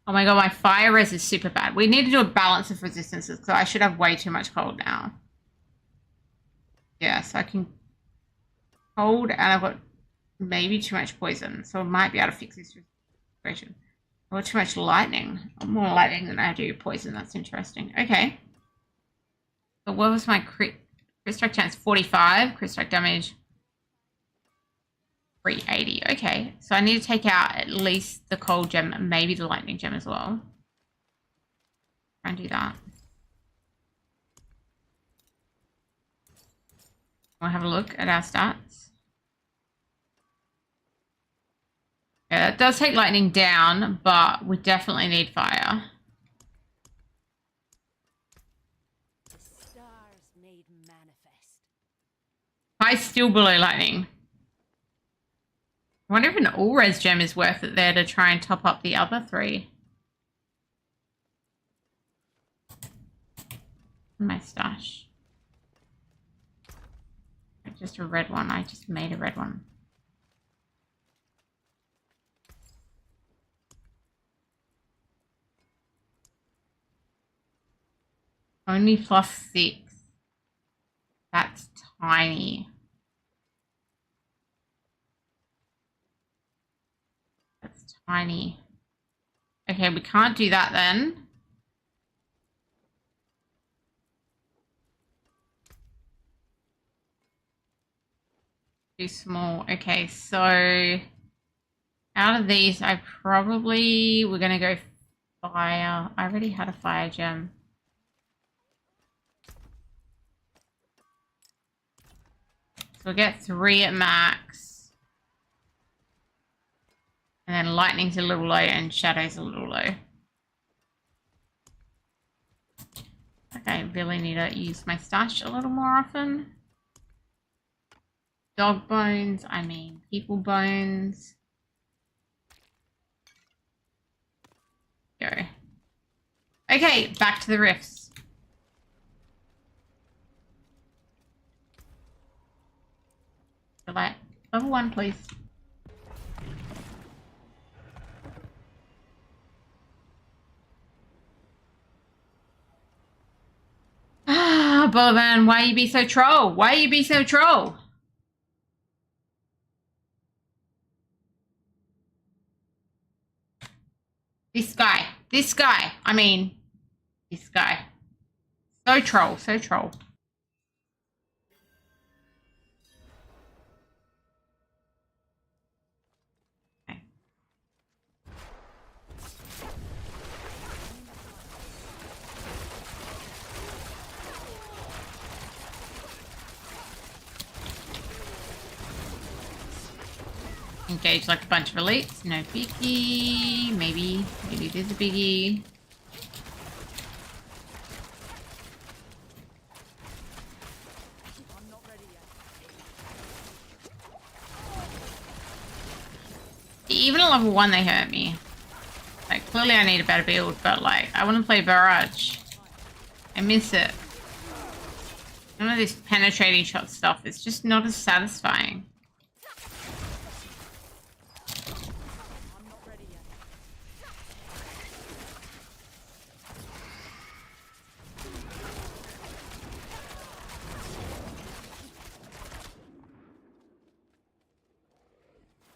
Oh my god, my fire res is super bad. We need to do a balance of resistances because I should have way too much cold now. Yeah, so I can... Cold, and I've got maybe too much poison, so I might be able to fix this situation. I've got too much lightning. More lightning than I do poison. That's interesting. Okay. But what was my crit strike chance? 45. Crit strike damage. 380. Okay. So I need to take out at least the cold gem and maybe the lightning gem as well. Try and do that. We'll have a look at our stats. Yeah, that does take lightning down, but we definitely need fire. The stars made manifest. High still below lightning. I wonder if an all-res gem is worth it there to try and top up the other three. My stash. Just a red one. I just made a red one. Only +6. That's tiny. That's tiny. Okay, we can't do that then. Too small. Okay, so out of these, we're gonna go fire. I already had a fire gem. So we'll get 3 at max. And then lightning's a little low and shadow's a little low. Okay, really need to use my stash a little more often. Dog bones, I mean people bones. Go. Okay, back to the rifts. Like, level 1, please. Ah, Bolivan, why you be so troll? Why you be so troll? This guy, I mean, this guy. So troll, so troll. Engage like a bunch of elites. No biggie. Maybe it is a biggie. I'm not ready yet. Even at level 1 they hurt me. Like, clearly I need a better build, but like, I want to play Barrage. I miss it. Some of this penetrating shot stuff is just not as satisfying. I'm not ready yet.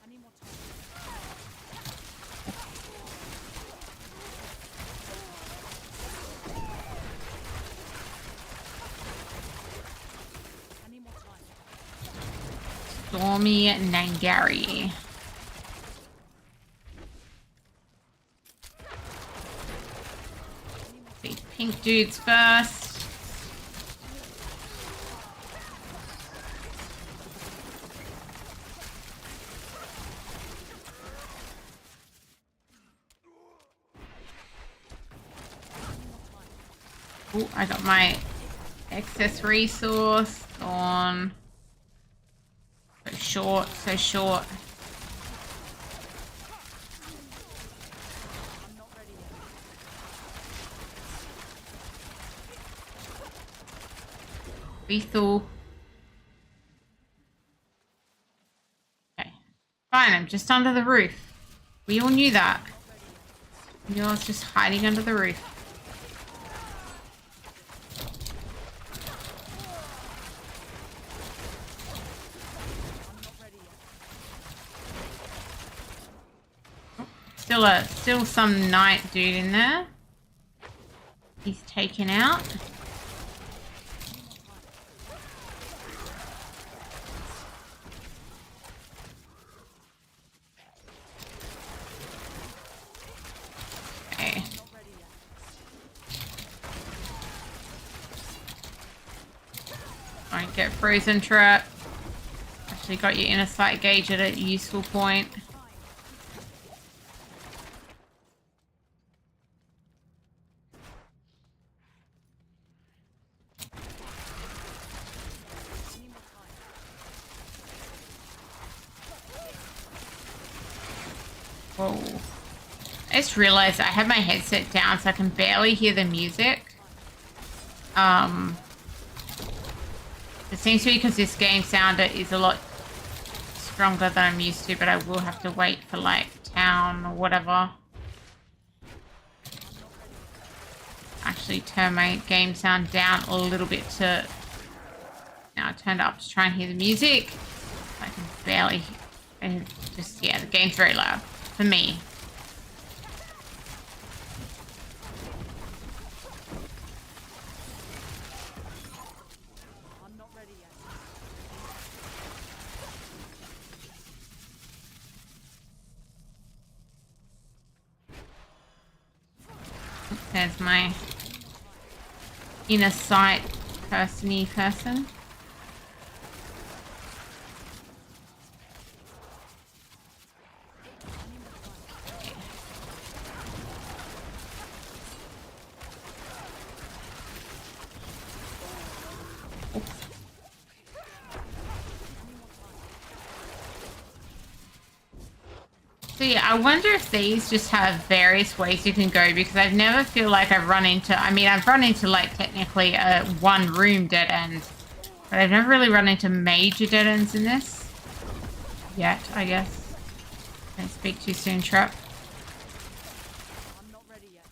I need more time. I need more time. Stormy Nangari. These pink dudes first. Oh, I got my excess resource on. So short, so short. I'm not ready yet. Lethal. Okay. Fine, I'm just under the roof. We all knew that. We all was just hiding under the roof. I'm not ready yet. Still some knight dude in there. He's taken out. Okay. Not ready yet. Don't get frozen trap. Actually got your inner sight gauge at a useful point. I need more time. Whoa. I just realized I have my headset down so I can barely hear the music. It seems to be because this game sounder is a lot stronger than I'm used to, but I will have to wait for like town or whatever. Actually turn my game sound down a little bit to... Now I turned it up to try and hear the music. I can barely... And just, yeah, the game's very loud. For me. I'm not ready yet. There's my inner sight person-y person. So yeah, I wonder if these just have various ways you can go, because I've never feel like I've run into, I mean, I've run into like technically a one room dead end, but I've never really run into major dead ends in this yet, I guess. Don't speak too soon, Trap. I'm not ready yet.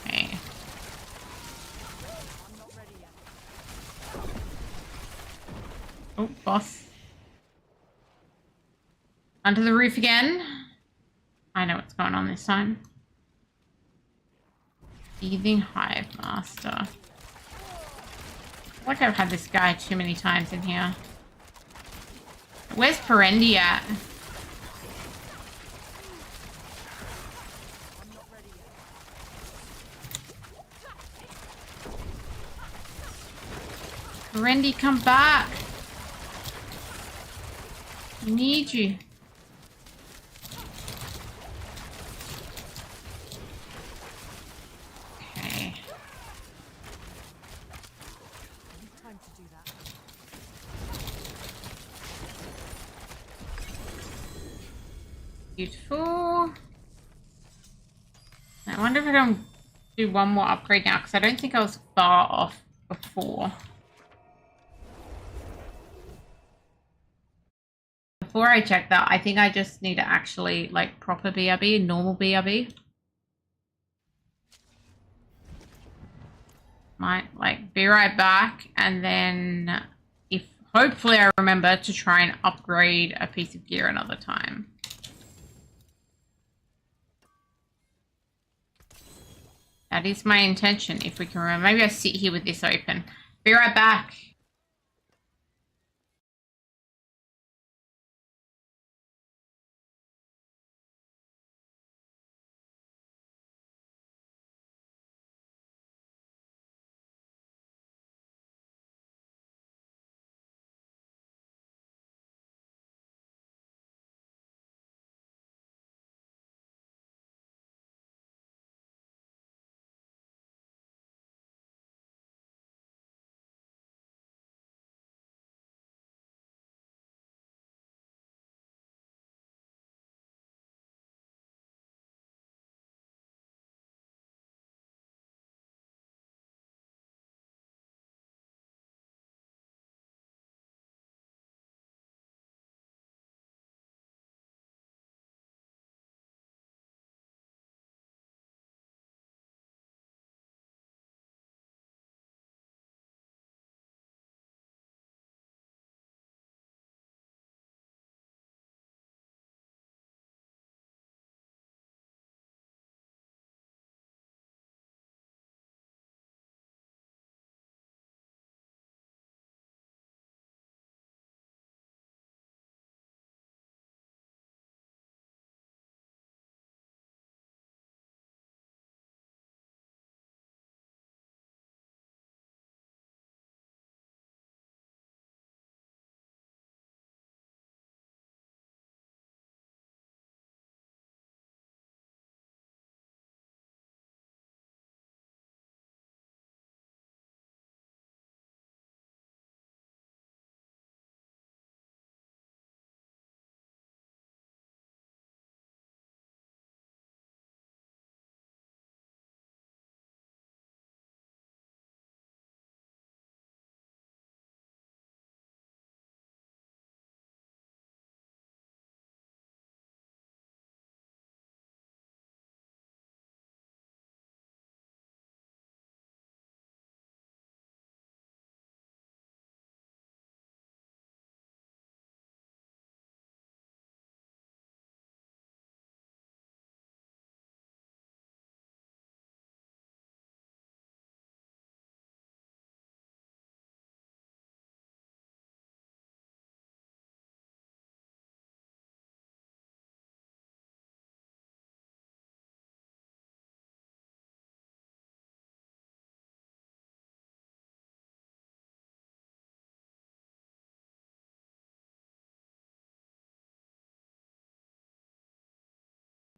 Okay. I'm not ready yet. Oh, boss. Under the roof again. I know what's going on this time. Thieving Hive Master. I feel like I've had this guy too many times in here. Where's Perendi at? I'm not ready yet. Randy, come back. I need you. Okay. Time to do that. Beautiful. I wonder if I can do one more upgrade now, because I don't think I was far off before. Before I check that, I think I just need to actually, like, proper BRB, normal BRB. Might, like, be right back, and then if, hopefully I remember to try and upgrade a piece of gear another time. That is my intention, if we can remember. Maybe I sit here with this open. Be right back.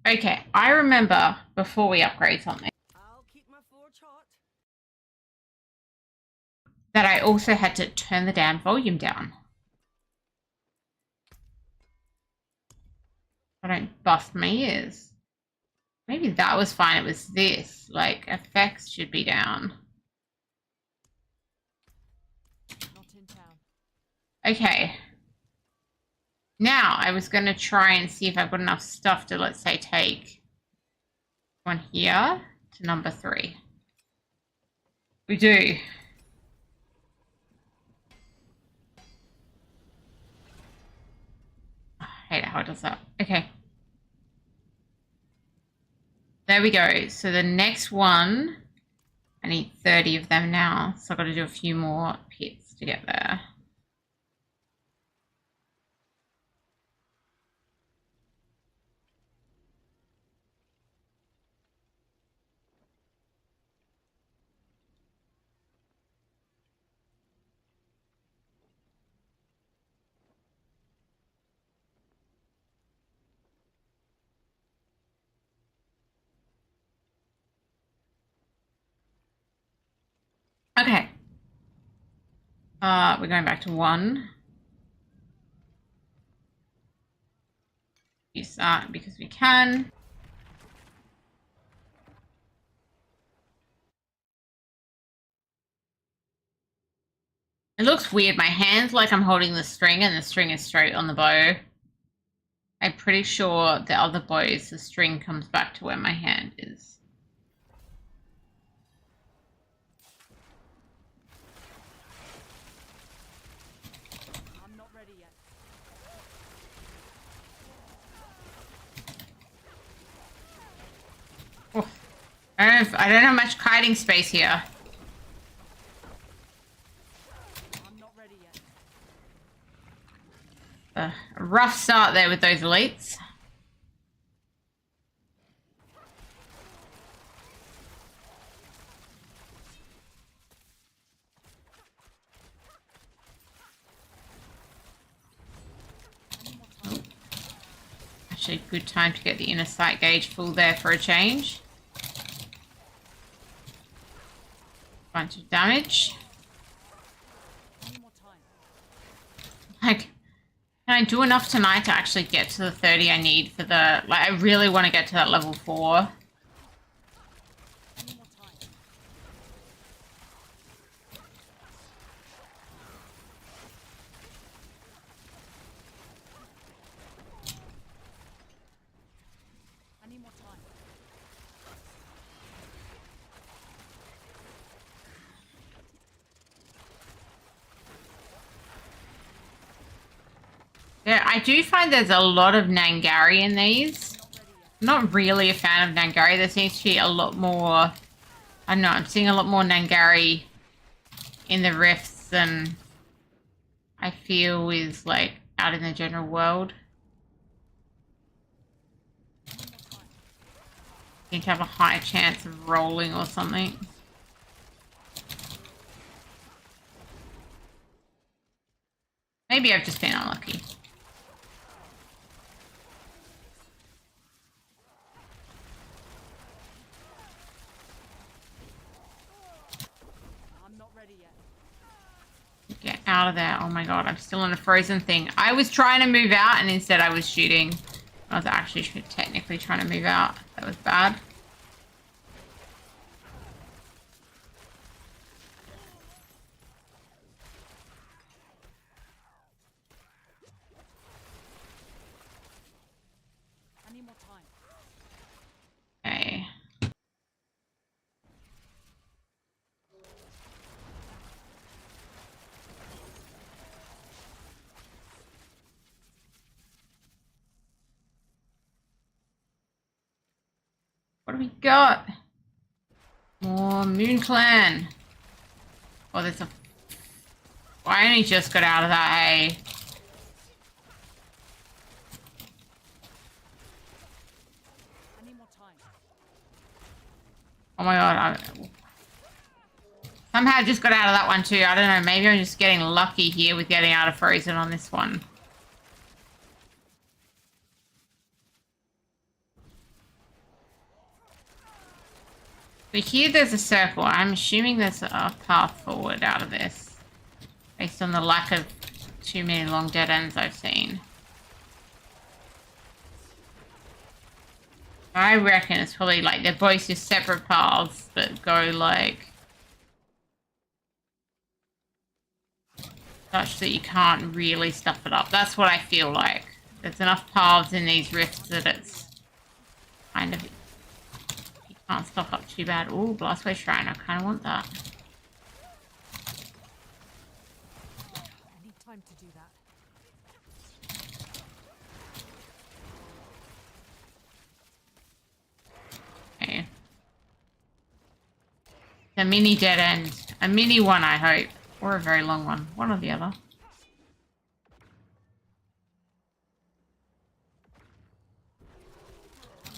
Okay, I remember before we upgrade something I'll keep my forge hot. that I also had to turn the damn volume down. I don't bust my ears. Maybe that was fine. It was this. Like, effects should be down. Not in town. Okay. Now, I was going to try and see if I've got enough stuff to, let's say, take one here to number 3. We do. I hate how it does that. Okay. There we go. So the next one, I need 30 of them now. So I've got to do a few more pits to get there. Okay. We're going back to 1. Use that because we can. It looks weird. My hand's like I'm holding the string and the string is straight on the bow. I'm pretty sure the other bows, the string comes back to where my hand is. I'm not ready yet. Oh, I don't have much kiting space here. I'm not ready yet. A rough start there with those elites. Actually, good time to get the inner sight gauge full there for a change. Bunch of damage. Any more time. Like, can I do enough tonight to actually get to the 30 I need for the... Like, I really want to get to that level 4. Any more time. Any more time. Yeah, I do find there's a lot of Nangari in these. I'm not really a fan of Nangari. There seems to be a lot more... I don't know, I'm seeing a lot more Nangari in the rifts than I feel is, like, out in the general world. Seem to have a higher chance of rolling or something. Maybe I've just been unlucky. I'm not ready yet. Get out of there. Oh my god, I'm still in a frozen thing. I was trying to move out and instead I was shooting. I was actually technically trying to move out. That was bad. Any more time. Okay. What do we got? More Moon Clan. Oh, there's a... Well, I only just got out of that, hey. Any more time. Oh my god, somehow I just got out of that one too. I don't know, maybe I'm just getting lucky here with getting out of frozen on this one. So here there's a circle. I'm assuming there's a path forward out of this. Based on the lack of too many long dead ends I've seen. I reckon it's probably like they're both just separate paths that go like... such that you can't really stuff it up. That's what I feel like. There's enough paths in these rifts that it's kind of... You can't stuff up too bad. Ooh, Blastway Shrine. I kind of want that. I need time to do that. Okay. A mini dead end. A mini one, I hope. Or a very long one. One or the other. I'm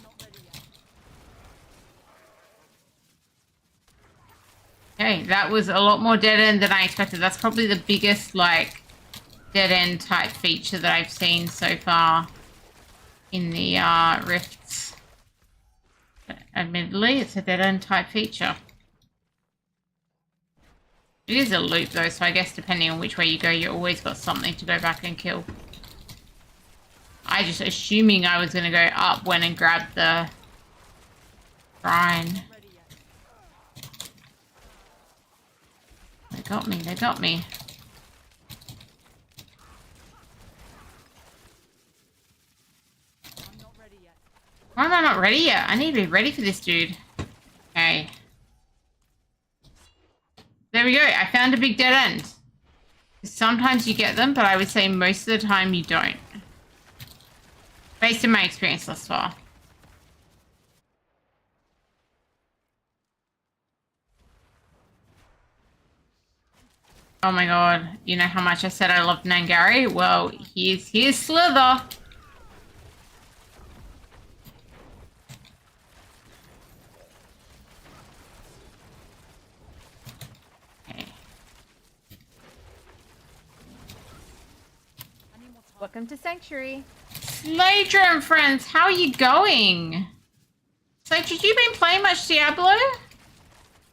not ready yet. Okay, that was a lot more dead end than I expected. That's probably the biggest, like, dead end type feature that I've seen so far in the rifts. But admittedly, it's a dead end type feature. It is a loop though, so I guess depending on which way you go, you always got something to go back and kill. I just assuming I was gonna go up, went and grabbed the shrine. Ready yet. They got me, they got me. I'm not ready yet. Why am I not ready yet? I need to be ready for this dude. Okay. There we go. I found a big dead end. Sometimes you get them, but I would say most of the time you don't. Based on my experience thus far. Oh my god. You know how much I said I loved Nangari? Well, here's Slither. Any more time? Welcome to Sanctuary. Slater and friends, how are you going? So, have you been playing much Diablo?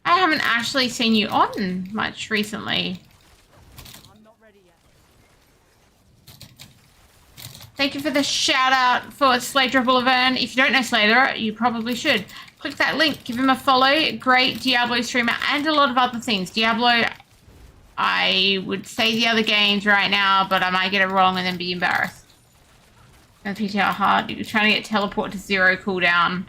I haven't actually seen you on much recently. I'm not ready yet. Thank you for the shout out for Slater Boulevard. If you don't know Slater, you probably should. Click that link, give him a follow. Great Diablo streamer and a lot of other things. Diablo, I would say the other games right now, but I might get it wrong and then be embarrassed. And PTR hard. You're trying to get teleport to 0 cooldown.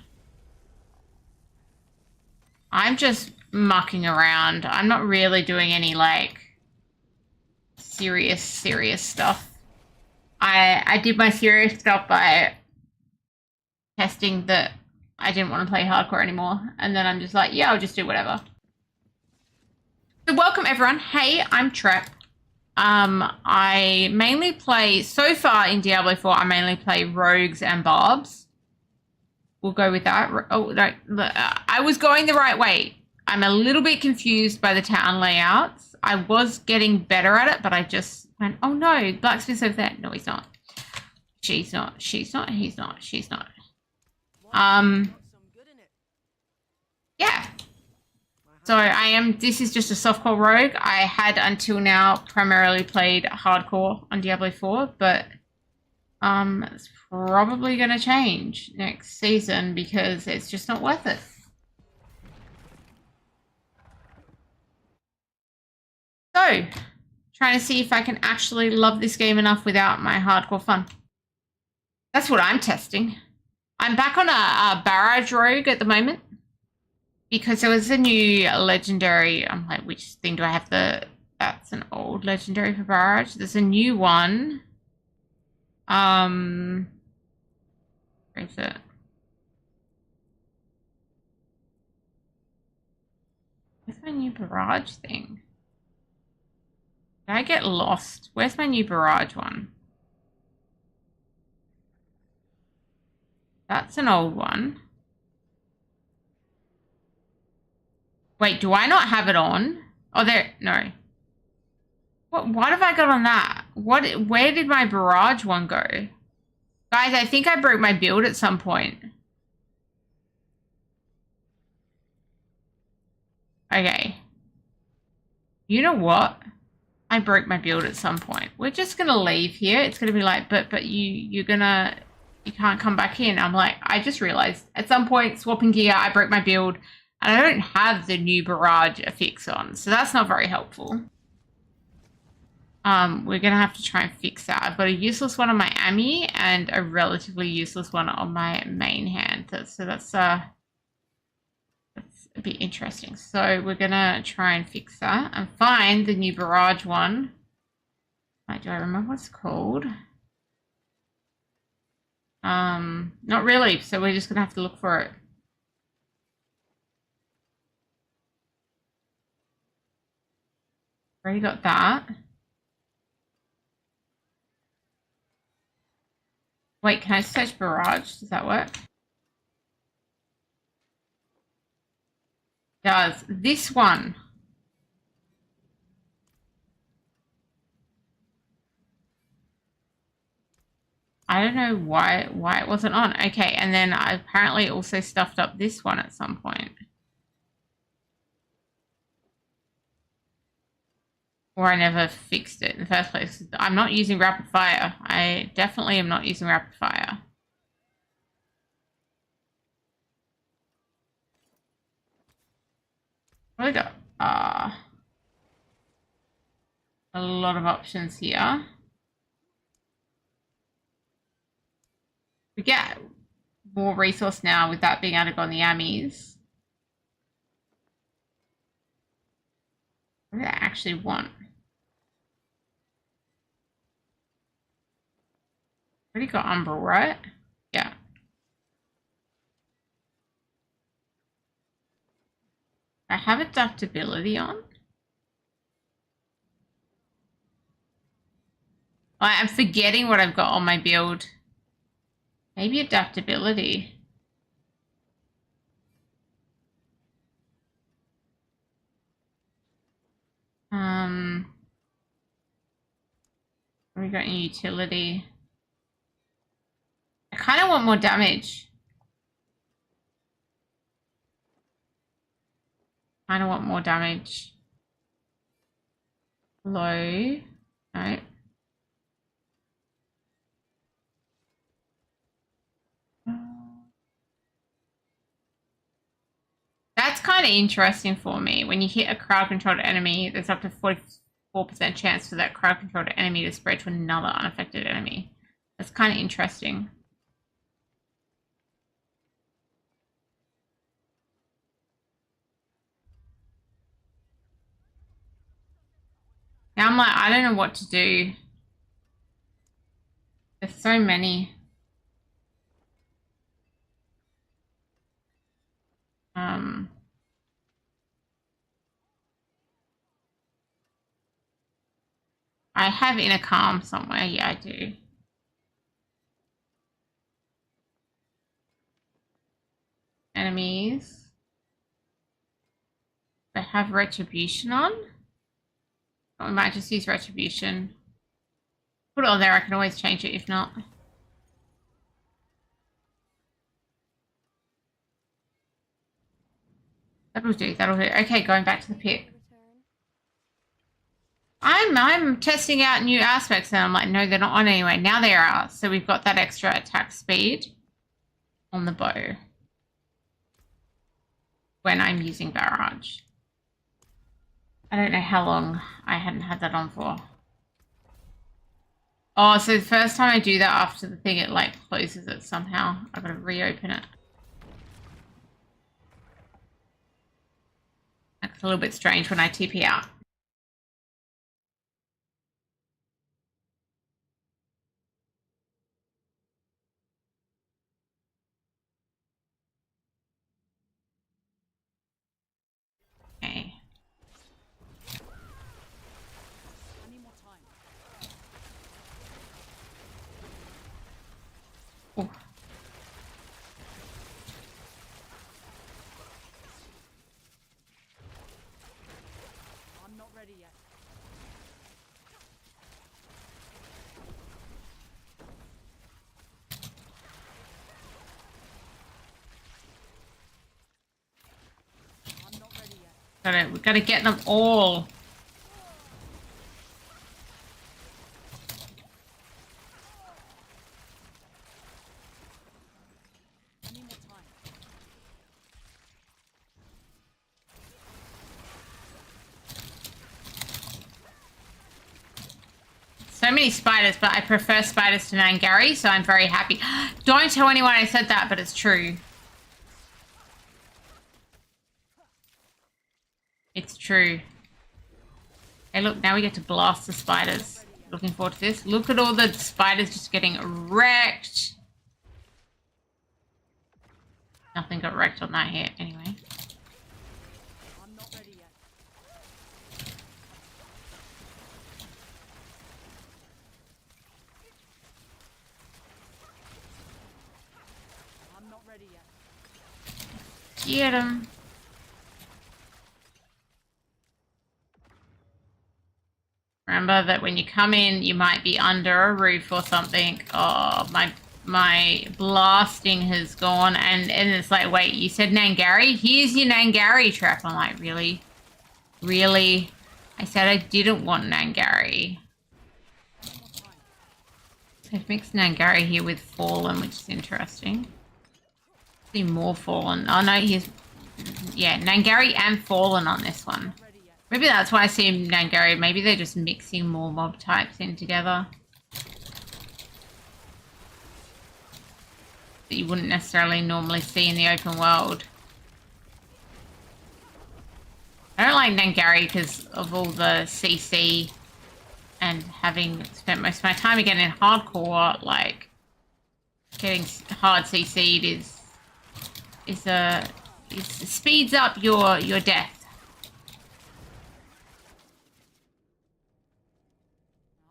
I'm just mucking around. I'm not really doing any, like, serious stuff. I did my serious stuff by testing that I didn't want to play hardcore anymore. And then I'm just like, yeah, I'll just do whatever. So welcome, everyone. Hey, I'm Trep. I mainly play, so far in Diablo 4, I mainly play rogues and barbs. We'll go with that. Oh, no, I was going the right way. I'm a little bit confused by the town layouts. I was getting better at it, but I just went, oh no, Blacksmith's over there. No, he's not. She's not. She's not. He's not. She's not. Yeah. So this is just a softcore rogue. I had until now primarily played hardcore on Diablo 4, but it's probably going to change next season because it's just not worth it. So, trying to see if I can actually love this game enough without my hardcore fun. That's what I'm testing. I'm back on a barrage rogue at the moment because there was a new legendary. I'm like, which thing do I have? That's an old legendary for barrage. There's a new one. Where is it? Where's my new barrage thing? Did I get lost? Where's my new barrage one? That's an old one. Wait, do I not have it on? Oh, there. No. What have I got on that? Where did my barrage one go? Guys, I think I broke my build at some point. Okay. You know what? I broke my build at some point. We're just gonna leave here. It's gonna be like, but you can't come back in. I'm like, I just realized at some point swapping gear, I broke my build and I don't have the new barrage affix on. So that's not very helpful. We're gonna have to try and fix that. I've got a useless one on my Ami and a relatively useless one on my main hand. So that's a bit interesting. So we're gonna try and fix that and find the new barrage one. Do I remember what it's called? Not really. So we're just gonna have to look for it. Already got that. Wait, can I search barrage? Does that work? Does. This one. I don't know why it wasn't on. Okay, and then I apparently also stuffed up this one at some point. Or I never fixed it in the first place. I'm not using rapid fire. I definitely am not using rapid fire. What do we got? A lot of options here. We get more resource now with that being able to go on the Ammies. What do I actually want? Already got Umbral, right? Yeah. I have adaptability on. I'm forgetting what I've got on my build. Maybe adaptability. We got any utility? I kind of want more damage. Kind of want more damage. Low. No. That's kind of interesting for me. When you hit a crowd-controlled enemy, there's up to 44% chance for that crowd-controlled enemy to spread to another unaffected enemy. That's kind of interesting. Now I'm like, I don't know what to do. There's so many. I have Inner Calm somewhere. Yeah, I do. Enemies. I have Retribution on. Oh, we might just use Retribution. Put it on there. I can always change it if not. That'll do. That'll do. Okay, going back to the pit. I'm testing out new aspects and I'm like, no, they're not on anyway. Now they are. So we've got that extra attack speed on the bow when I'm using Barrage. I don't know how long I hadn't had that on for. Oh, so the first time I do that after the thing, it like closes it somehow. I've got to reopen it. That's a little bit strange when I TP out. Okay. I need more time. Oh. I'm not ready yet. I'm not ready yet. We gotta get them all. I need more time. So many spiders, but I prefer spiders to Nangari, so I'm very happy. Don't tell anyone I said that, but it's true. It's true. Hey, look, now we get to blast the spiders. Looking forward to this. Look at all the spiders just getting wrecked. Nothing got wrecked on that hit, anyway. I'm not ready yet. I'm not ready yet. Get him. Remember that when you come in, you might be under a roof or something. Oh, my blasting has gone. And it's like, wait, you said Nangari? Here's your Nangari trap. I'm like, really? Really? I said I didn't want Nangari. They've mixed Nangari here with Fallen, which is interesting. See more Fallen. Oh no, he's... Yeah, Nangari and Fallen on this one. Maybe that's why I see Nangari. Maybe they're just mixing more mob types in together that you wouldn't necessarily normally see in the open world. I don't like Nangari because of all the CC and having spent most of my time again in hardcore, like getting hard CC'd it speeds up your death.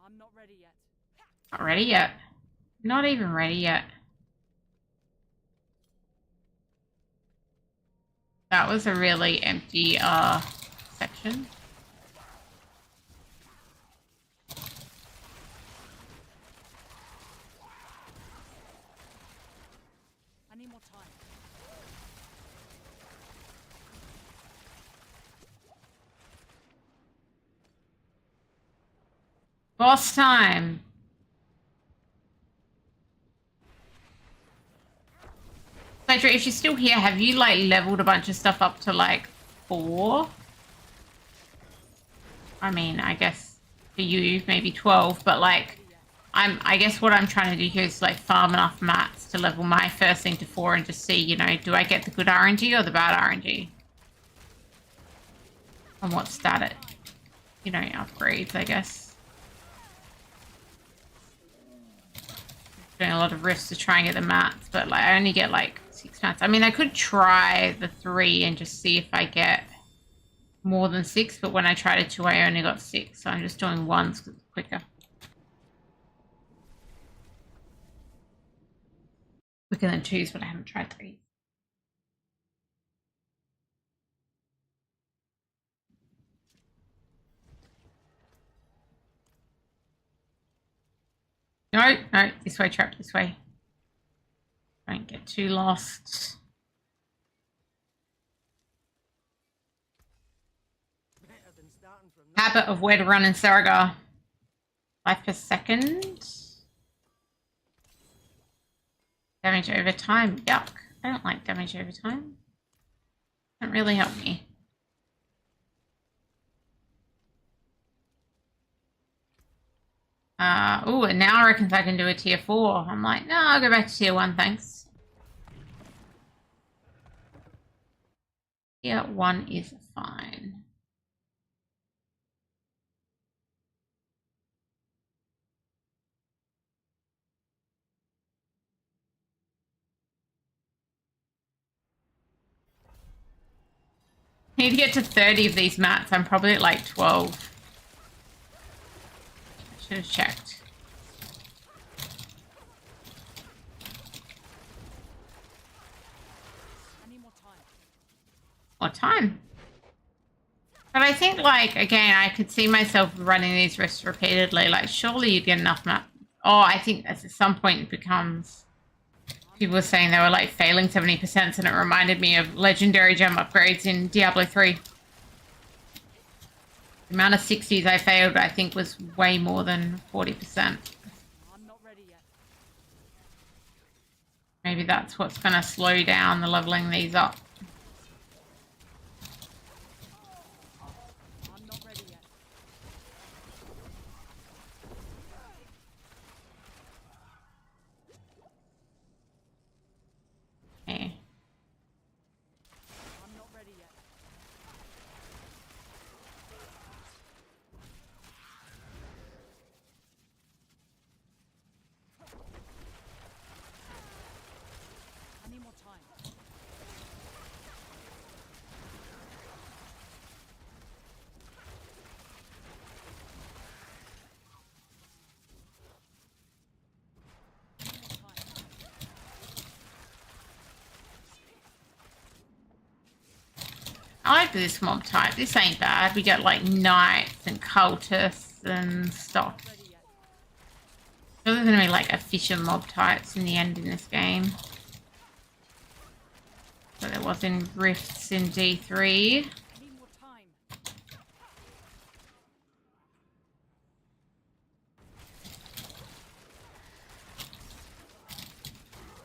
I'm not ready yet. Not ready yet. Not even ready yet. That was a really empty section. I need more time. Boss time. Petra, if you're still here, have you like leveled a bunch of stuff up to like 4? I mean, I guess for you maybe 12, but like I guess what I'm trying to do here is like farm enough mats to level my first thing to 4 and just see, you know, do I get the good RNG or the bad RNG? And what stat it, you know, upgrades, I guess. Doing a lot of rifts to try and get the mats, but like I only get like 6 mats. I mean, I could try the 3 and just see if I get more than 6, but when I tried a 2, I only got 6, so I'm just doing 1s because it's quicker. Quicker than 2s, but I haven't tried 3. No, no, this way, Trap, this way. Don't get too lost. Habit of where to run in Saragar. Life per second. Damage over time. Yuck. I don't like damage over time. Doesn't really help me. Oh, and now I reckon I can do a tier 4. I'm like, no, I'll go back to tier 1, thanks. Tier 1 is fine. I need to get to 30 of these mats. I'm probably at like 12. I should have checked. I need more time. More time. But I think, like, again, I could see myself running these risks repeatedly. Like, surely you'd get enough map. Oh, I think at some point it becomes... People were saying they were, like, failing 70%, and it reminded me of legendary gem upgrades in Diablo 3. The amount of 60s I failed, I think, was way more than 40%. I'm not ready yet. Maybe that's what's going to slow down the leveling these up. I'm not ready yet. Okay. I'm not ready yet. I need more time. I like this mob type. This ain't bad. We get like knights and cultists and stuff. Ready yet. There's going to be like efficient mob types in the end in this game. So there was in Rifts in D3. I need more time.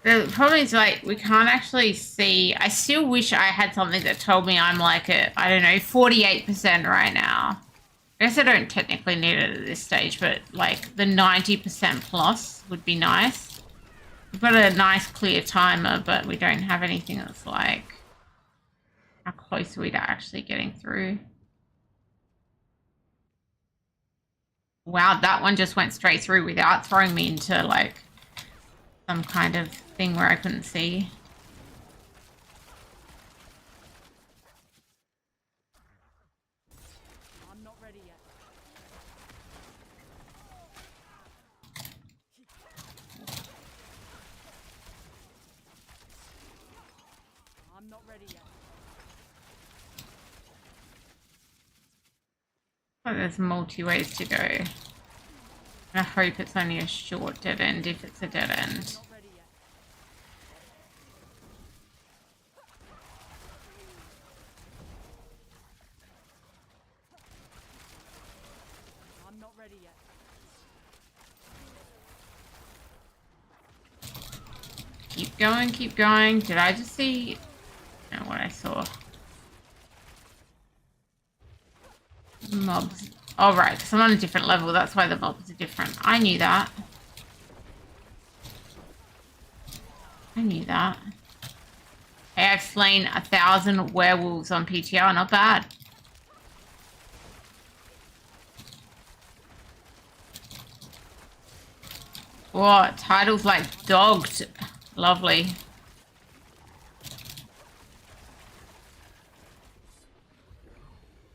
The problem is, like, we can't actually see. I still wish I had something that told me I'm like at, I don't know, 48% right now. I guess I don't technically need it at this stage, but like the 90% plus would be nice. We've got a nice clear timer, but we don't have anything that's like, how close are we to actually getting through? Wow, that one just went straight through without throwing me into like some kind of thing where I couldn't see. I'm not ready yet. I'm not ready yet. But there's multi ways to go. I hope it's only a short dead end if it's a dead end. Not ready yet. I'm not ready yet. Keep going, keep going. Did I just see? No, what I saw. Mobs. Oh, right, because I'm on a different level. That's why the mobs are different. I knew that. I knew that. Hey, I've slain 1,000 werewolves on PTR. Not bad. What? Titles like dogged. Lovely.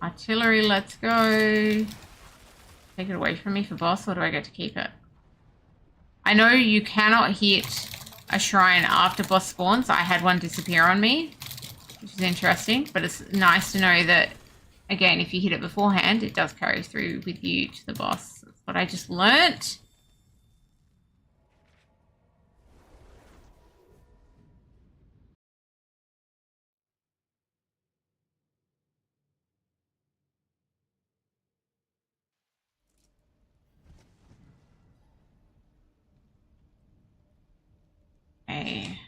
Artillery, let's go. Take it away from me for boss, or do I get to keep it? I know you cannot hit a shrine after boss spawns. I had one disappear on me, which is interesting, but it's nice to know that, again, if you hit it beforehand, it does carry through with you to the boss. That's what I just learnt. Okay.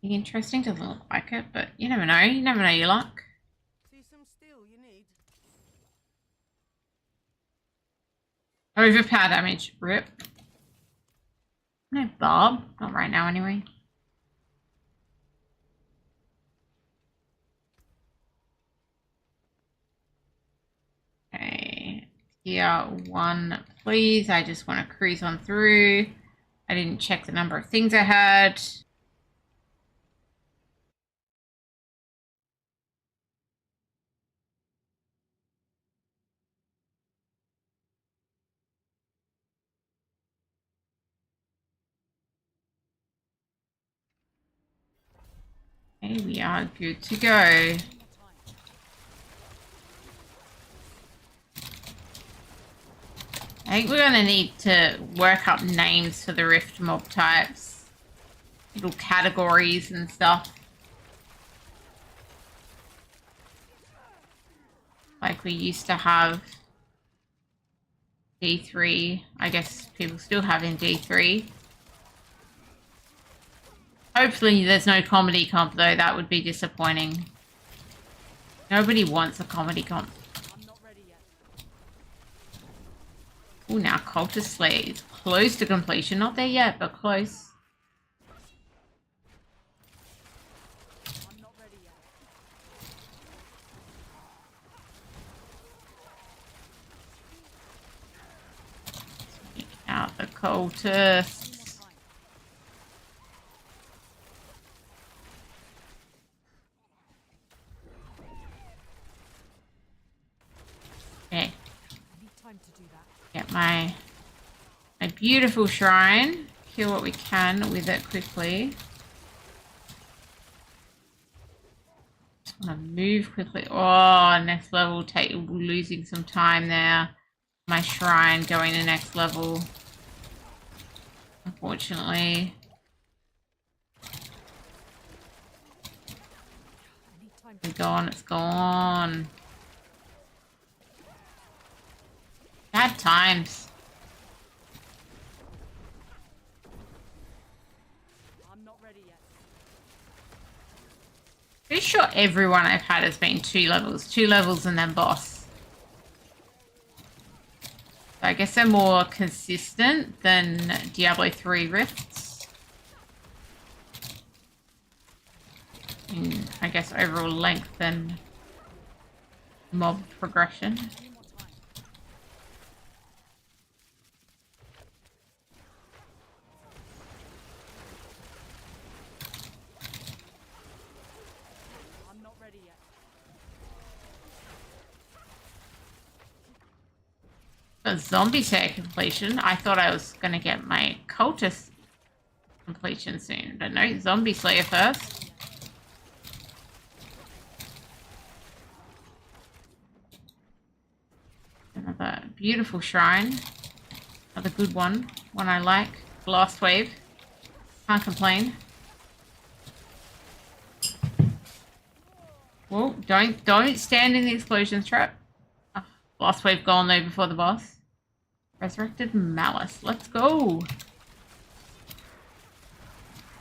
Interesting, doesn't look like it, but you never know. You never know your luck. See some steel you need. Overpower damage. Rip. No Bob. Not right now, anyway. Okay. Tier 1, please. I just want to cruise on through. I didn't check the number of things I had. Okay, we are good to go. I think we're going to need to work up names for the Rift mob types. Little categories and stuff. Like we used to have D3. I guess people still have in D3. Hopefully there's no comedy comp though. That would be disappointing. Nobody wants a comedy comp. I'm not ready yet. Ooh, now Cultist Slayer is close to completion. Not there yet, but close. I'm not ready yet. Take out the Cultist. Okay. I need time to do that. Get my beautiful shrine. Kill what we can with it quickly. Just want to move quickly. Oh, next level. Losing some time there. My shrine going to next level. Unfortunately. I need time to It's gone. It's gone. Bad times. Pretty sure everyone I've had has been 2 levels. 2 levels and then boss. So I guess they're more consistent than Diablo 3 rifts. In, I guess, overall length and mob progression. I'm not ready yet. A zombie slayer completion. I thought I was going to get my cultist completion soon, but no, zombie slayer first. Another beautiful shrine. Another good one. One I like. Blast wave. Can't complain. Whoa, don't stand in the explosions trap. Oh, blast wave gone though before the boss. Resurrected Malice. Let's go.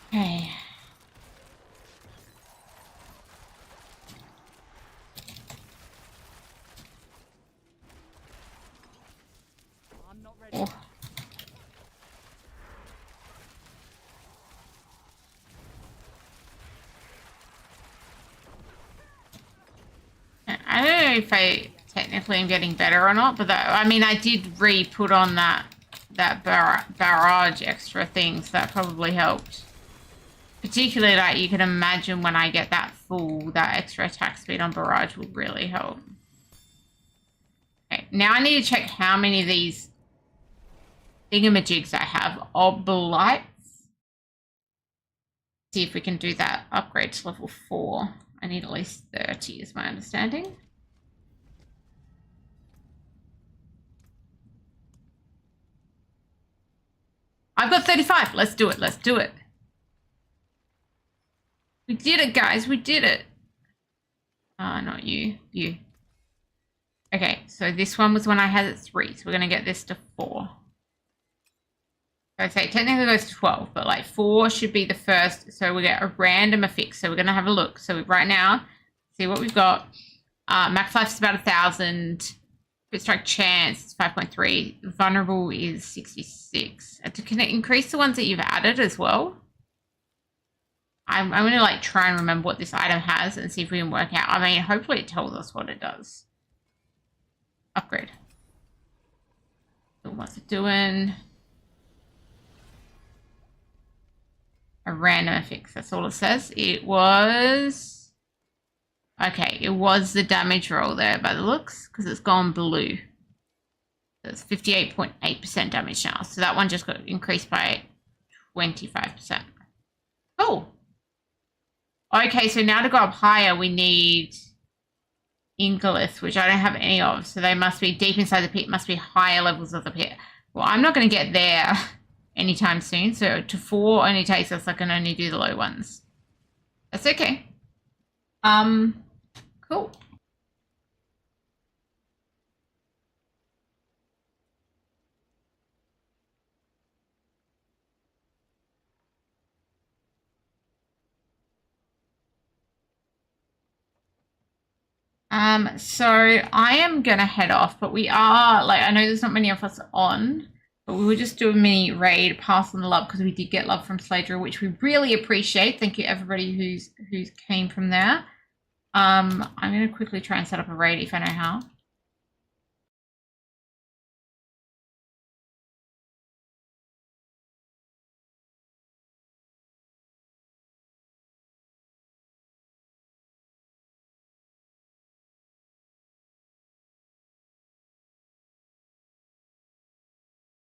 Okay. I'm not ready. Oh. I don't know if I technically am getting better or not, but I mean, I did re-put on that barrage extra thing, so that probably helped. Particularly, like, you can imagine when I get that full, that extra attack speed on barrage will really help. Okay, now I need to check how many of these thingamajigs I have. Oblites. See if we can do that upgrade to level 4. I need at least 30 is my understanding. I've got 35. Let's do it. Let's do it. We did it, guys. We did it. Not you. You. Okay, so this one was when I had it 3. So we're going to get this to 4. I'd say technically it goes to 12, but like 4 should be the first. So we get a random affix. So we're going to have a look. So right now, see what we've got. Max life is about 1,000. Crit strike chance is 5.3. Vulnerable is 66. Can it increase the ones that you've added as well? I'm going to like try and remember what this item has and see if we can work out. I mean, hopefully it tells us what it does. Upgrade. So what's it doing? A random affix. That's all it says. It was... Okay, it was the damage roll there by the looks, because it's gone blue. So it's 58.8% damage now. So that one just got increased by 25%. Cool. Okay, so now to go up higher, we need Ingolith, which I don't have any of. So they must be deep inside the pit, must be higher levels of the pit. Well, I'm not going to get there anytime soon. So to 4 only takes us, I can only do the low ones. That's okay. Cool. So I am gonna head off, but we are, like, I know there's not many of us on, but we will just do a mini raid, pass on the love, because we did get love from Sladra, which we really appreciate. Thank you everybody who's came from there. I'm gonna quickly try and set up a raid if I know how.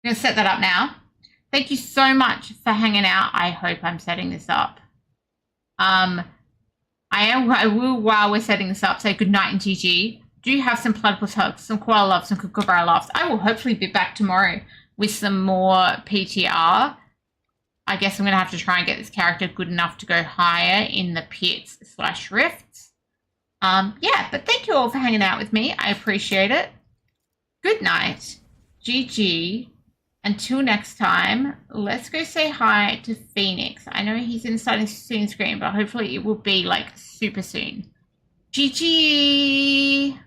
I'm going to set that up now. Thank you so much for hanging out. I hope I'm setting this up. I will, while we're setting this up, say goodnight and GG. Do have some platypus hugs, some koala love, some kookaburra laughs. I will hopefully be back tomorrow with some more PTR. I guess I'm going to have to try and get this character good enough to go higher in the pits / rifts. Yeah, but thank you all for hanging out with me. I appreciate it. Good night. GG. Until next time, let's go say hi to Phoenix. I know he's inside his soon screen, but hopefully it will be like super soon. GG!